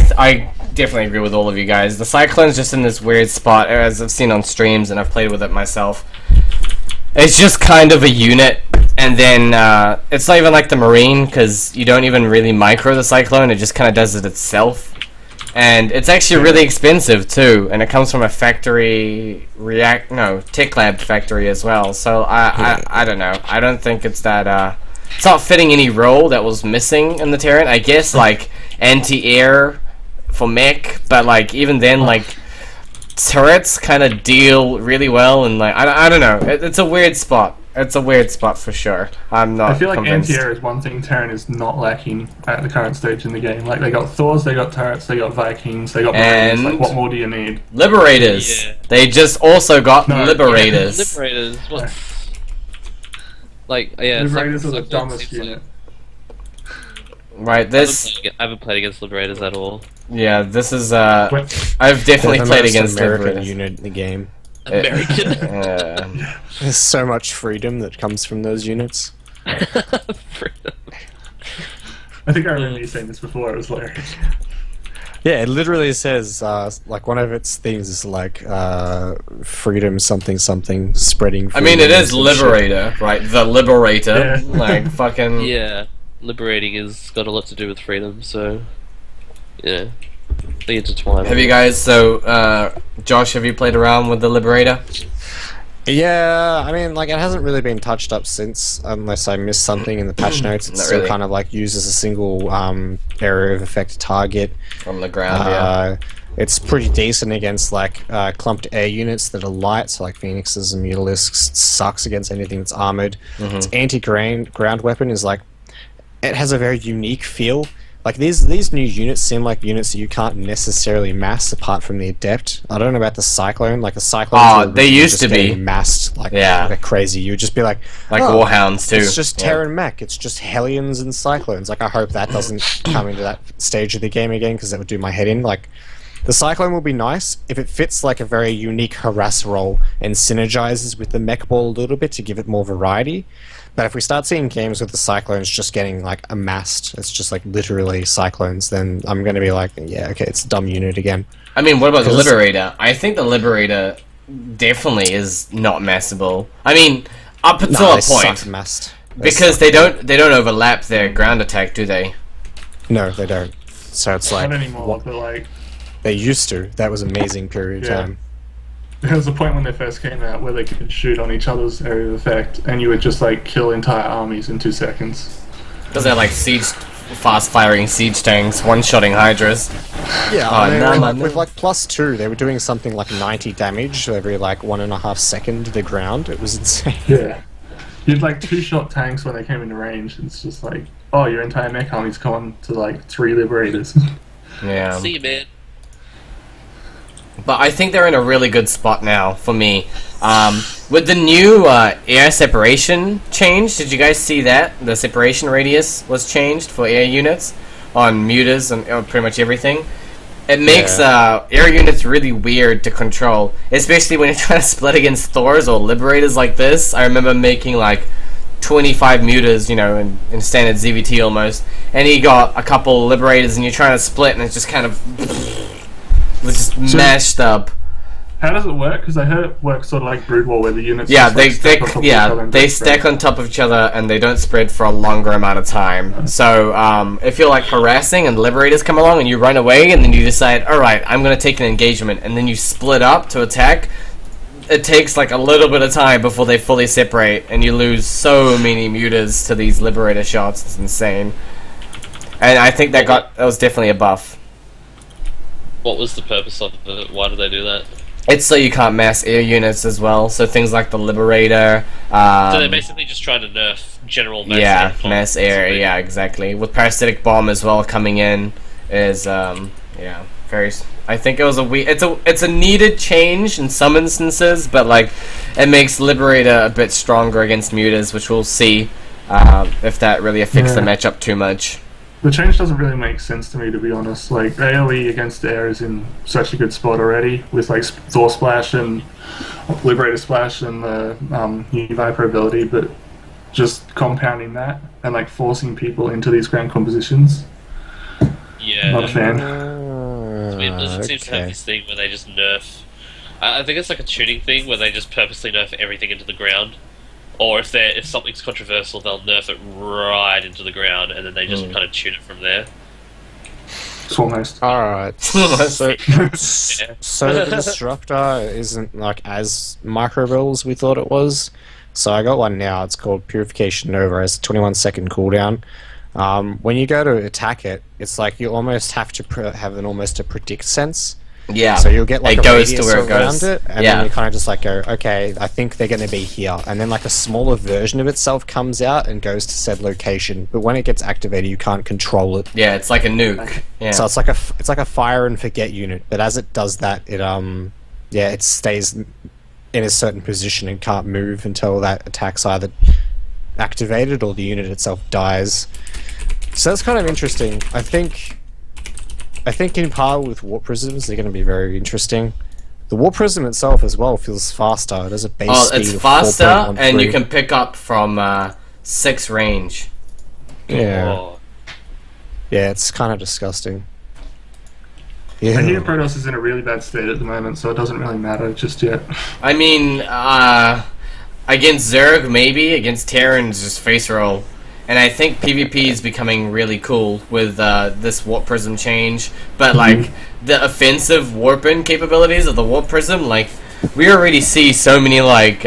definitely agree with all of you guys. The Cyclone's just in this weird spot, as I've seen on streams and I've played with it myself. It's just kind of a unit, and then it's not even like the Marine, because you don't even really micro the Cyclone, it just kind of does it itself. And it's actually really expensive too, and it comes from a factory tech lab factory as well. So I don't know. I don't think it's that it's not fitting any role that was missing in the Terran. I guess like anti-air for mech, but like even then like turrets kind of deal really well, and like I don't know. It's a weird spot. It's a weird spot for sure. I'm not. I feel like convinced. anti-air is one thing Terran is not lacking at the current stage in the game. Like they got Thors, they got turrets, they got Vikings, they got Marines. And Like what more do you need? Liberators. Yeah. They just also got No, Liberators. Liberators. What? Like yeah. Liberators are the Cyclone dumbest seems like- unit. Right. This. I haven't played against Liberators at all. Yeah. This is. Wait, I've definitely They're the played most against American Liberators. unit in the game. American. There's so much freedom that comes from those units. Freedom. I think I remember you saying this before. It was hilarious. Yeah, it literally says, like, one of its things is like, freedom something something, spreading I mean, it freedom is and shit. Liberator, right? The Liberator. Yeah. Like fucking. Yeah, liberating has got a lot to do with freedom. So yeah, they intertwine. Have you guys? So, Josh, have you played around with the Liberator? Yeah, I mean, like, it hasn't really been touched up since, unless I missed something in the patch notes. It's Not still really. kind of, like, used as a single, area of effect target. From the ground, yeah. It's pretty decent against, like, clumped air units that are light, so, like, Phoenixes and Mutalisks. It sucks against anything that's armored. Its anti-ground weapon is, like, it has a very unique feel. Like, these new units seem like units that you can't necessarily mass apart from the Adept. I don't know about the Cyclone. Like, the Cyclone... Oh, they used to be. massed, like, Yeah. like crazy. You would just be like... Like oh, Warhounds too. It's just Yeah. Terran mech. It's just Hellions and Cyclones. Like, I hope that doesn't come into that stage of the game again, because that would do my head in. Like, the Cyclone will be nice if it fits, like, a very unique harass role and synergizes with the mech ball a little bit to give it more variety. But if we start seeing games with the Cyclones just getting, like, amassed, it's just, like, literally Cyclones, then I'm gonna be like, yeah, okay, it's a dumb unit again. I mean, what about the 'Cause- Liberator? I think the Liberator definitely is not massable. I mean, up until Nah, a they suck point, massed. because they don't overlap their ground attack, do they? No, they don't. So it's like... Not anymore, what- but like They used to. That was an amazing period of Yeah. time. there was a point when they first came out where they could shoot on each other's area of effect, and you would just like kill entire armies in 2 seconds. Because they're like fast-firing siege tanks, one-shotting Hydras. Yeah, Oh, I mean, no, like, no. with like +2, they were doing something like 90 damage every like 1.5 second to the ground. It was insane. Yeah. You'd like 2-shot tanks when they came into range. It's just like, oh, your entire mech army's gone to like 3 Liberators. Yeah. See you, man. But I think they're in a really good spot now for me. With the new air separation change, did you guys see that? The separation radius was changed for air units on mutas and pretty much everything. It makes air units really weird to control, especially when you're trying to split against Thors or Liberators like this. I remember making like 25 mutas, you know, in standard ZVT almost, and he got a couple Liberators and you're trying to split and it's just kind of... It's just mashed up. How does it work? Because I heard it works sort of like Brood War, where the units Yeah, just, like, stack on top of each other and they don't stack spread. on top of each other and they don't spread for a longer amount of time. So if you're like harassing and Liberators come along and you run away and then you decide, all right, I'm gonna take an engagement, and then you split up to attack, it takes like a little bit of time before they fully separate, and you lose so many mutas to these Liberator shots. It's insane. And I think that was definitely a buff. What was the purpose of it? Why did they do that? It's so you can't mass air units as well. So things like the Liberator. So they're basically just trying to nerf general mass air. Yeah, mass air. Yeah, exactly. With parasitic bomb as well coming in is yeah, very. I think it was it's a needed change in some instances, but like it makes Liberator a bit stronger against mutas, which we'll see if that really affects the matchup too much. The change doesn't really make sense to me, to be honest. Like, AoE against air is in such a good spot already, with like Thor Splash and Liberator Splash and the new Viper ability, but just compounding that and like forcing people into these ground compositions. Yeah. Not a fan. I mean, Blizzard seems to have this thing where they just nerf. I think it's like a tuning thing where they just purposely nerf everything into the ground. Or if something's controversial, they'll nerf it right into the ground, and then they just kind of tune it from there. Almost. Alright. So the Disruptor isn't like as micro as we thought it was. So I got one now. It's called Purification Nova. It's a 21-second cooldown. When you go to attack it, it's like you almost have to have almost a predict sense. Yeah. So you'll get like it a goes radius to where it around goes. it, and then you kind of just like go, okay, I think they're going to be here, and then like a smaller version of itself comes out and goes to said location. But when it gets activated, you can't control it. Yeah, it's like a nuke. Yeah. So it's like a fire and forget unit. But as it does that, it stays in a certain position and can't move until that attack's either activated or the unit itself dies. So that's kind of interesting. I think in par with Warp Prisms, they're going to be very interesting. The Warp Prism itself as well feels faster. It has a base speed it's of faster, 4.13. and you can pick up from 6 range. Yeah. Oh. Yeah, it's kind of disgusting. I hear Yeah. Protoss is in a really bad state at the moment, so it doesn't really matter just yet. I mean, against Zerg, maybe. Against Terrans, just face roll. And I think PvP is becoming really cool with this Warp Prism change. But, like, the offensive warping capabilities of the Warp Prism, like, we already see so many, like,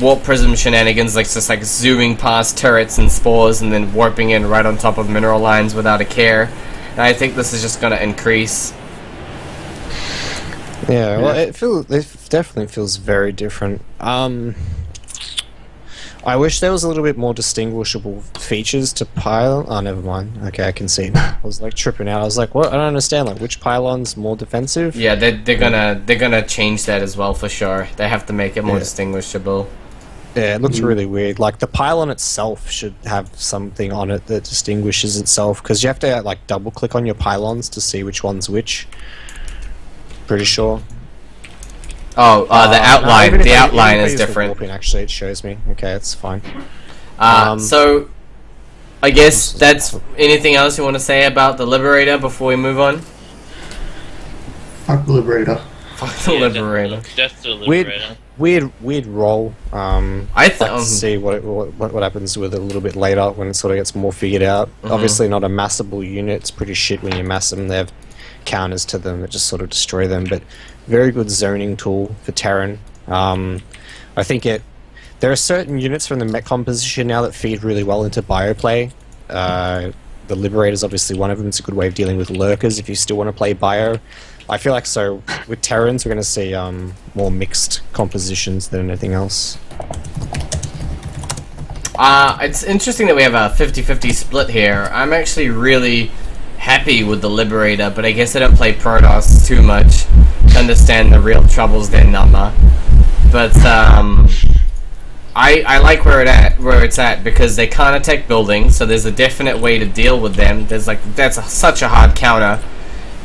Warp Prism shenanigans, like, just, like, zooming past turrets and spores and then warping in right on top of mineral lines without a care. And I think this is just going to increase. Yeah, well, it definitely feels very different. I wish there was a little bit more distinguishable features to pylon. Oh, never mind. Okay, I can see now. I was like tripping out. I was like, what? I don't understand. Like, which pylon's more defensive? Yeah, they're gonna change that as well for sure. They have to make it more distinguishable. Yeah, it looks really weird. Like, the pylon itself should have something on it that distinguishes itself, because you have to like double click on your pylons to see which one's which. Pretty sure. Oh, the outline. even if The I- outline even if I is use the different. warping, actually, it shows me. Okay, it's fine. So, I guess that's anything else you want to say about the Liberator before we move on? Fuck the Liberator. Fuck the Liberator. Death to the Liberator. Weird roll. I Like to see what happens with it a little bit later when it sort of gets more figured out. Obviously, not a massable unit. It's pretty shit when you mass them. They have counters to them that just sort of destroy them. But very good zoning tool for Terran. I think there are certain units from the mech composition now that feed really well into bioplay. The Liberator is obviously one of them. It's a good way of dealing with lurkers if you still want to play bio. I feel like so with Terrans we're going to see more mixed compositions than anything else. It's interesting that we have a 50-50 split here. I'm actually really happy with the Liberator, but I guess I don't play Protoss too much to understand the real troubles they're Nama. But I like where it's at because they can't attack buildings, so there's a definite way to deal with them. There's like such a hard counter,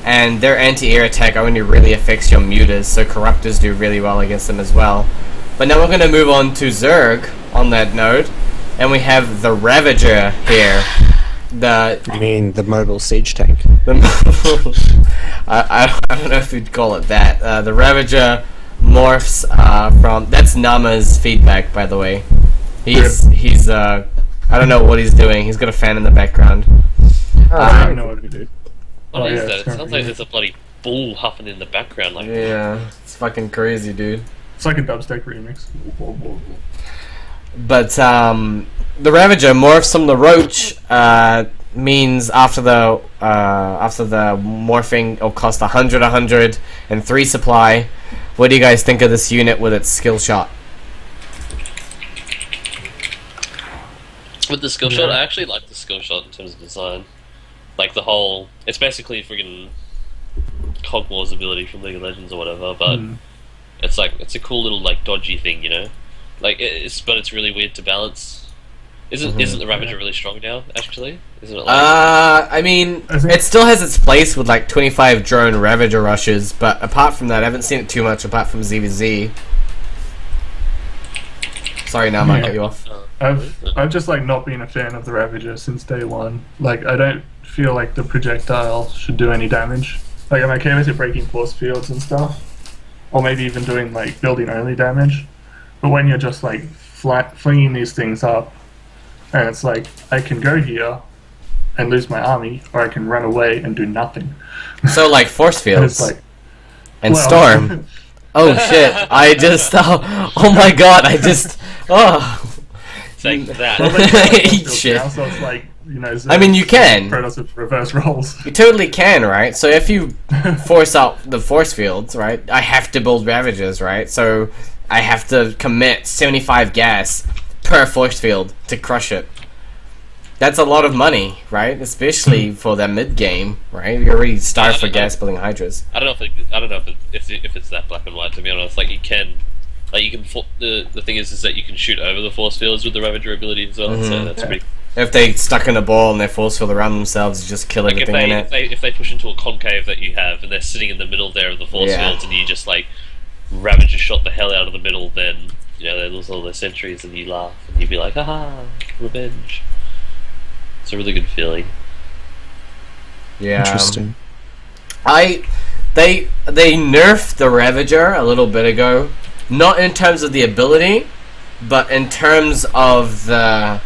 and their anti-air attack only really affects your mutas, so Corruptors do really well against them as well. But now we're going to move on to Zerg on that note, and we have the Ravager here. You mean the mobile siege tank? I don't know if you'd call it that. The Ravager morphs from... That's Nama's feedback, by the way. He's I don't know what he's doing. He's got a fan in the background. I don't know what to do. What is yeah, that? it's It sounds like there's a bloody bull huffing in the background. Like, Yeah, it's fucking crazy, dude. It's like a dubstep remix. But the Ravager morphs from the Roach means after the morphing it'll cost 100 and 3 supply. What do you guys think of this unit with its skill shot? With the skill shot, I actually like the skill shot in terms of design. Like the whole, it's basically friggin' Cogmore's ability from League of Legends or whatever, but it's like, it's a cool little like dodgy thing, you know? Like but it's really weird to balance. Isn't the Ravager really strong now, actually? Isn't it like... I mean, it still has its place with like 25 drone Ravager rushes, but apart from that, I haven't seen it too much apart from ZVZ. Sorry, now I might cut you off. I've just like not been a fan of the Ravager since day one. Like I don't feel like the projectile should do any damage. Like I'm okay with it breaking force fields and stuff, or maybe even doing like building only damage. But when you're just like flinging these things up, and it's like I can go here and lose my army, or I can run away and do nothing. So like force fields And it's like, and well, storm. Oh shit! I just oh my god! I just Take that. well, they have Eat force fields shit. now, so it's like, you know, I mean, you can. Protoss with reverse rolls. You totally can, right? So if you force out the force fields, right? I have to build Ravagers, right? So I have to commit 75 gas per force field to crush it. That's a lot of money, right? Especially for that mid game, right? You're already starved for gas building Hydras. I don't know if it's that black and white, to be honest. Like you can the thing is that you can shoot over the force fields with the Ravager ability as well. So that's pretty. If they stuck in a ball and they force field around themselves, you just kill Like everything in it. if they push into a concave that you have and they're sitting in the middle there of the force Yeah. fields and you just like Ravager shot the hell out of the middle, then you know they lose all their sentries and you laugh and you'd be like, haha, revenge. It's a really good feeling. Yeah. Interesting. They nerfed the Ravager a little bit ago, not in terms of the ability, but in terms of the.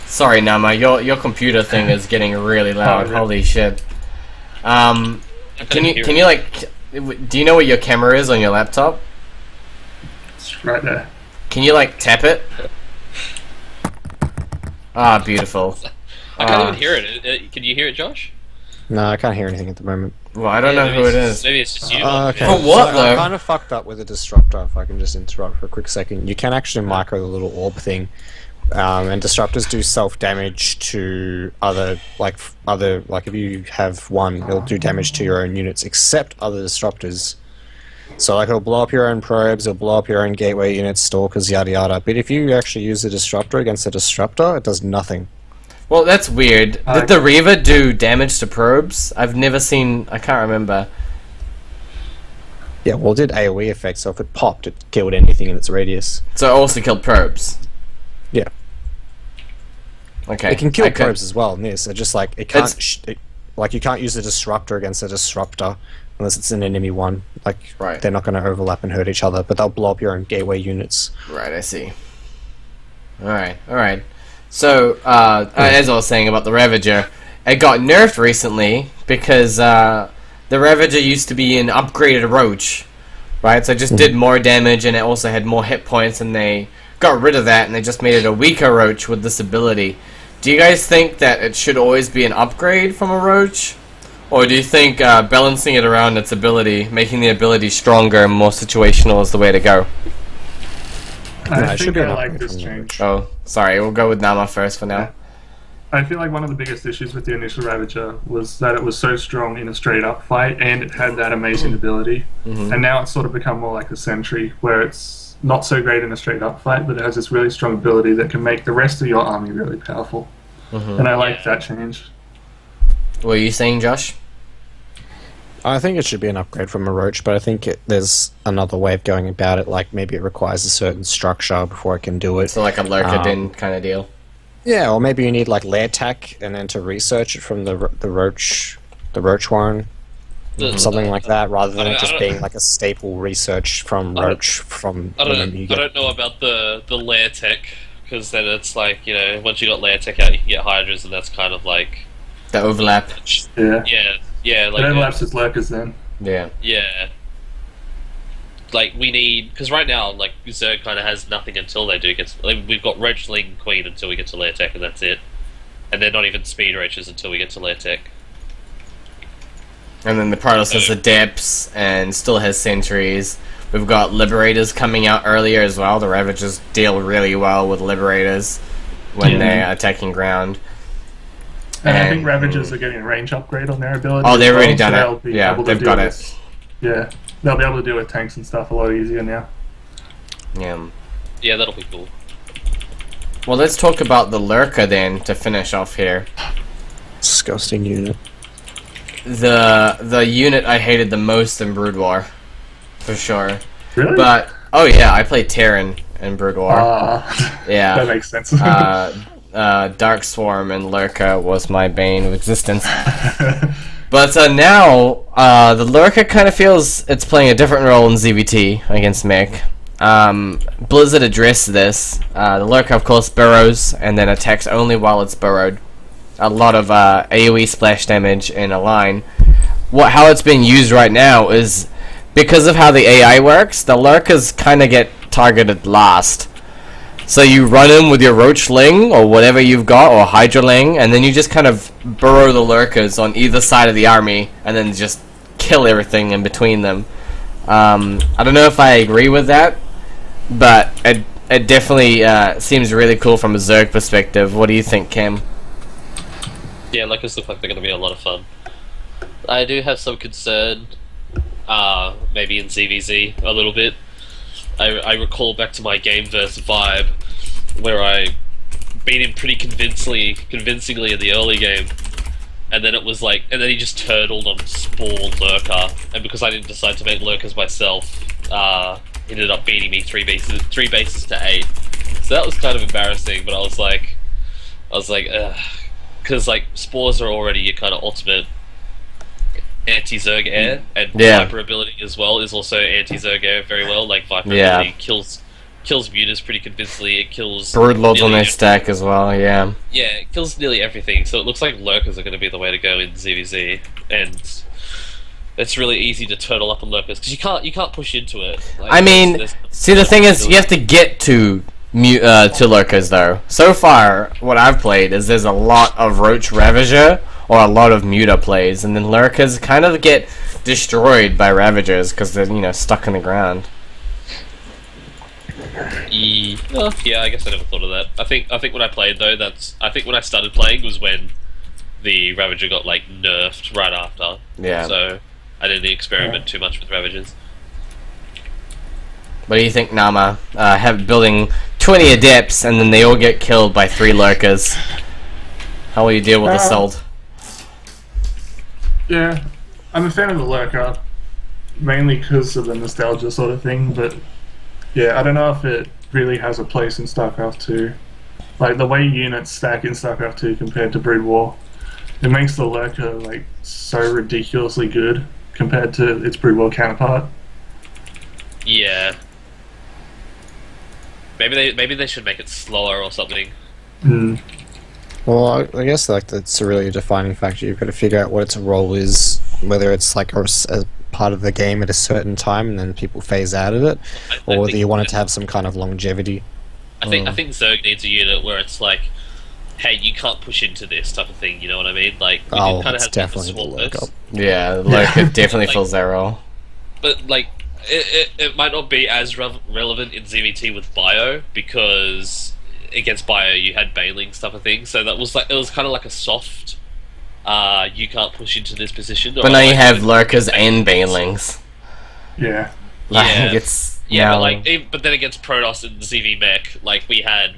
Sorry, Nama, your computer thing is getting really loud. really? Holy shit. Can hear you like? Do you know where your camera is on your laptop? It's right there. Can you like tap it? Ah, beautiful. I can't even hear it. Can you hear it, Josh? No, I can't hear anything at the moment. Well, I don't know maybe who it it's- is. Maybe it's just you. Okay. For what, So though? I kind of fucked up with the disruptor. If I can just interrupt for a quick second, you can actually micro the little orb thing, and disruptors do self damage to other if you have one, it'll do damage to your own units, except other disruptors. So like it'll blow up your own probes, it'll blow up your own gateway units, stalkers, yada yada. But if you actually use a disruptor against a disruptor, it does nothing. Well, that's weird. Did the Reaver do damage to probes? I've never seen. I can't remember. Yeah, well, it did AoE effect, so if it popped, it killed anything in its radius. So it also killed probes. Yeah. Okay. It can kill I could- probes as well in this. It's just like it can't. It's- Like you can't use a disruptor against a disruptor unless it's an enemy one. Like Right. they're not going to overlap and hurt each other, but they'll blow up your own gateway units. Right, I see. Alright. So, as I was saying about the Ravager, it got nerfed recently because the Ravager used to be an upgraded Roach, right? So it just did more damage and it also had more hit points, and they got rid of that and they just made it a weaker Roach with this ability. Do you guys think that it should always be an upgrade from a Roach? Or do you think balancing it around its ability, making the ability stronger and more situational is the way to go? No, I it should think be I an like upgrade this from the change. Oh, sorry, we'll go with Nama first for now. Yeah. I feel like one of the biggest issues with the initial Ravager was that it was so strong in a straight up fight and it had that amazing ability. And now it's sort of become more like a sentry where it's not so great in a straight up fight, but it has this really strong ability that can make the rest of your army really powerful. And I like that change. What are you saying, Josh? I think it should be an upgrade from a Roach, but I think there's another way of going about it. Like maybe it requires a certain structure before it can do it. So like a Lurker kind of deal. Yeah, or maybe you need like lair tech and then to research it from the Roach one. Something like that, rather than it just being like a staple research from Roach from I whenever you don't get. know about the lair tech, because then it's like, you know, once you got lair tech out, you can get Hydras, and that's kind of like The overlap. Yeah. yeah, It like overlaps with lurkers then. Yeah. yeah. like we need, because right now like Zerg kind of has nothing until they do get. Like, we've got Roachling Queen until we get to layer tech, and that's it. And they're not even speed roaches until we get to layer tech. And then the Protoss has the depths and still has sentries. We've got Liberators coming out earlier as well. The Ravagers deal really well with Liberators when they're attacking ground. And I think Ravagers are getting a range upgrade on their ability. Oh, they've already so done they'll it. be Yeah, able to they've deal got with- it. Yeah, they'll be able to deal with tanks and stuff a lot easier now. Yeah. Yeah, that'll be cool. Well, let's talk about the Lurker then to finish off here. Disgusting unit. The unit I hated the most in Brood War, for sure. Really? But oh yeah, I played Terran in Brood War. Yeah. That makes sense. Dark Swarm and Lurker was my bane of existence. But now, the Lurker kind of feels it's playing a different role in ZVT against mech. Blizzard addressed this. The Lurker, of course, burrows and then attacks only while it's burrowed. A lot of AoE splash damage in a line. How it's being used right now is because of how the AI works, the Lurkers kind of get targeted last. So you run in with your Roachling or whatever you've got, or Hydraling, and then you just kind of burrow the Lurkers on either side of the army, and then just kill everything in between them. I don't know if I agree with that, but it definitely seems really cool from a Zerg perspective. What do you think, Cam? Yeah, Lurkers look like they're going to be a lot of fun. I do have some concern, maybe in ZVZ a little bit. I recall back to my game versus Vibe, where I beat him pretty convincingly in the early game, and then it was like, and then he just turtled on Spore Lurker, and because I didn't decide to make Lurkers myself, he ended up beating me 3 bases to 8. So that was kind of embarrassing, but I was like, ugh. Because like spores are already your kind of ultimate anti-Zerg air, and Viper ability as well is also anti-Zerg air very well. Like Viper ability kills mutas pretty convincingly. It kills Broodlords on their stack as well. Yeah. Yeah, it kills nearly everything. So it looks like Lurkers are going to be the way to go in ZVZ, and it's really easy to turtle up on Lurkers because you can't push into it. Like, I mean, see, the thing is, you have to get to Lurkers though. So far, what I've played is there's a lot of Roach Ravager or a lot of Muta plays, and then Lurkers kind of get destroyed by Ravagers because they're stuck in the ground. Yeah, I guess I never thought of that. I think when I played though, I think when I started playing was when the Ravager got like nerfed right after. Yeah. So I didn't experiment too much with Ravagers. What do you think, Nama? Building 20 Adepts and then they all get killed by 3 Lurkers. How will you deal with Assault? Yeah, I'm a fan of the Lurker, mainly because of the nostalgia sort of thing, but yeah, I don't know if it really has a place in Starcraft II. Like, the way units stack in Starcraft II compared to Brood War, it makes the Lurker, like, so ridiculously good compared to its Brood War counterpart. Yeah. Maybe they should make it slower or something. Well, I guess like that's a really defining factor. You've got to figure out what its role is, whether it's like a part of the game at a certain time and then people phase out of it, or whether you want it to have some kind of longevity. I think Zerg needs a unit where it's like, hey, you can't push into this type of thing. You know what I mean? Like, we kind of have definitely the the Lurker. Yeah, the Lurker definitely fills that role. But like, it might not be as relevant in ZVT with Bio, because against Bio you had Banelings type of thing, so that was like, it was kind of like a soft you can't push into this position. But now you have Lurkers and Banelings. Yeah. But then against Protoss and ZV Mech, like we had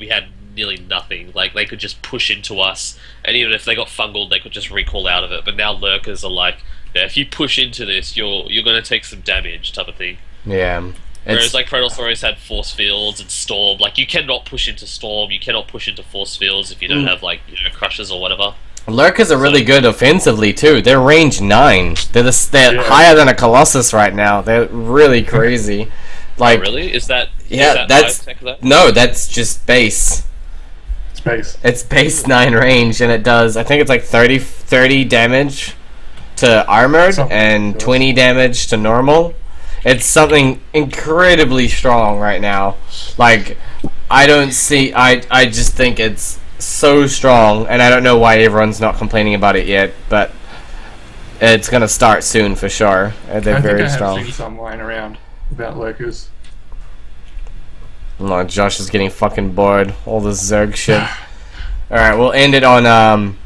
nearly nothing. Like, they could just push into us, and even if they got fungled, they could just recall out of it. But now Lurkers are like, yeah, if you push into this, you're going to take some damage, type of thing. Yeah. Whereas like Protoss always had force fields and Storm. Like, you cannot push into Storm, you cannot push into force fields if you don't have like Crushes or whatever. Lurkers are really good offensively too. They're range 9. They're higher than a Colossus right now. They're really crazy. Like, oh, really? Is that that's just base. It's base 9 range, and it does, I think it's like 30 damage to armored and 20 damage to normal. It's something incredibly strong right now. Like, I don't see... I just think it's so strong, and I don't know why everyone's not complaining about it yet, but it's gonna start soon for sure. They're very strong. I have seen some lying around about lurkers. No, Josh is getting fucking bored. All this zerg shit. Alright, we'll end it on,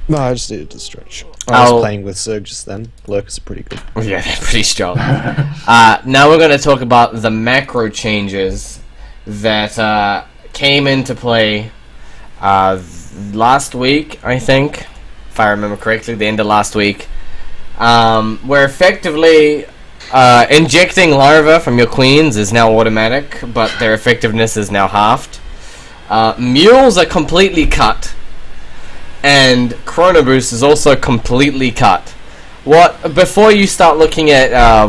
No, I just needed to stretch. I was playing with Zerg just then. Lurkers are pretty good. Yeah, they're pretty strong. Now we're going to talk about the macro changes that came into play last week, I think, if I remember correctly, the end of last week, where effectively injecting larvae from your queens is now automatic, but their effectiveness is now halved. Mules are completely cut. And Chrono Boost is also completely cut. Before you start looking at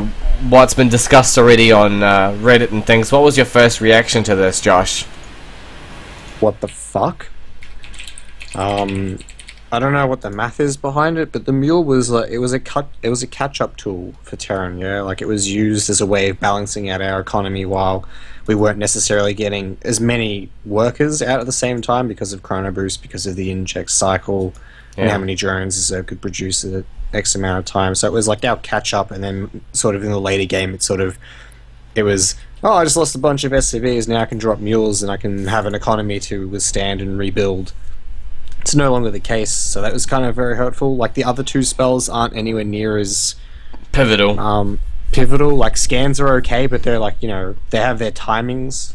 what's been discussed already on Reddit and things, what was your first reaction to this, Josh? What the fuck? I don't know what the math is behind it, but the mule was it was a catch-up tool for Terran. Yeah, like it was used as a way of balancing out our economy while we weren't necessarily getting as many workers out at the same time because of Chrono Boost, because of the inject cycle, and how many drones a Zerg could produce at X amount of time. So it was like our catch-up, and then sort of in the later game, it was, oh, I just lost a bunch of SCVs, now I can drop mules and I can have an economy to withstand and rebuild. It's no longer the case, so that was kind of very hurtful. Like, the other two spells aren't anywhere near as pivotal. Like, scans are okay, but they're like, you know, they have their timings.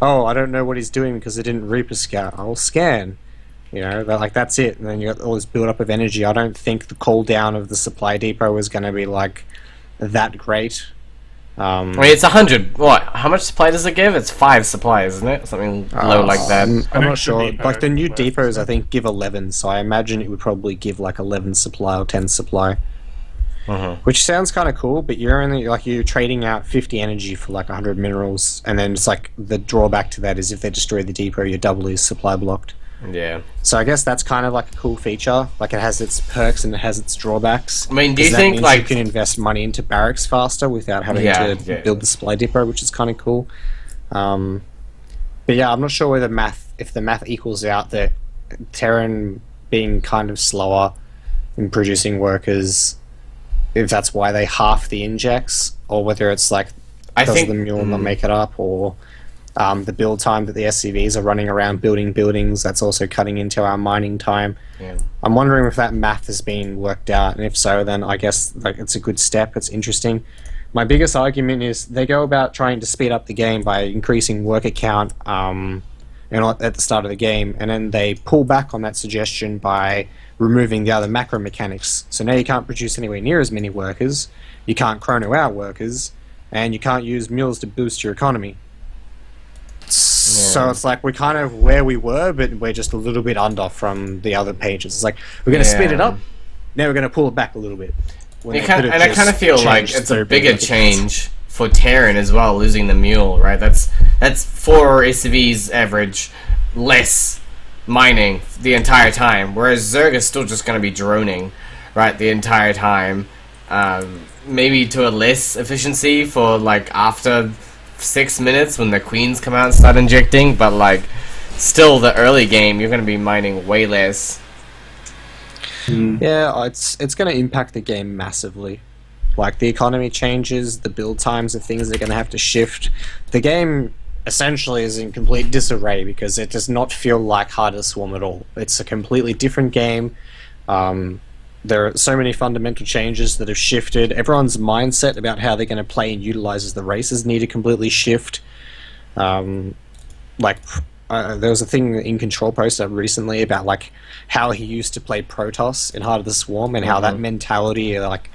Oh, I don't know what he's doing because I didn't Reaper Scout. I'll scan. You know, like, that's it. And then you got all this build-up of energy. I don't think the cooldown of the supply depot is going to be, like, that great. I mean, it's 100. What? How much supply does it give? It's 5 supplies, isn't it? Something low like that. I'm not sure. Like, the new depots, I think, give 11, so I imagine it would probably give, like, 11 supply or 10 supply. Which sounds kind of cool, but you're only, like, you're trading out 50 energy for, like, 100 minerals, and then it's, like, the drawback to that is if they destroy the depot, your double is supply blocked. Yeah. So I guess that's kind of like a cool feature. Like, it has its perks and it has its drawbacks. I mean, do you think, like, you can invest money into barracks faster without having to build the supply depot, which is kind of cool. But yeah, I'm not sure whether if the math equals out that Terran being kind of slower in producing workers, if that's why they half the injects, or whether it's like does the mule not make it up, or the build time that the SCVs are running around building buildings, that's also cutting into our mining time. Yeah. I'm wondering if that math has been worked out, and if so, then I guess like it's a good step. It's interesting. My biggest argument is they go about trying to speed up the game by increasing worker count at the start of the game, and then they pull back on that suggestion by removing the other macro mechanics. So now you can't produce anywhere near as many workers, you can't chrono out workers, and you can't use mules to boost your economy. So it's like we're kind of where we were, but we're just a little bit under from the other pages. It's like we're going to speed it up, now we're going to pull it back a little bit. I kind of feel like it's a bigger change for Terran as well, losing the mule, right? That's 4 SCVs average less mining the entire time, whereas Zerg is still just going to be droning, right, the entire time. Maybe to a less efficiency for like after 6 minutes when the queens come out and start injecting, but like still the early game you're going to be mining way less. Yeah, it's going to impact the game massively. Like, the economy changes, the build times of things are going to have to shift. The game essentially is in complete disarray because it does not feel like Harder Swarm at all. It's a completely different game. There are so many fundamental changes that have shifted. Everyone's mindset about how they're going to play and utilize the races need to completely shift. There was a thing in Control posted recently about like how he used to play Protoss in Heart of the Swarm, and how that mentality, like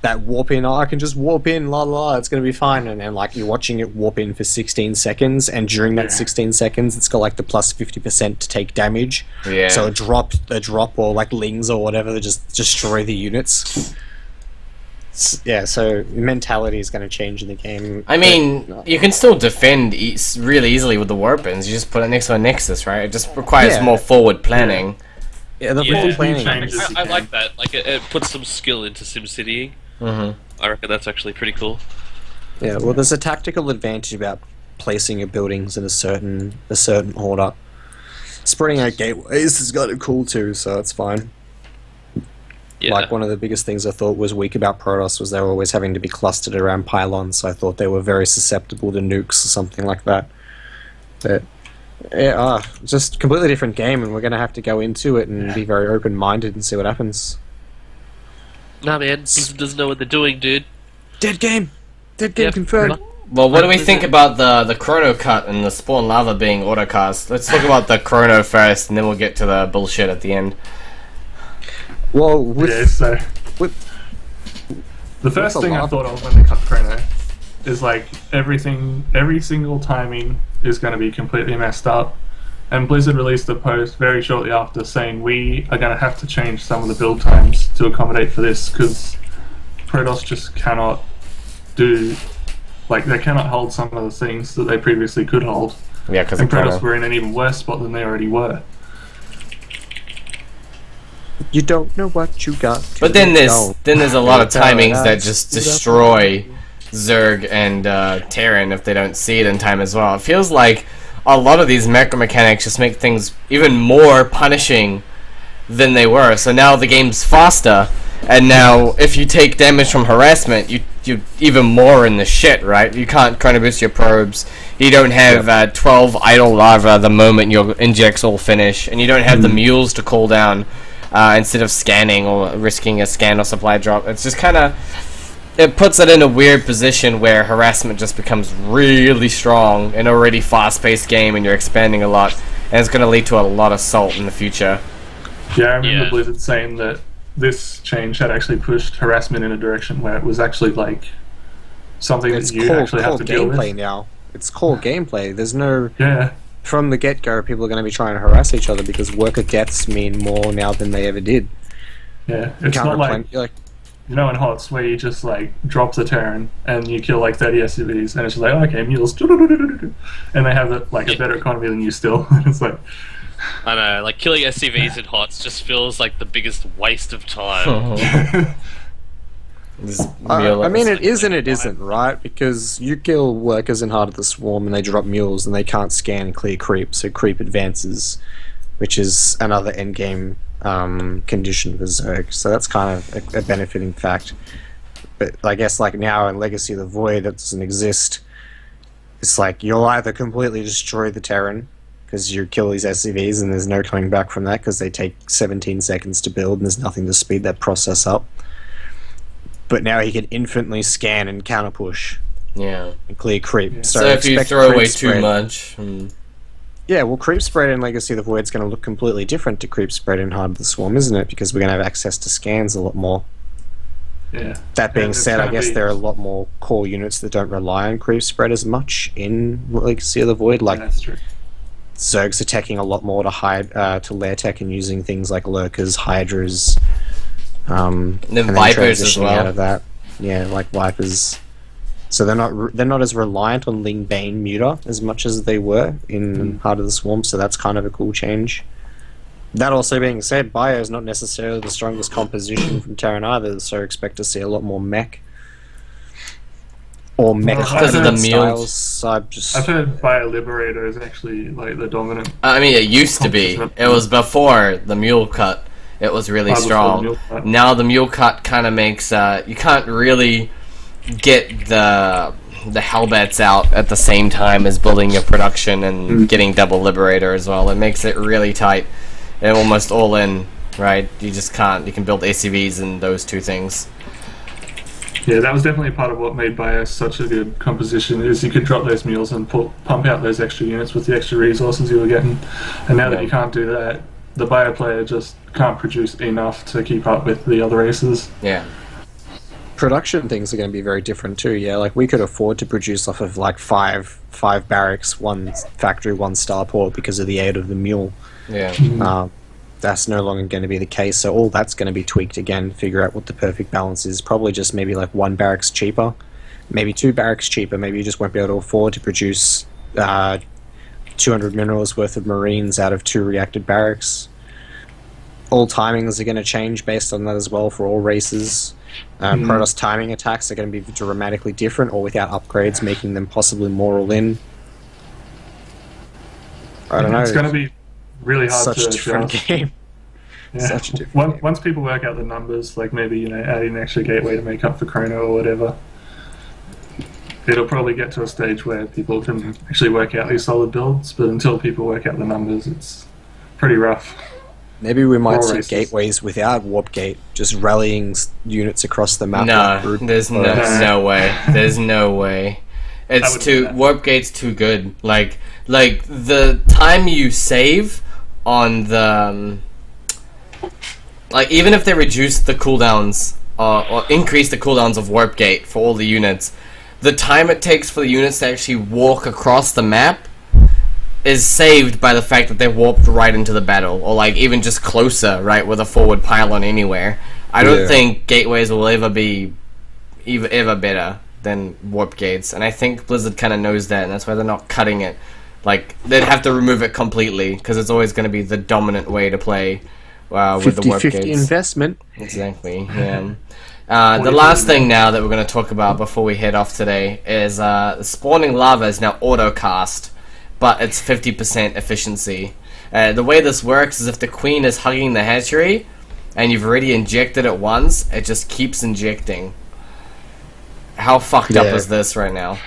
that warp in, I can just warp in, la la, it's going to be fine, and then like you're watching it warp in for 16 seconds, and during that 16 seconds it's got like the plus 50% to take damage. Yeah. So a drop or like lings or whatever that just destroy the units. Yeah, so mentality is going to change in the game. I mean, you can still defend really easily with the warpins. You just put it next to a Nexus, right? It just requires more forward planning. Yeah, the forward planning. I like that. Like, it puts some skill into SimCitying. I reckon that's actually pretty cool. Yeah, well, there's a tactical advantage about placing your buildings in a certain order. Spreading out gateways is kind of cool too, so it's fine. Yeah. Like, one of the biggest things I thought was weak about Protoss was they were always having to be clustered around pylons, so I thought they were very susceptible to nukes or something like that. But, yeah, just completely different game, and we're going to have to go into it and be very open-minded and see what happens. Nah, man, Blizzard doesn't know what they're doing, dude. Dead game! Dead game Yep. confirmed! Well, what do we think about the chrono cut and the spawn lava being autocast? Let's talk about the chrono first, and then we'll get to the bullshit at the end. Well, with... Yeah, so with the first a thing I lot. thought of when they cut chrono is like every single timing is going to be completely messed up. And Blizzard released a post very shortly after saying we are going to have to change some of the build times to accommodate for this because Protoss just cannot do, like, they cannot hold some of the things that they previously could hold. Yeah, because And of chrono. Protoss were in an even worse spot than they already were. You don't know what you got. But then there's a lot of Yeah, timings that that's- just destroy Zerg and Terran if they don't see it in time as well. It feels like a lot of these macro mechanics just make things even more punishing than they were. So now the game's faster, and now if you take damage from harassment, you even more in the shit, right? You can't chrono boost your probes. You don't have 12 idle lava the moment your injects all finish, and you don't have the mules to cool down instead of scanning or risking a scan or supply drop. It's just kind of... It puts it in a weird position where harassment just becomes really strong in an already fast-paced game, and you're expanding a lot, and it's going to lead to a lot of salt in the future. Yeah, I remember Yeah. Blizzard saying that this change had actually pushed harassment in a direction where it was actually like something It's that you core actually have to deal gameplay with. now. It's core gameplay. There's no... Yeah, From the get-go, people are going to be trying to harass each other because worker deaths mean more now than they ever did. yeah. You It's can't not like, reclaim... Like, you know, in HOTS where you just like drop the Terran and you kill like 30 SUVs and it's just like, okay, mules, and they have like a better economy than you still. It's like, I know, like killing SCVs in HOTS just feels like the biggest waste of time. I mean, it is and it isn't, right? Because you kill workers in Heart of the Swarm and they drop mules and they can't scan and clear creep, so creep advances, which is another endgame condition for Zerg. So that's kind of a benefiting fact. But I guess like now in Legacy of the Void, that doesn't exist. It's like you'll either completely destroy the Terran because you kill these SCVs and there's no coming back from that because they take 17 seconds to build and there's nothing to speed that process up. But now he can infinitely scan and counter push Yeah. and clear creep. So if you expect throw creep away spread. too much... Yeah, well, creep spread in Legacy of the Void is going to look completely different to creep spread in Heart of the Swarm, isn't it? Because we're going to have access to scans a lot more. yeah. That being And it's said, I gonna guess be- there are a lot more core units that don't rely on creep spread as much in Legacy of the Void. Like Yeah, that's true. Zerg's attacking a lot more to hide to lair tech and using things like lurkers, hydras, and then Vipers as transitioning well. out of that. Yeah, like Vipers. So they're not as reliant on Ling Bane Muta as much as they were in Heart of the Swarm. So that's kind of a cool change. That also being said, Bio is not necessarily the strongest composition from Terran either. So expect to see a lot more mech or mech Because of the styles. So I've heard Bio Liberator is actually like the dominant. I mean, it used to be. It was before the mule cut. It was really Before the strong. mule cut. Now the mule cut kind of makes you can't really get the Hellbats out at the same time as building your production and getting double Liberator as well. It makes it really tight and almost all in, right? You just can't. You can build ACVs and those two things. Yeah, that was definitely part of what made Bio such a good composition. Is you could drop those mules and pump out those extra units with the extra resources you were getting. And now that you can't do that, the Bio player just can't produce enough to keep up with the other races. Yeah. production things are going to be very different too. Yeah, like we could afford to produce off of like five barracks, one factory, one starport because of the aid of the mule. Yeah. That's no longer going to be the case. So all that's going to be tweaked again. Figure out what the perfect balance is. Probably just maybe like one barracks cheaper, maybe two barracks cheaper. Maybe you just won't be able to afford to produce 200 minerals worth of marines out of 2 reacted barracks. All timings are going to change based on that as well for all races. Protoss timing attacks are going to be dramatically different, or without upgrades, making them possibly more all-in. I don't know. It's going to be really hard Such to a different adjust. game. Yeah. Such a different game. Once people work out the numbers, like maybe adding an extra gateway to make up for chrono or whatever, it'll probably get to a stage where people can actually work out these solid builds. But until people work out the numbers, it's pretty rough. Maybe we might More see races. gateways without warp gate, just rallying units across the map. No, group. there's no way. There's no way. It's would too do that. warp gate's too good. Like the time you save on the like, even if they reduce the cooldowns or increase the cooldowns of warp gate for all the units, the time it takes for the units to actually walk across the map is saved by the fact that they warped right into the battle, or like even just closer, right, with a forward pylon anywhere. I don't think gateways will ever be ever better than warp gates, and I think Blizzard kind of knows that, and that's why they're not cutting it. Like, they'd have to remove it completely, because it's always going to be the dominant way to play with the warp 50-50 gates. investment. Exactly, yeah. The last thing now that we're going to talk about before we head off today is spawning lava is now auto-cast, but it's 50% efficiency. The way this works is if the queen is hugging the hatchery, and you've already injected it once, it just keeps injecting. How fucked up is this right now?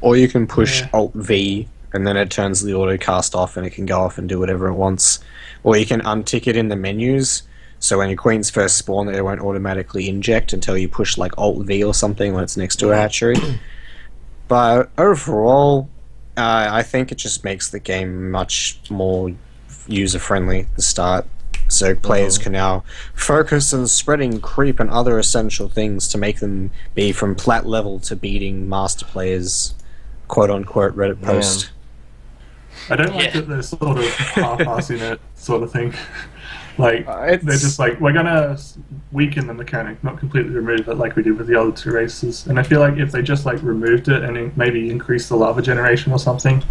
Or you can push Alt-V, and then it turns the auto-cast off, and it can go off and do whatever it wants. Or you can untick it in the menus, so when your queens first spawn, they won't automatically inject until you push like Alt-V or something when it's next to a hatchery. But overall, I think it just makes the game much more user-friendly at the start. So players can now focus on spreading creep and other essential things to make them be from plat level to beating master players, quote-unquote Reddit post. I don't like that they're sort of half-assing it, sort of thing. Like, It's- they're just like, we're gonna weaken the mechanic, not completely remove it like we did with the other two races. And I feel like if they just like removed it and maybe increased the lava generation or something,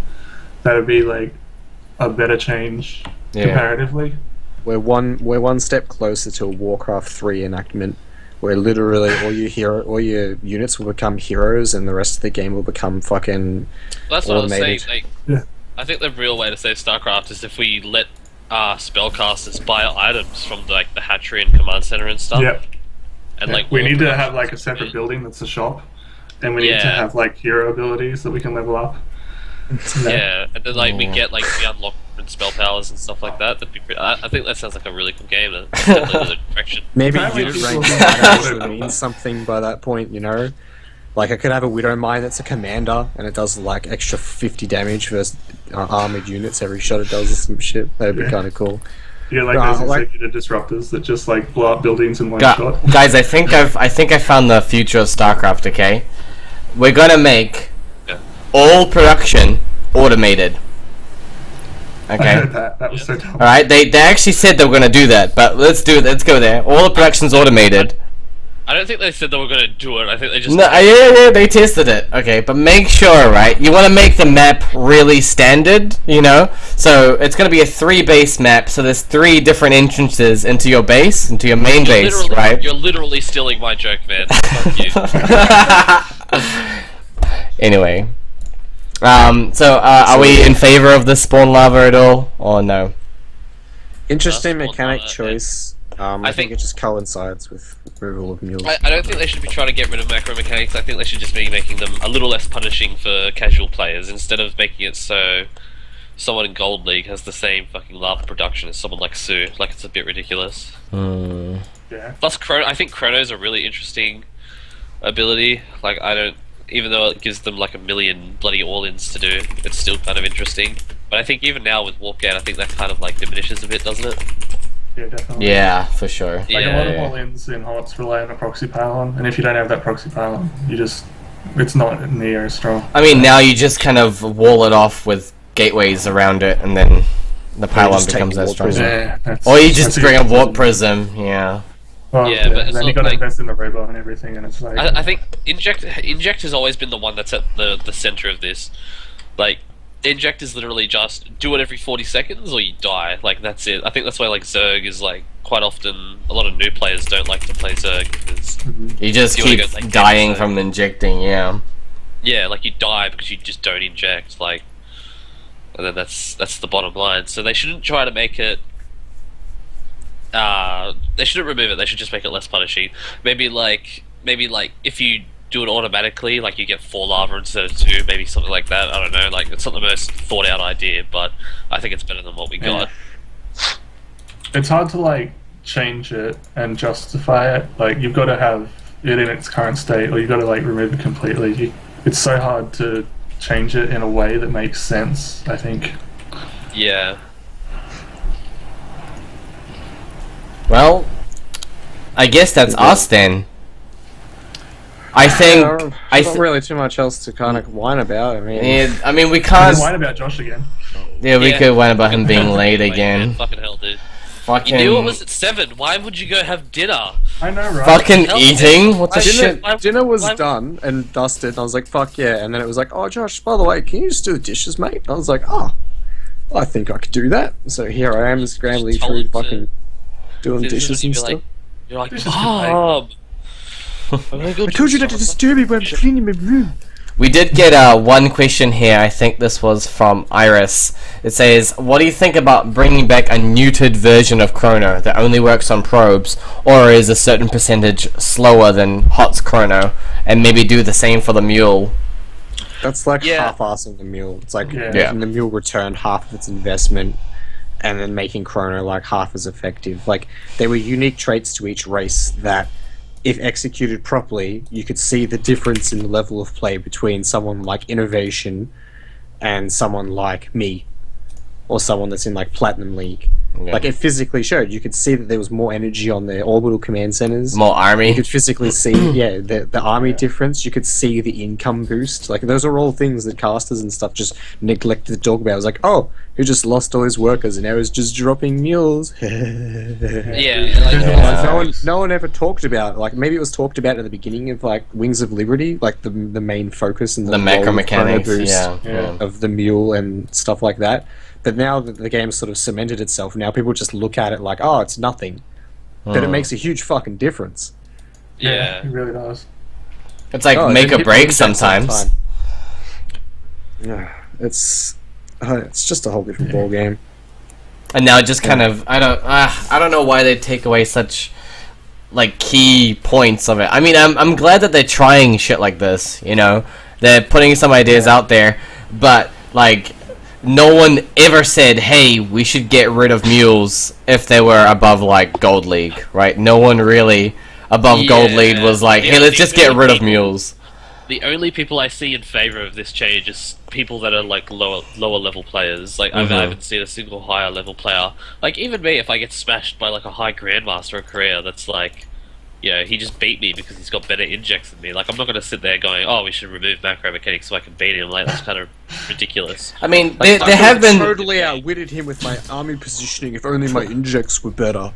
that would be like a better change comparatively. We're one step closer to a Warcraft 3 enactment, where literally all your units will become heroes, and the rest of the game will become fucking That's what I was automated. saying. Like, Yeah. I think the real way to save StarCraft is if we let spellcasters buy items from like the hatchery and command center and stuff. Yep. And like We war need to production have like a is separate really- building that's a shop, and we need to Yeah. have like hero abilities that we can level up. Yeah, and then like we get like the unlocked different spell powers and stuff like that. That'd be pretty, I think that sounds like a really cool game. That's definitely the direction. Maybe Apparently unit people rank do might that. actually mean something by that point, you know? Like, I could have a Widow Mine that's a commander, and it does, like, extra 50 damage versus armored units every shot it does or some shit. That'd be Yeah. kind of cool. Yeah, like Nah, those like- executive disruptors that just like blow up buildings in one shot. Guys, I think I found the future of StarCraft. Okay, we're gonna make Yeah. all production automated. I Okay. heard that. That was so dumb. All right. They actually said they were gonna do that, but let's go there. All the production's automated. I don't think they said they were going to do it. I think they just No, yeah, they tested it. Okay, but make sure, right? You want to make the map really standard, you know? So it's going to be a 3-base map. So there's 3 different entrances into your base, into your main base, literally, right? You're literally stealing my joke, man. Fuck you. Anyway, so are we in favor of the spawn lava at all, or no? Interesting Well, mechanic yeah. choice. I think it just coincides with removal of mules. I don't think they should be trying to get rid of macro mechanics. I think they should just be making them a little less punishing for casual players, instead of making it so someone in Gold League has the same fucking lava production as someone like Sue. Like, it's a bit ridiculous. Yeah. Plus, I think Chrono's a really interesting ability. Like, even though it gives them like a million bloody all-ins to do, it's still kind of interesting. But I think even now with Warpgate, I think that kind of like diminishes a bit, doesn't it? Yeah, definitely. Yeah, for sure. Like a lot of all-ins in HOTS rely on a proxy pylon, and if you don't have that proxy pylon, it's not near as strong. I mean, now you just kind of wall it off with gateways around it, and then the pylon just take becomes that Warp strong. Prism. Yeah. Or you just bring a warp prism, yeah. Well, Yeah, but it's then you not got to like- invest in the robo and everything, and it's like I think Inject has always been the one that's at the center of this. Like, Inject is literally just do it every 40 seconds or you die. Like, that's it. I think that's why, like, Zerg is, like, quite often, a lot of new players don't like to play Zerg because You just You wanna keep go, like, dying Zerg. from injecting, yeah. yeah, like, you die because you just don't inject, like, and then that's the bottom line. So they shouldn't try to make it. They shouldn't remove it. They should just make it less punishing. Maybe like if you do it automatically, like you get 4 lava instead of 2, maybe something like that. I don't know. Like, it's not the most thought out idea, but I think it's better than what we got. It's hard to like change it and justify it. Like, you've got to have it in its current state, or you've got to like remove it completely. It's so hard to change it in a way that makes sense, I think. Yeah. Well, I guess that's us then. I think... Not really too much else to kind of whine about. I mean, Yeah, I mean, we I can't... can whine about Josh again. Yeah, we Yeah. could whine about him being late Like, again. man, fucking hell, dude. You Fucking... knew it was at 7. Why would you go have dinner? I know, right? Fucking Hell, eating? What the shit? dinner was why- done and dusted, and I was like, fuck yeah. And then it was like, oh, Josh, by the way, can you just do the dishes, mate? And I was like, oh, I think I could do that. So here I am, scrambling told through him to- fucking doing dishes and You're stuff. like, you're like, Dishes Mom! I'm gonna go I told you not to disturb me when I'm cleaning my room. We did get one question here. I think this was from Iris. It says, what do you think about bringing back a neutered version of Chrono that only works on probes, or is a certain percentage slower than HOTS Chrono, and maybe do the same for the Mule? That's like Yeah. half-assing the mule. It's like Yeah. making the mule return half of its investment and then making Chrono like half as effective. Like, there were unique traits to each race that, if executed properly, you could see the difference in the level of play between someone like Innovation and someone like me, or someone that's in like Platinum League. Yeah. Like, it physically showed. You could see that there was more energy on the orbital command centers. More You army? could physically see, yeah, the army difference. You could see the income boost. Like, those are all things that casters and stuff just neglected to talk about. It was like, oh, who just lost all his workers and now is just dropping mules. Yeah. No one ever talked about. Like, maybe it was talked about at the beginning of like Wings of Liberty, like the main focus and The role macro of Chrono mechanics, boost yeah. of the mule and stuff like that. But now that the game sort of cemented itself, now people just look at it like, oh, it's nothing. But it makes a huge fucking difference. Yeah. It really does. It's like Oh, make then or hit break me at the same sometimes. time. Yeah, it's just a whole different ball game. And now just kind of, I don't know why they take away such like key points of it. I mean, I'm glad that they're trying shit like this, you know. They're putting some ideas out there, but like no one ever said, "Hey, we should get rid of mules if they were above like Gold League," right? No one really above Gold Yeah. League was like, "Hey, Yeah, let's just get rid of people- mules." The only people I see in favor of this change is people that are like lower level players. Like, I haven't seen a single higher level player. Like, even me, if I get smashed by like a high grandmaster in Korea, that's like, he just beat me because he's got better injects than me. Like, I'm not going to sit there going, oh, we should remove macro mechanics so I can beat him. Like, that's kind of ridiculous. I mean, I there have been totally outwitted him with my army positioning. If only my injects were better.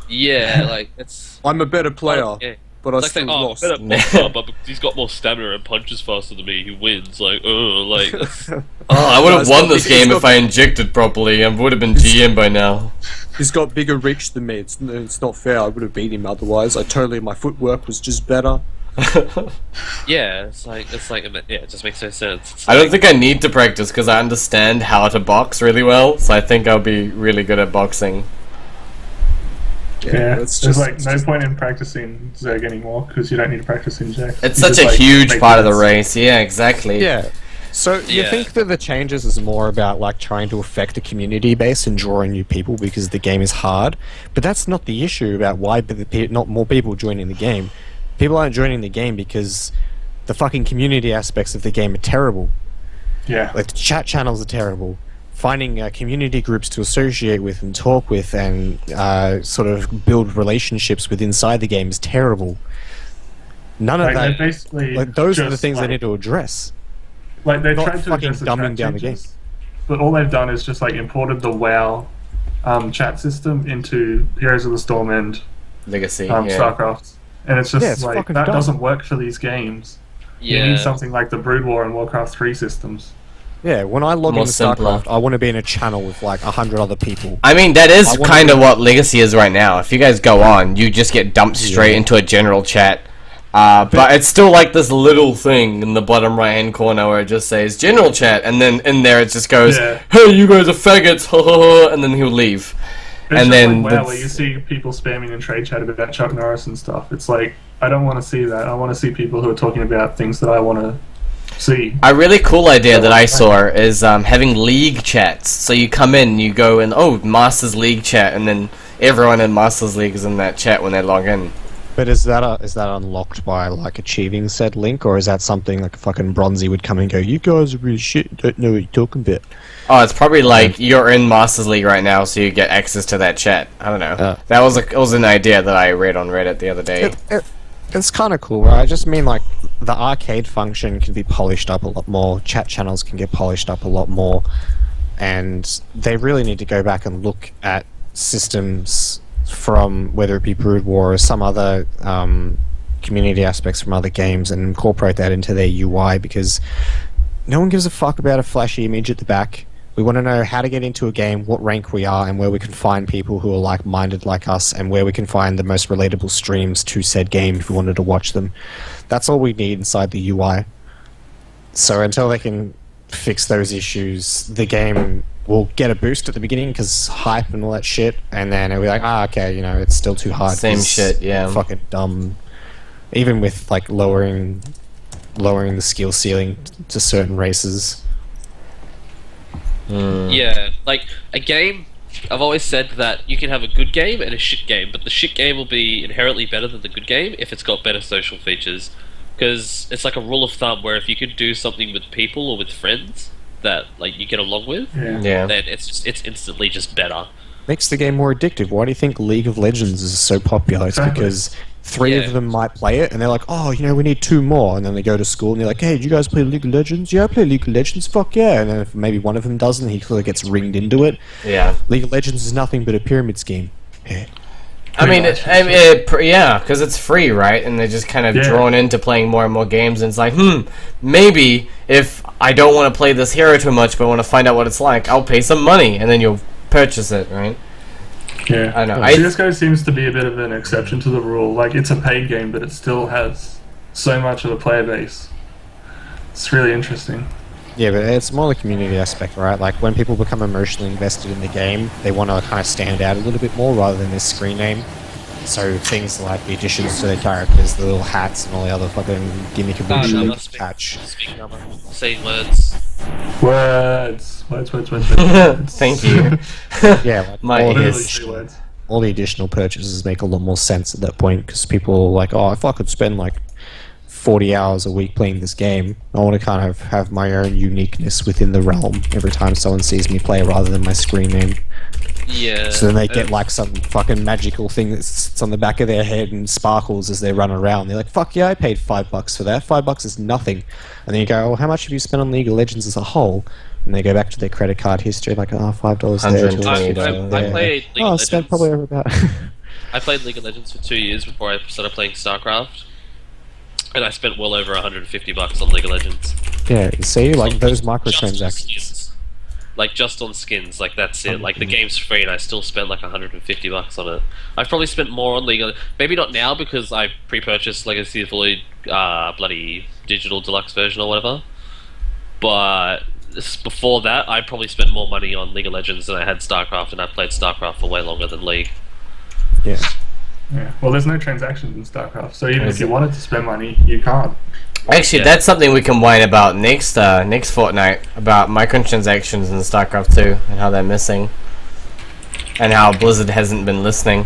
Yeah, like, it's... I'm a better player, Yeah. but I It's like still saying, lost. better boxer, but because he's got more stamina and punches faster than me, he wins. Like, that's... I would have Guys, won got this big- he's game got if I injected properly. I would have been GM by now. He's got bigger reach than me. It's not fair. I would have beat him otherwise. My footwork was just better. yeah, it's like, it just makes no sense. It's I don't like- think I need to practice because I understand how to box really well, so I think I'll be really good at boxing. Yeah, it's there's just like no point in practicing Zerg anymore because you don't need to practice inject. It's You such just, a like, huge make part of the units. race. Yeah, exactly. Yeah. So you Yeah. think that the changes is more about like trying to affect the community base and drawing new people because the game is hard, but that's not the issue about why not more people joining the game. People aren't joining the game because the fucking community aspects of the game are terrible. Yeah. Like, the chat channels are terrible. Finding community groups to associate with and talk with and sort of build relationships with inside the game is terrible. None of Like, they that. basically Like, those are the just, things they like- need to address. Like, they not tried to fucking address the dumbing chat down the changes, but all they've done is just like imported the WoW chat system into Heroes of the Storm and Legacy. Yeah. Starcraft, and it's just Yeah, it's like fucking that dumb. doesn't work for these games. You yeah. need something like the Brood War and Warcraft 3 systems. Yeah, when I log More into simpler. StarCraft, I want to be in a channel with like 100 other people. I mean, that is I wanna kind of be- what Legacy is right now. If you guys go on, you just get dumped straight into a general chat. But it's still like this little thing in the bottom right hand corner where it just says general chat, and then in there it just goes, Yeah. "Hey, you guys are faggots," ha ha ha, and then he'll leave. It's And just then like WoW, where that's- you see people spamming in trade chat about Chuck Norris and stuff. It's like, I don't want to see that. I want to see people who are talking about things that I want to see. A really cool idea that I saw is having league chats. So you come in, you go in, oh, Masters League chat, and then everyone in Masters League is in that chat when they log in. But is that unlocked by like achieving said link, or is that something like fucking Bronzy would come and go, "You guys are really shit, don't know what you're talking about"? Oh, it's probably like you're in Masters League right now, so you get access to that chat. I don't know. That was an idea that I read on Reddit the other day. It's kind of cool, right? I just mean like the arcade function can be polished up a lot more. Chat channels can get polished up a lot more, and they really need to go back and look at systems from whether it be Brood War or some other community aspects from other games and incorporate that into their UI, because no one gives a fuck about a flashy image at the back. We want to know how to get into a game, what rank we are, and where we can find people who are like-minded like us, and where we can find the most relatable streams to said game if we wanted to watch them. That's all we need inside the UI. So until they can fix those issues, the game will get a boost at the beginning because hype and all that shit, and then it'll be like, okay, you know, it's still too hard. Same 'cause shit, yeah. Fucking dumb. Even with like lowering the skill ceiling to certain races. Yeah, like a game. I've always said that you can have a good game and a shit game, but the shit game will be inherently better than the good game if it's got better social features. Because it's like a rule of thumb where if you could do something with people or with friends that like you get along with, Yeah. then it's instantly just better. Makes the game more addictive. Why do you think League of Legends is so popular? It's Exactly. because three Yeah. of them might play it, and they're like, oh, you know, we need 2 more. And then they go to school, and they're like, hey, do you guys play League of Legends? Yeah, I play League of Legends, fuck yeah. And then if maybe one of them doesn't, he sort of gets ringed into it. Yeah. League of Legends is nothing but a pyramid scheme. Yeah. I mean, yeah, because it's free, right? And they're just kind of Yeah. drawn into playing more and more games, and it's like, maybe if I don't want to play this hero too much, but want to find out what it's like, I'll pay some money, and then you'll purchase it, right? Yeah, I know. CS:GO seems to be a bit of an exception to the rule. Like, it's a paid game, but it still has so much of a player base. It's really interesting. Yeah, but it's more the community aspect, right? Like, when people become emotionally invested in the game, they want to kind of stand out a little bit more rather than their screen name. So things like the additions to their characters, the little hats, and all the other fucking gimmicky bullshit they must attach. Speak number. Saying words. Words. Thank you. Yeah, like My all, the ears. Literally 3 additional, words. all the additional purchases make a lot more sense at that point, because people are like, oh, if I could spend like 40 hours a week playing this game, I want to kind of have my own uniqueness within the realm every time someone sees me play rather than my screen name. Yeah. So then they get like some fucking magical thing that sits on the back of their head and sparkles as they run around. They're like, fuck yeah, I paid $5 for that. $5 is nothing. And then you go, well, how much have you spent on League of Legends as a whole? And they go back to their credit card history, like, oh, $5 there, $120. $2 I there. played League Oh, I of spent Legends. probably over about. I played League of Legends for 2 years before I started playing Starcraft, and I spent well over $150 on League of Legends. Yeah, see, like those Just on microtransactions. skins. Like just on skins, like that's it. Like the game's free, and I still spent like $150 on it. I've probably spent more on League of maybe not now because I pre-purchased Legacy of the Void, bloody digital deluxe version or whatever. But before that, I probably spent more money on League of Legends than I had StarCraft, and I played StarCraft for way longer than League. Yeah. Yeah. Well, there's no transactions in StarCraft, so even if you wanted to spend money, you can't. Actually, Yeah. that's something we can whine about next fortnight, about microtransactions in StarCraft II and how they're missing, and how Blizzard hasn't been listening.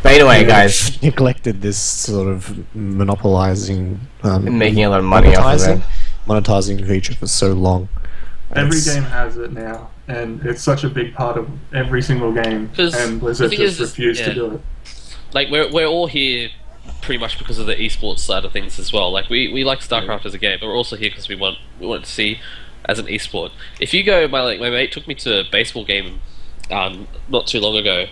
But anyway, guys, Neglected this sort of monopolizing, making a lot of money off of it. monetizing feature for so long. Every It's- game has it now, and it's such a big part of every single game, 'Cause and Blizzard the thing just is, refused yeah. to do it. Like we're all here pretty much because of the esports side of things as well. Like we like StarCraft as a game, but we're also here because we want to see as an esport. If you go, my mate took me to a baseball game not too long ago,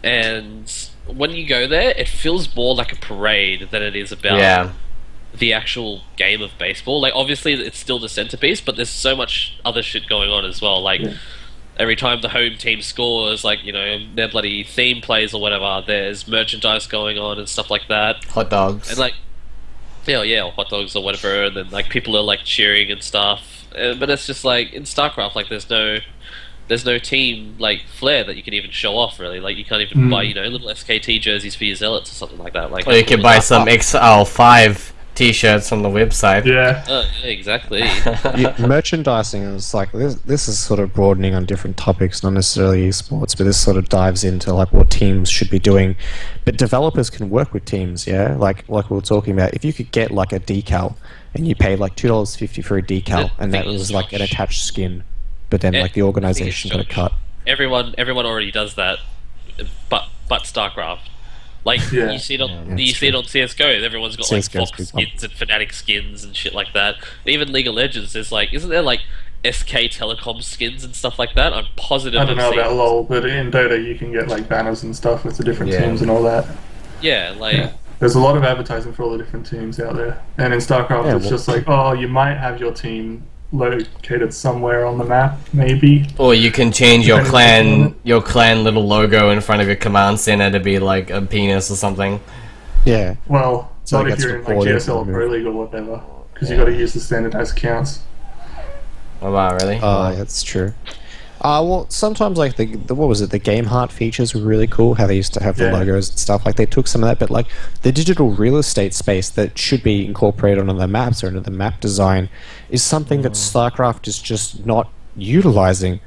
and when you go there, it feels more like a parade than it is about Yeah. the actual game of baseball. Like, obviously, it's still the centerpiece, but there's so much other shit going on as well. Like, every time the home team scores, like, you know, their bloody theme plays or whatever, there's merchandise going on and stuff like that. Hot dogs. And, like, yeah, or hot dogs or whatever, and then, like, people are, like, cheering and stuff. But it's just, like, in StarCraft, like, there's no team, like, flair that you can even show off, really. Like, you can't even buy, you know, little SKT jerseys for your zealots or something like that. Like, Or you could buy some Exile5 t-shirts on the website. Yeah. Yeah, exactly. Merchandising is like this is sort of broadening on different topics, not necessarily esports, but this sort of dives into like what teams should be doing. But developers can work with teams, yeah. Like we were talking about, if you could get like a decal and you pay like $2.50 for a decal, The and that thing is, was like an Josh, attached skin, but then like the organization got a cut. Everyone already does that, but StarCraft. Like, Yeah. you see it on Yeah, you see it on CS:GO. Everyone's got like CS:GO's Fox big skins and Fnatic skins and shit like that. Even League of Legends, there's like, isn't there like SK Telecom skins and stuff like that? I'm positive. I don't I've know seen- about LoL, but in Dota you can get like banners and stuff with the different Yeah. teams and all that. Yeah, like Yeah. There's a lot of advertising for all the different teams out there. And in StarCraft Yeah, it's well- just like, oh, you might have your team located somewhere on the map, maybe. Or you can change your Depending on clan little logo in front of your command center to be like a penis or something. Yeah. Well, So not it if gets you're in like reported GSL or and Pro moved. League or whatever, because you got to use the standardized accounts. Oh wow, really? That's true. Well, sometimes like the what was it? The game heart features were really cool. How they used to have the Yeah. logos and stuff. Like they took some of that, but like the digital real estate space that should be incorporated onto the maps or into the map design is something that StarCraft is just not utilizing.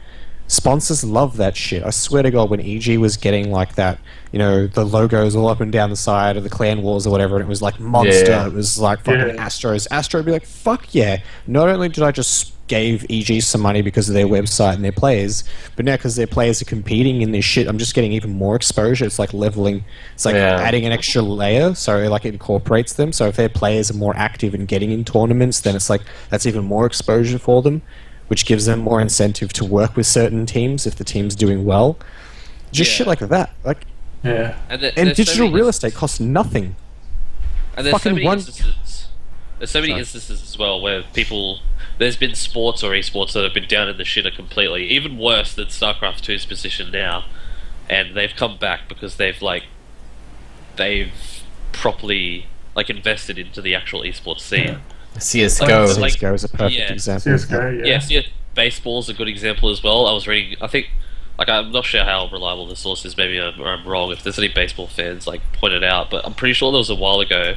Sponsors love that shit. I swear to God, when EG was getting like that, you know, the logos all up and down the side of the clan walls or whatever, and it was like Monster, Yeah. it was like fucking Yeah. Astros. Astro would be like, fuck yeah. Not only did I just gave EG some money because of their website and their players, but now because their players are competing in this shit, I'm just getting even more exposure. It's like leveling, it's like Yeah. adding an extra layer, so like it incorporates them. So if their players are more active and getting in tournaments, then it's like that's even more exposure for them, which gives them more incentive to work with certain teams if the team's doing well. Just Yeah. shit like that. Like, Yeah. and and there's so digital many real estate costs nothing. And there's so Fucking many one- instances. There's so many Sorry. instances as well where there's been sports or esports that have been down in the shitter completely, even worse than StarCraft 2's position now, and they've come back because they've properly like invested into the actual esports scene. CS:GO. Like- CSGO is a perfect yeah. example. CS:GO, yeah. Yes, yeah, baseball's a good example as well. I was reading, I think, like I'm not sure how reliable the source is. Maybe I'm wrong. If there's any baseball fans, like point it out. But I'm pretty sure there was a while ago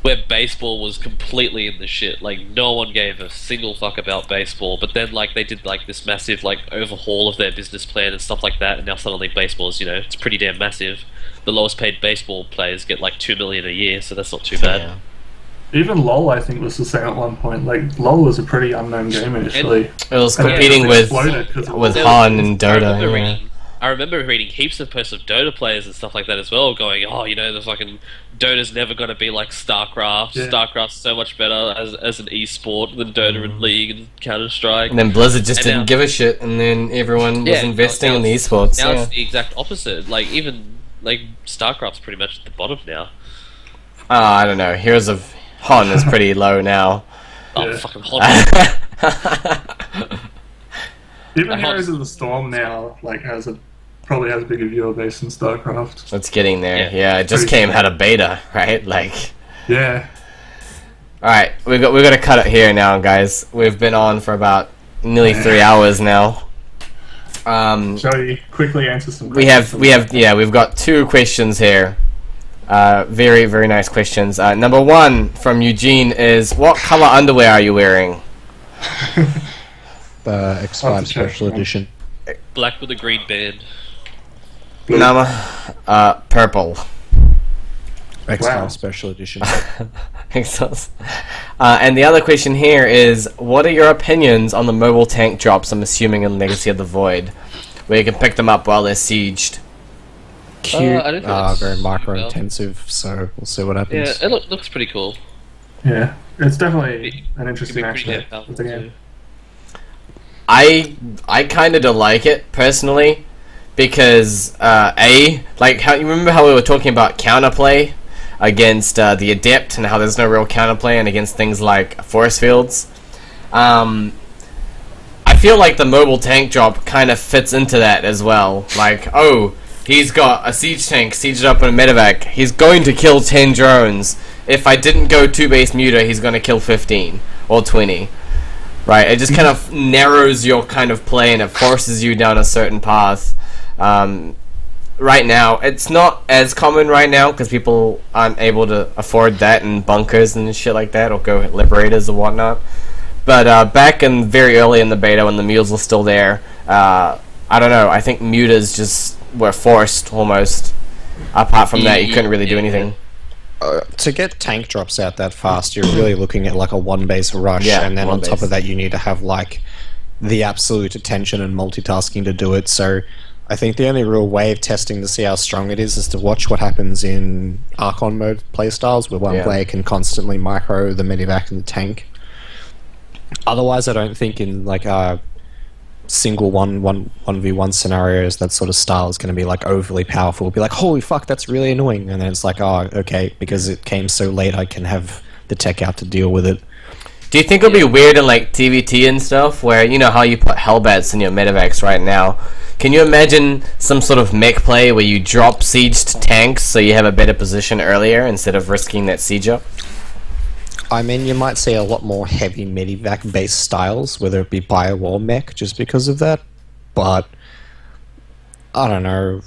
where baseball was completely in the shit. Like no one gave a single fuck about baseball. But then like they did like this massive like overhaul of their business plan and stuff like that. And now suddenly baseball's, you know, it's pretty damn massive. The lowest paid baseball players get like $2 million a year, so that's not too bad. Yeah. Even LoL, I think, was the same at one point. Like, LoL was a pretty unknown game initially. It was And then competing it with exploded 'cause of with all Han the- and Dota. I remember reading heaps of posts of Dota players and stuff like that as well, going, "Oh, you know, the fucking Dota's never going to be like StarCraft. Yeah. StarCraft's so much better as an esport than Dota and League and Counter Strike." And then Blizzard just And didn't now- give a shit, and then everyone was Yeah, investing now in the it's- esports. Now Yeah. it's the exact opposite. Like even like StarCraft's pretty much at the bottom now. I don't know. Heroes of Han is pretty low now. Oh, Yeah. fucking hot! Even I Heroes hope- of the Storm now, like, probably has a bigger viewer base than StarCraft. It's getting there. Yeah. Yeah, it just Pretty came out of beta, right? Like, Yeah. all right, we got to cut it here now, guys. We've been on for about nearly 3 hours now. Shall we quickly answer some We've got 2 questions here. Very, very nice questions. Number 1 from Eugene is, what color underwear are you wearing? X5 Special check, Edition. Black with a green band. Blue. Nama, purple. X5 Wow. Special Edition. Excellent. And the other question here is, what are your opinions on the mobile tank drops, I'm assuming in Legacy of the Void, where you can pick them up while they're sieged? Cute. I don't think that's Very super micro-intensive, so we'll see what Yeah, happens. it looks pretty cool. Yeah. It's definitely It- an interesting Could be pretty damn aspect powerful of the game. too. I kind of don't like it personally, because like how you remember how we were talking about counterplay. against the Adept and how there's no real counterplay, and against things like force fields. I feel like the mobile tank drop kind of fits into that as well. Like, oh, he's got a siege tank sieged up in a medevac. He's going to kill 10 drones. If I didn't go 2-base muter, he's going to kill 15 or 20. Right? It just kind of narrows your kind of play, and it forces you down a certain path. Right now, it's not as common right now because people aren't able to afford that and bunkers and shit like that, or go liberators or whatnot. But back in very early in the beta, when the mules were still there, I don't know. I think muters just were forced almost. Apart from that, you couldn't really do anything. To get tank drops out that fast, you're really looking at like a one-base rush, Yeah, and then on top one-base. of that, you need to have like the absolute attention and multitasking to do it. So I think the only real way of testing to see how strong it is to watch what happens in Archon mode playstyles, where one player can constantly micro the medevac and the tank. Otherwise, I don't think in like single 1v1 scenarios that sort of style is going to be like overly powerful. It'll be like, holy fuck, that's really annoying, and then it's like, oh, okay, because it came so late, I can have the tech out to deal with it. Do you think it'll be weird in like TVT and stuff, where you know how you put Hellbats in your medevacs right now? Can you imagine some sort of mech play where you drop sieged tanks so you have a better position earlier instead of risking that siege up? I mean, you might see a lot more heavy medevac-based styles, whether it be bio or mech, just because of that. But I don't know.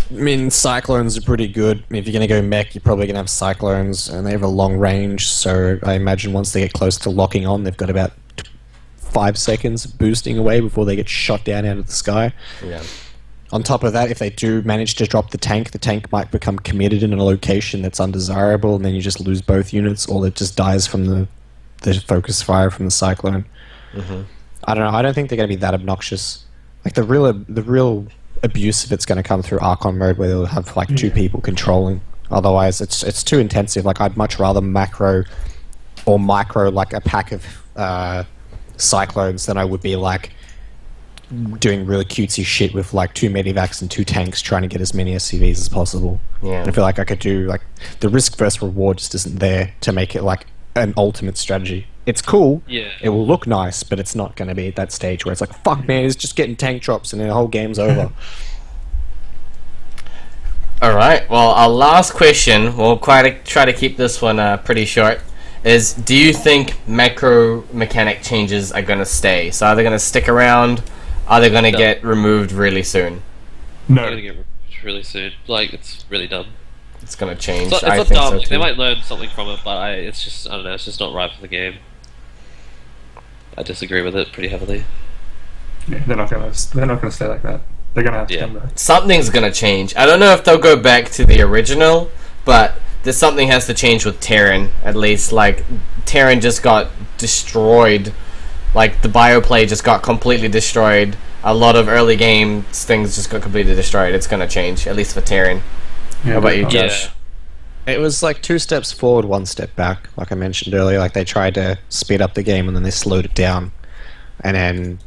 I mean, Cyclones are pretty good. If you're going to go mech, you're probably going to have Cyclones, and they have a long range, so I imagine once they get close to locking on, they've got about 5 seconds boosting away before they get shot down out of the sky. Yeah. On top of that, if they do manage to drop the tank might become committed in a location that's undesirable, and then you just lose both units, or it just dies from the focus fire from the Cyclone. I don't know. I don't think they're going to be that obnoxious. Like the real abuse of it's going to come through Archon mode, where they'll have like 2 people controlling. Otherwise, it's too intensive. Like I'd much rather macro or micro like a pack of Cyclones than I would be like doing really cutesy shit with like 2 medevacs and 2 tanks trying to get as many SCVs as possible. Yeah. And I feel like I could do like the risk versus reward just isn't there to make it like an ultimate strategy. It's cool. Yeah. It will look nice, but it's not going to be at that stage where it's like, fuck man, it's just getting tank drops and then the whole game's over. Alright, well, our last question, we'll try to keep this one pretty short, is do you think macro mechanic changes are going to stay? So are they going to stick around? Are they going to get removed really soon? They're No. gonna get really soon. Like, it's really dumb. It's going to change. It's I not think dumb. so Like, they too. might learn something from it, but it's just, I don't know, it's just not right for the game. I disagree with it pretty heavily. Yeah, they're not gonna stay like that. They're gonna have to come back. Something's going to change. I don't know if they'll go back to the original, but there's something has to change with Terran, at least. Like, Terran just got destroyed. Like, the bioplay just got completely destroyed. A lot of early game things just got completely destroyed. It's going to change, at least for Terran. Yeah, How about you, definitely. Josh? It was like 2 steps forward, 1 step back, like I mentioned earlier. Like they tried to speed up the game and then they slowed it down. And then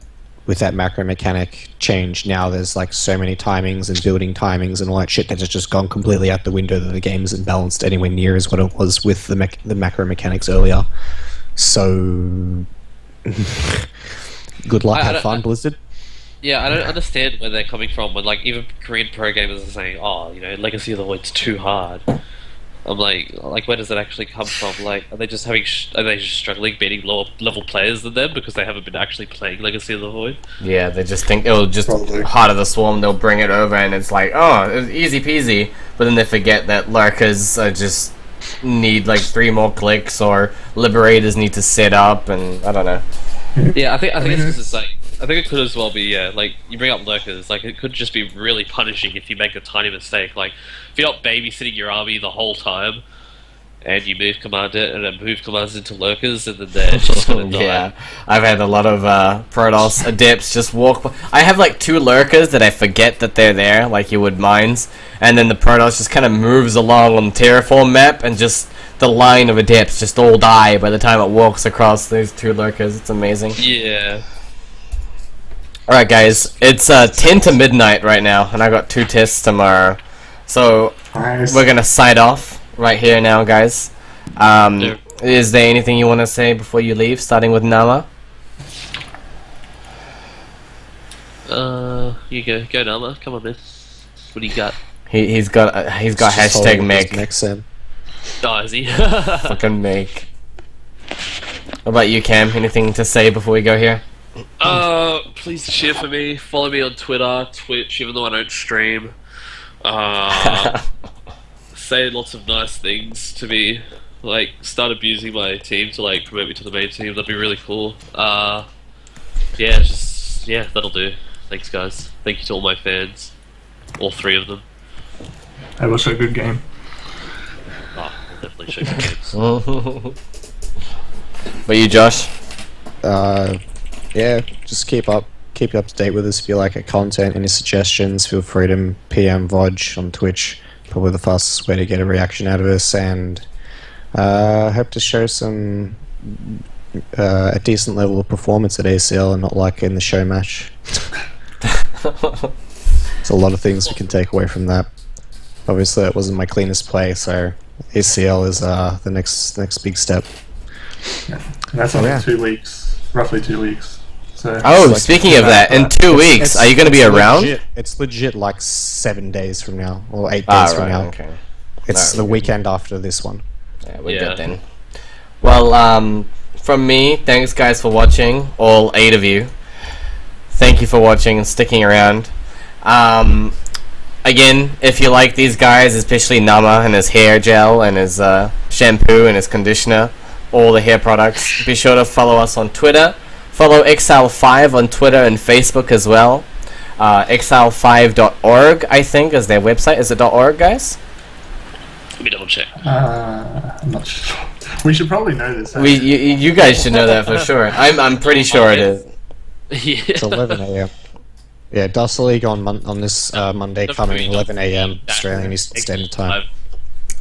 with that macro mechanic change, now there's like so many timings and building timings and all that shit that has just gone completely out the window, that the game isn't balanced anywhere near as what it was with the macro mechanics earlier. So good luck, have fun, Blizzard. Yeah, I don't understand where they're coming from when, like, even Korean pro gamers are saying, oh, you know, Legacy of the Void's too hard. I'm like, where does that actually come from? Like, are they just are they just struggling beating lower level players than them because they haven't been actually playing Legacy of the Void? Yeah, they just think it'll just Probably. Heart of the Swarm, they'll bring it over and it's like, oh, it's easy peasy. But then they forget that lurkers just need like 3 more clicks, or liberators need to set up, and I don't know. Yeah, I think mean, it's because it's like, I think it could as well be, yeah, like, you bring up lurkers, like, it could just be really punishing if you make a tiny mistake. Like, if you're not babysitting your army the whole time, and you move command it, and then move commands into lurkers, and then they're just gonna die. Yeah, I've had a lot of protoss adepts just walk. I have like 2 lurkers that I forget that they're there, like you would mines, and then the protoss just kind of moves along on the terraform map, and just the line of adepts just all die by the time it walks across those 2 lurkers. It's amazing. Yeah. Alright guys, it's 10 to midnight right now, and I got 2 tests tomorrow. So Nice. we're gonna sign off. right here now, guys. Yeah. Is there anything you want to say before you leave, starting with Nama? You go Nama. Come on, man. What do you got? He's got Just hashtag following mech. his mech Sam. Oh, is he? Fucking mech. What about you, Cam? Anything to say before we go here? Please cheer for me. Follow me on Twitter, Twitch, even though I don't stream. Say lots of nice things to me. Like, start abusing my team to, like, promote me to the main team. That'd be really cool. Yeah, that'll do. Thanks, guys. Thank you to all my fans. All 3 of them. I will show a good game. Oh, I'll definitely show you games. But you, Josh? Yeah, just keep up to date with us if you like our content. Any suggestions, feel free to PM Vodge on Twitch. Probably the fastest way to get a reaction out of us, and hope to show some a decent level of performance at ACL and not like in the show match. There's a lot of things we can take away from that. Obviously, that wasn't my cleanest play, so ACL is the next big step. Yeah. And that's only Yeah. 2 weeks, roughly 2 weeks. So Oh, like- speaking of that, in 2 weeks, are you going to be around? It's legit like 7 days from now, or 8 days from now. Okay. It's Alright, the weekend after this one. Yeah, we're Yeah. good then. Well, from me, thanks guys for watching, all 8 of you. Thank you for watching and sticking around. Again, if you like these guys, especially Nama and his hair gel and his shampoo and his conditioner, all the hair products, be sure to follow us on Twitter. Follow Exile5 on Twitter and Facebook as well. Exile5.org, I think, is their website. Is it .org, guys? Let me double check. I'm not sure. We should probably know this. You guys should know that for sure. I'm pretty sure it is. Yeah. It's 11 a.m. Yeah, Dust League on this Monday coming 11 a.m. Australian Eastern Standard Time.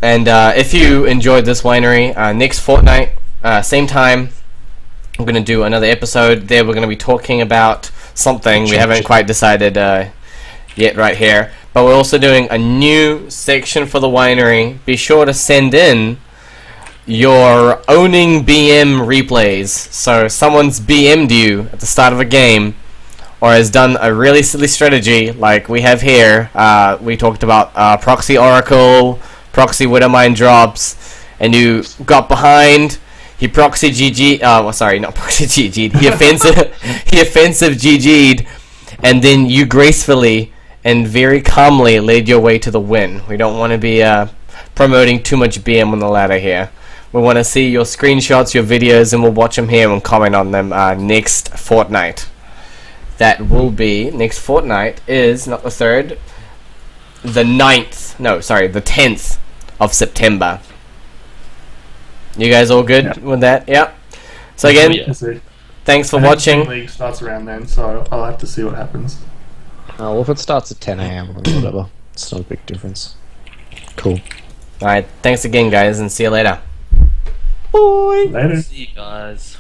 And if you enjoyed this winery, next fortnight, same time, I'm going to do another episode. There we're going to be talking about something we haven't quite decided yet right here. But we're also doing a new section for the winery. Be sure to send in your owning BM replays. So someone's BM'd you at the start of a game, or has done a really silly strategy like we have here. We talked about proxy oracle, proxy widowmine drops, and you got behind. He proxy GG. Sorry, not proxy GG'd. He offensive GG'd, and then you gracefully and very calmly led your way to the win. We don't want to be promoting too much BM on the ladder here. We want to see your screenshots, your videos, and we'll watch them here and comment on them next fortnight. That will be, next fortnight is, not the 3rd, the 9th, no, sorry, the 10th of September. You guys all good with that? Yep. So again, Let's see. thanks for I think watching. the league starts around then, so I'll have to see what happens. Well, if it starts at 10 a.m. or whatever, it's not a big difference. Cool. Alright, thanks again guys, and see you later. Later. See you guys.